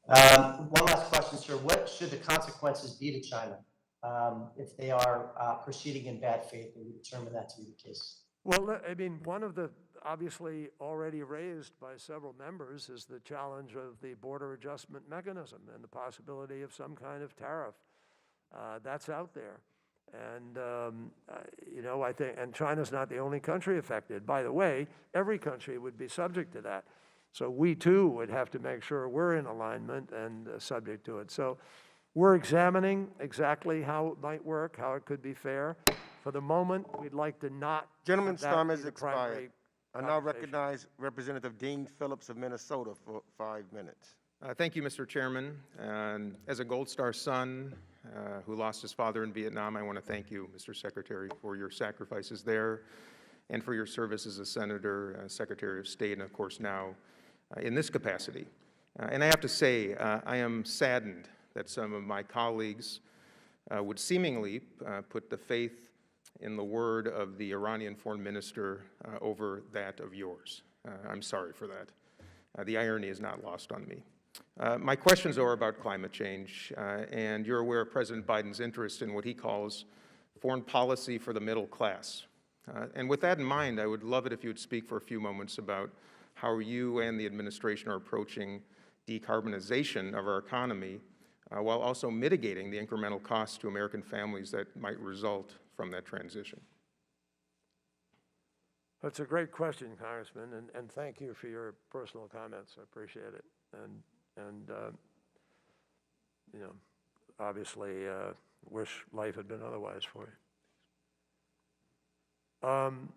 One last question, sir. What should the consequences be to China if they are proceeding in bad faith and we determine that to be the case? Well, I mean, one of the obviously already raised by several members is the challenge of the border adjustment mechanism and the possibility of some kind of tariff. That's out there. And, you know, I think, and China's not the only country affected. By the way, every country would be subject to that. So we too would have to make sure we're in alignment and subject to it. So we're examining exactly how it might work, how it could be fair. For the moment, we'd like to not. Gentleman's time has expired. I now recognize Representative Dean Phillips of Minnesota for 5 minutes. Thank you, Mr. Chairman. And as a Gold Star son who lost his father in Vietnam, I want to thank you, Mr. Secretary, for your sacrifices there and for your service as a senator, Secretary of State, and of course now in this capacity. And I have to say, I am saddened that some of my colleagues would seemingly put the faith in the word of the Iranian foreign minister over that of yours. I'm sorry for that. The irony is not lost on me. My questions are about climate change, and you're aware of President Biden's interest in what he calls foreign policy for the middle class. And with that in mind, I would love it if you would speak for a few moments about how you and the administration are approaching decarbonization of our economy while also mitigating the incremental costs to American families that might result from that transition. That's a great question, Congressman, and thank you for your personal comments. I appreciate it. And you know, obviously wish life had been otherwise for you.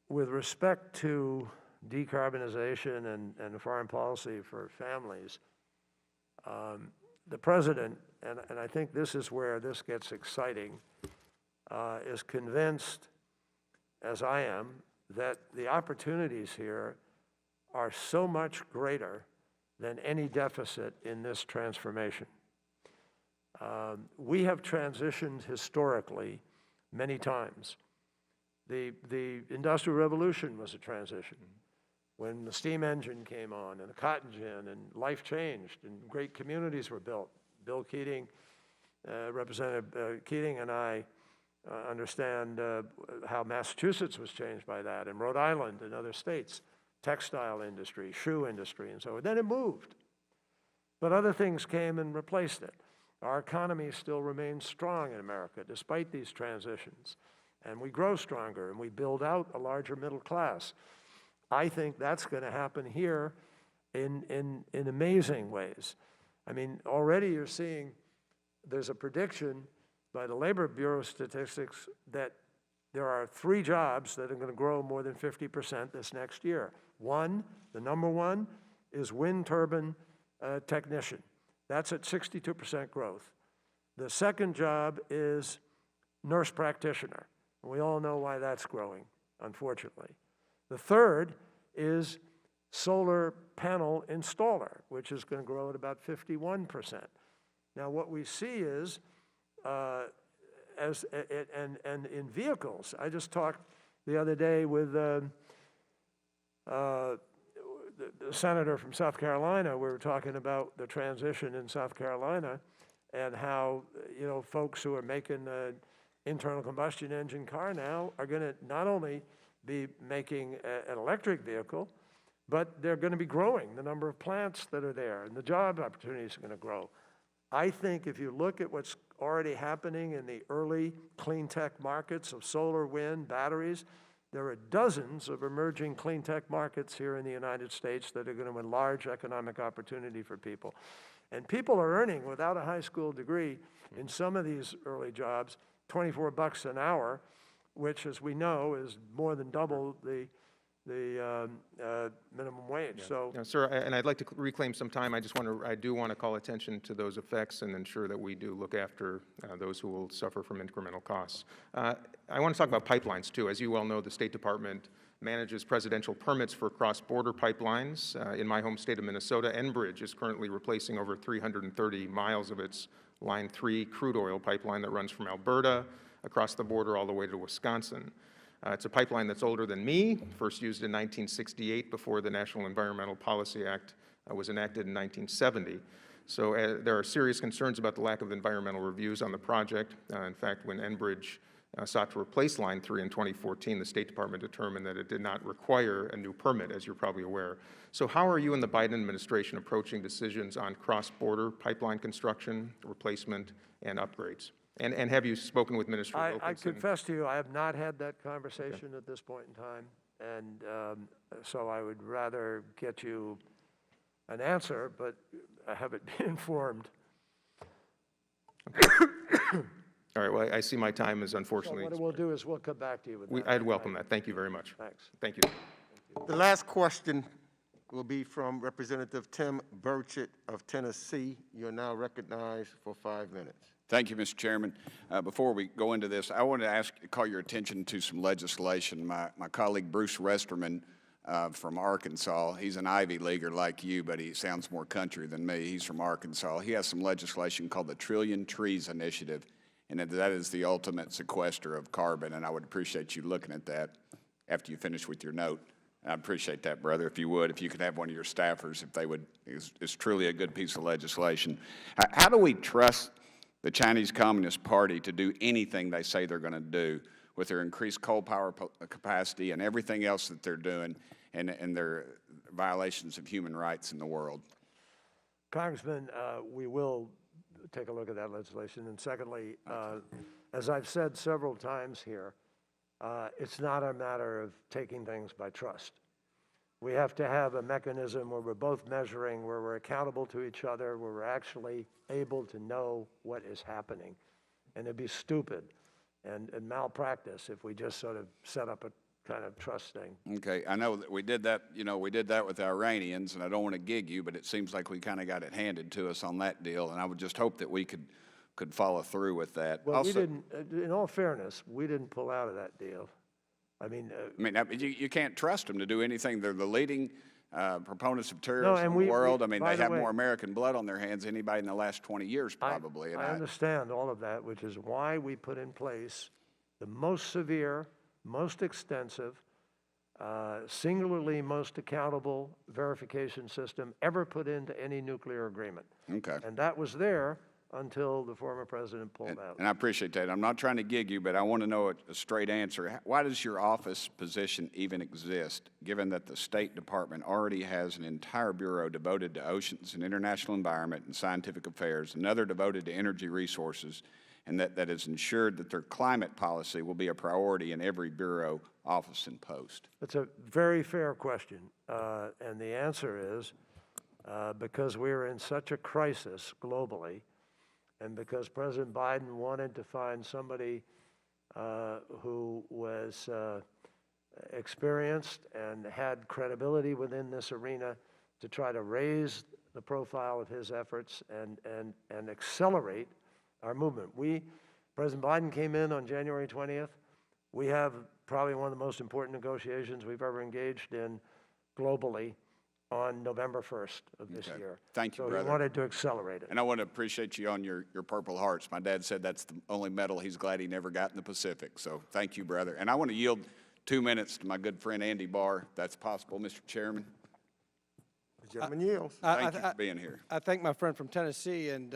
With respect to decarbonization and foreign policy for families, the President, and I think this is where this gets exciting, is convinced, as I am, that the opportunities here are so much greater than any deficit in this transformation. We have transitioned historically many times. The Industrial Revolution was a transition. When the steam engine came on and the cotton gin, and life changed and great communities were built. Bill Keating, Representative Keating and I understand how Massachusetts was changed by that, and Rhode Island and other states, textile industry, shoe industry, and so on. Then it moved. But other things came and replaced it. Our economy still remains strong in America, despite these transitions. And we grow stronger, and we build out a larger middle class. I think that's going to happen here in amazing ways. I mean, already you're seeing there's a prediction by the Labor Bureau statistics that there are 3 jobs that are going to grow more than 50% this next year. One, the number one, is wind turbine technician. That's at 62% growth. The second job is nurse practitioner. We all know why that's growing, unfortunately. The third is solar panel installer, which is going to grow at about 51%. Now, what we see is, and in vehicles, I just talked the other day with the senator from South Carolina. We were talking about the transition in South Carolina and how, you know, folks who are making an internal combustion engine car now are going to not only be making an electric vehicle, but they're going to be growing the number of plants that are there, and the job opportunities are going to grow. I think if you look at what's already happening in the early clean tech markets of solar, wind, batteries, there are dozens of emerging clean tech markets here in the United States that are going to enlarge economic opportunity for people. And people are earning, without a high school degree, in some of these early jobs, $24 an hour, which, as we know, is more than double the minimum wage. Yeah. So, Yeah, sir, and I'd like to reclaim some time. I do want to call attention to those effects and ensure that we do look after those who will suffer from incremental costs. I want to talk about pipelines, too. As you well know, the State Department manages presidential permits for cross-border pipelines. In my home state of Minnesota, Enbridge is currently replacing over 330 miles of its Line 3 crude oil pipeline that runs from Alberta across the border all the way to Wisconsin. It's a pipeline that's older than me, first used in 1968 before the National Environmental Policy Act was enacted in 1970. So there are serious concerns about the lack of environmental reviews on the project. In fact, when Enbridge sought to replace Line 3 in 2014, the State Department determined that it did not require a new permit, as you're probably aware. So how are you and the Biden administration approaching decisions on cross-border pipeline construction, replacement, and upgrades? And have you spoken with Minister Wilkinson? I confess to you, I have not had that conversation at this point in time, and so I would rather get you an answer, but I haven't been informed. All right, well, I see my time is unfortunately. So what we'll do is we'll come back to you with that. I'd welcome that. Thank you very much. Thanks. Thank you. The last question will be from Representative Tim Burchett of Tennessee. You're now recognized for 5 minutes. Thank you, Mr. Chairman. Before we go into this, I wanted to call your attention to some legislation. My colleague Bruce Resterman from Arkansas, he's an Ivy Leaguer like you, but he sounds more country than me. He's from Arkansas. He has some legislation called the Trillion Trees Initiative, and that is the ultimate sequester of carbon, and I would appreciate you looking at that after you finish with your note. I'd appreciate that, brother, if you would. If you could have one of your staffers, if they would. It's truly a good piece of legislation. How do we trust the Chinese Communist Party to do anything they say they're going to do with their increased coal power capacity and everything else that they're doing and their violations of human rights in the world? Congressman, we will take a look at that legislation. And secondly, as I've said several times here, it's not a matter of taking things by trust. We have to have a mechanism where we're both measuring, where we're accountable to each other, where we're actually able to know what is happening. And it'd be stupid and malpractice if we just sort of set up a kind of trust thing. Okay, I know that we did that, we did that with the Iranians, and I don't want to gig you, but it seems like we kind of got it handed to us on that deal, and I would just hope that we could follow through with that. Well, we didn't, in all fairness, we didn't pull out of that deal. I mean, you can't trust them to do anything. They're the leading proponents of terrorism in the world. I mean, they have more American blood on their hands than anybody in the last 20 years, probably. I understand all of that, which is why we put in place the most severe, most extensive, singularly most accountable verification system ever put into any nuclear agreement. Okay. And that was there until the former president pulled out. And I appreciate that. I'm not trying to gig you, but I want to know a straight answer. Why does your office position even exist, given that the State Department already has an entire bureau devoted to oceans and international environment and scientific affairs, another devoted to energy resources, and that has ensured that their climate policy will be a priority in every bureau, office, and post? It's a very fair question, and the answer is because we're in such a crisis globally, and because President Biden wanted to find somebody who was experienced and had credibility within this arena to try to raise the profile of his efforts and accelerate our movement. President Biden came in on January 20th. We have probably one of the most important negotiations we've ever engaged in globally on November 1st of this year. Thank you, so brother. he wanted to accelerate it. And I want to appreciate you on your Purple Hearts. My dad said that's the only medal he's glad he never got in the Pacific. So thank you, brother. And I want to yield 2 minutes to my good friend Andy Barr, if that's possible, Mr. Chairman. The gentleman yields. Thank you for being here. I thank my friend from Tennessee, and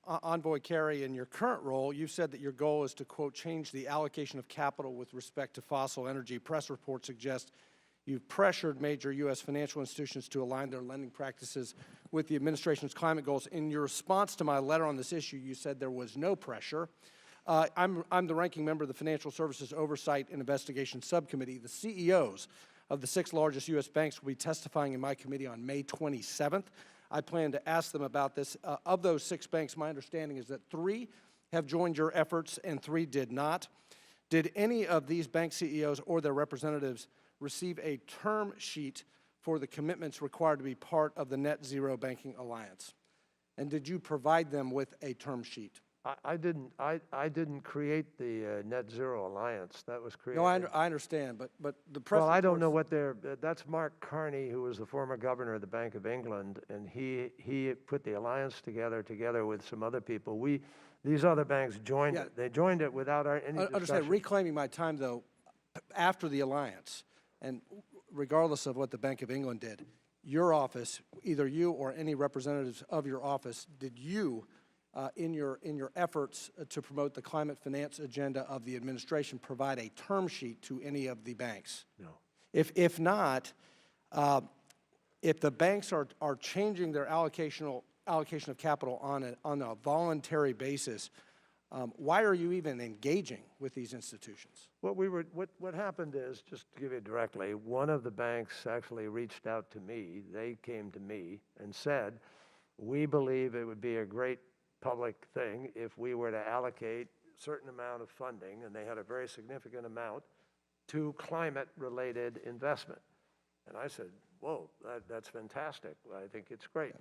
Envoy Kerry, in your current role, you've said that your goal is to, quote, change the allocation of capital with respect to fossil energy. Press reports suggest you've pressured major U.S. financial institutions to align their lending practices with the administration's climate goals. In your response to my letter on this issue, you said there was no pressure. I'm the ranking member of the Financial Services Oversight and Investigation Subcommittee. The CEOs of the 6 largest U.S. banks will be testifying in my committee on May 27th. I plan to ask them about this. Of those 6 banks, my understanding is that 3 have joined your efforts and 3 did not. Did any of these bank CEOs or their representatives receive a term sheet for the commitments required to be part of the Net Zero Banking Alliance? And did you provide them with a term sheet? I didn't create the Net Zero Alliance. That was created. No, I understand, but the press. Well, I don't know what that's Mark Carney, who was the former governor of the Bank of England, and he put the alliance together with some other people. These other banks joined it. They joined it without any discussion. Understand, reclaiming my time, though, after the alliance, and regardless of what the Bank of England did, your office, either you or any representatives of your office, did you, in your efforts to promote the climate finance agenda of the administration, provide a term sheet to any of the banks? No. If not, if the banks are changing their allocation of capital on a voluntary basis, why are you even engaging with these institutions? What happened is, just to give you directly, one of the banks actually reached out to me. They came to me and said, we believe it would be a great public thing if we were to allocate a certain amount of funding, and they had a very significant amount, to climate-related investment. And I said, whoa, that's fantastic. I think it's great.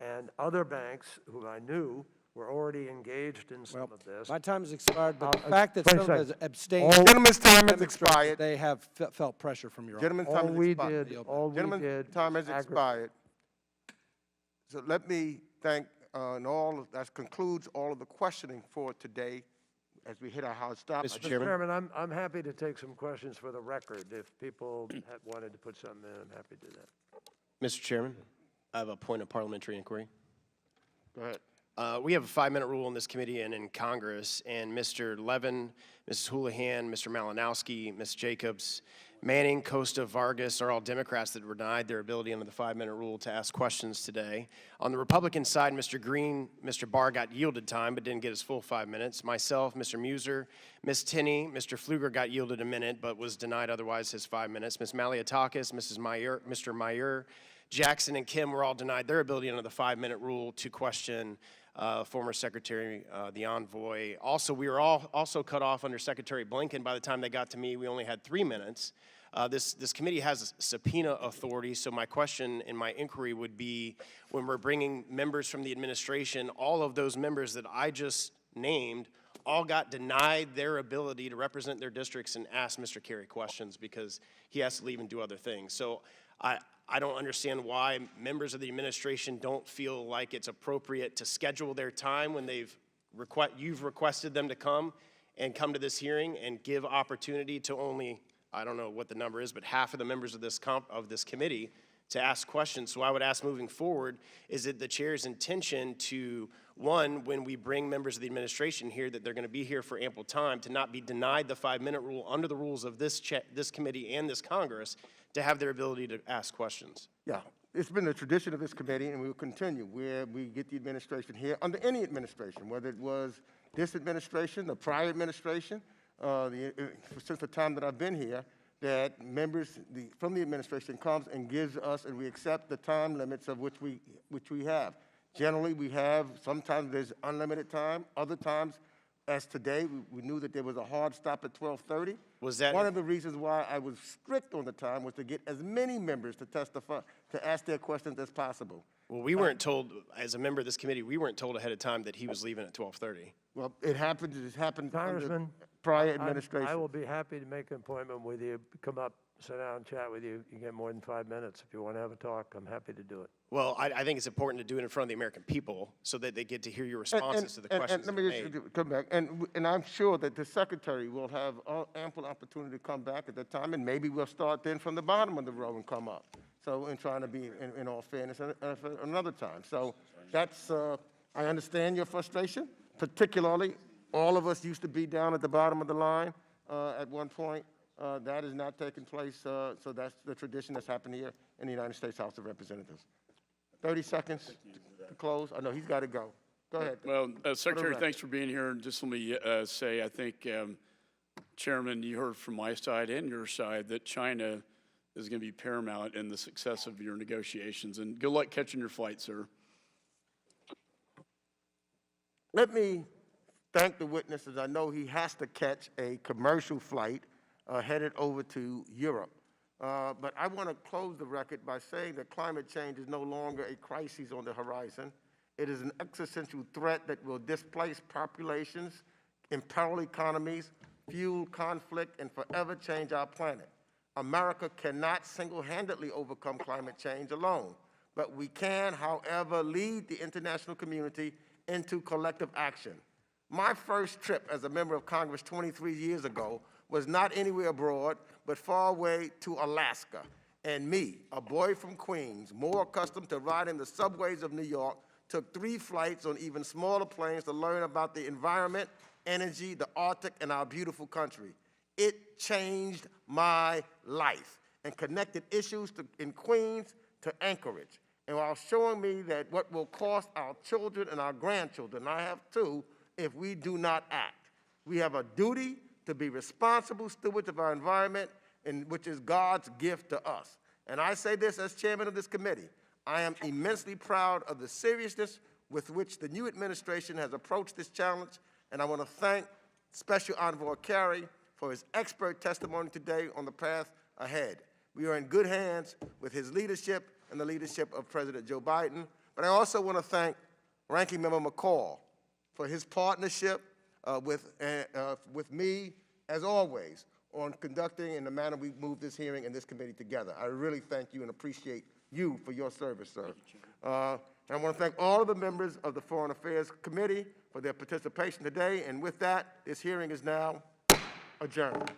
And other banks who I knew were already engaged in some of this. My time has expired, but the fact that some has abstained. Gentleman's time has expired. They have felt pressure from your Gentleman's office. time has expired. Gentleman's time has expired. So let me thank, that concludes all of the questioning for today as we hit our hard stop. Mr. Chairman, I'm happy to take some questions for the record. If people had wanted to put something in, I'm happy to do that. Mr. Chairman, I have a point of parliamentary inquiry. Go ahead. We have a 5-minute rule in this committee and in Congress, and Mr. Levin, Mrs. Houlihan, Mr. Malinowski, Ms. Jacobs, Manning, Costa, Vargas are all Democrats that were denied their ability under the 5-minute rule to ask questions today. On the Republican side, Mr. Green, Mr. Barr got yielded time but didn't get his full 5 minutes. Myself, Mr. Muser, Ms. Tinney, Mr. Pfluger got yielded a minute but was denied otherwise his 5 minutes. Ms. Maliatakis, Mrs. Meyer, Mr. Meyer, Jackson, and Kim were all denied their ability under the 5-minute rule to question former Secretary, the envoy. Also, we were also cut off under Secretary Blinken. By the time they got to me, we only had 3 minutes. This committee has subpoena authority, so my question and my inquiry would be, when we're bringing members from the administration, all of those members that I just named all got denied their ability to represent their districts and ask Mr. Kerry questions because he has to leave and do other things. So I don't understand why members of the administration don't feel like it's appropriate to schedule their time when you've requested them to come to this hearing and give opportunity to only, I don't know what the number is, but half of the members of this committee to ask questions. So I would ask moving forward, is it the chair's intention to, one, when we bring members of the administration here, that they're going to be here for ample time, to not be denied the 5-minute rule under the rules of this committee and this Congress, to have their ability to ask questions? Yeah, it's been a tradition of this committee, and we will continue where we get the administration here, under any administration, whether it was this administration, the prior administration, since the time that I've been here, that members from the administration comes and gives us, and we accept the time limits of which we have. Generally, we have, sometimes there's unlimited time, other times, as today, we knew that there was a hard stop at 12:30. Was that one of the reasons why I was strict on the time, was to get as many members to testify, to ask their questions as possible. Well, we weren't told, as a member of this committee, we weren't told ahead of time that he was leaving at 12:30. Well, it happened under Congressman, prior administration. I will be happy to make an appointment with you, come up, sit down, chat with you. You get more than 5 minutes. If you want to have a talk, I'm happy to do it. Well, I think it's important to do it in front of the American people so that they get to hear your responses to the questions And that let are me made. just come back, and I'm sure that the secretary will have ample opportunity to come back at that time, and maybe we'll start then from the bottom of the row and come up. So, in trying to be, in all fairness, another time. So that's, I understand your frustration, particularly, all of us used to be down at the bottom of the line at one point. That is not taking place, so that's the tradition that's happened here in the United States House of Representatives. 30 seconds to close. I know he's got to go. Go ahead. Well, Secretary, thanks for being here. And just let me say, I think, Chairman, you heard from my side and your side that China is going to be paramount in the success of your negotiations. And good luck catching your flight, sir. Let me thank the witnesses. I know he has to catch a commercial flight headed over to Europe. But I want to close the record by saying that climate change is no longer a crisis on the horizon. It is an existential threat that will displace populations, imperil economies, fuel conflict, and forever change our planet. America cannot single-handedly overcome climate change alone, but we can, however, lead the international community into collective action. My first trip as a member of Congress 23 years ago was not anywhere abroad, but far away to Alaska. And me, a boy from Queens, more accustomed to riding the subways of New York, took 3 flights on even smaller planes to learn about the environment, energy, the Arctic, and our beautiful country. It changed my life and connected issues in Queens to Anchorage. And while showing me that what will cost our children and our grandchildren, I have too, if we do not act. We have a duty to be responsible stewards of our environment, which is God's gift to us. And I say this as chairman of this committee. I am immensely proud of the seriousness with which the new administration has approached this challenge, and I want to thank Special Envoy Kerry for his expert testimony today on the path ahead. We are in good hands with his leadership and the leadership of President Joe Biden. But I also want to thank Ranking Member McCall for his partnership with me, as always, on conducting in the manner we move this hearing and this committee together. I really thank you and appreciate you for your service, sir. And I want to thank all of the members of the Foreign Affairs Committee for their participation today. And with that, this hearing is now adjourned.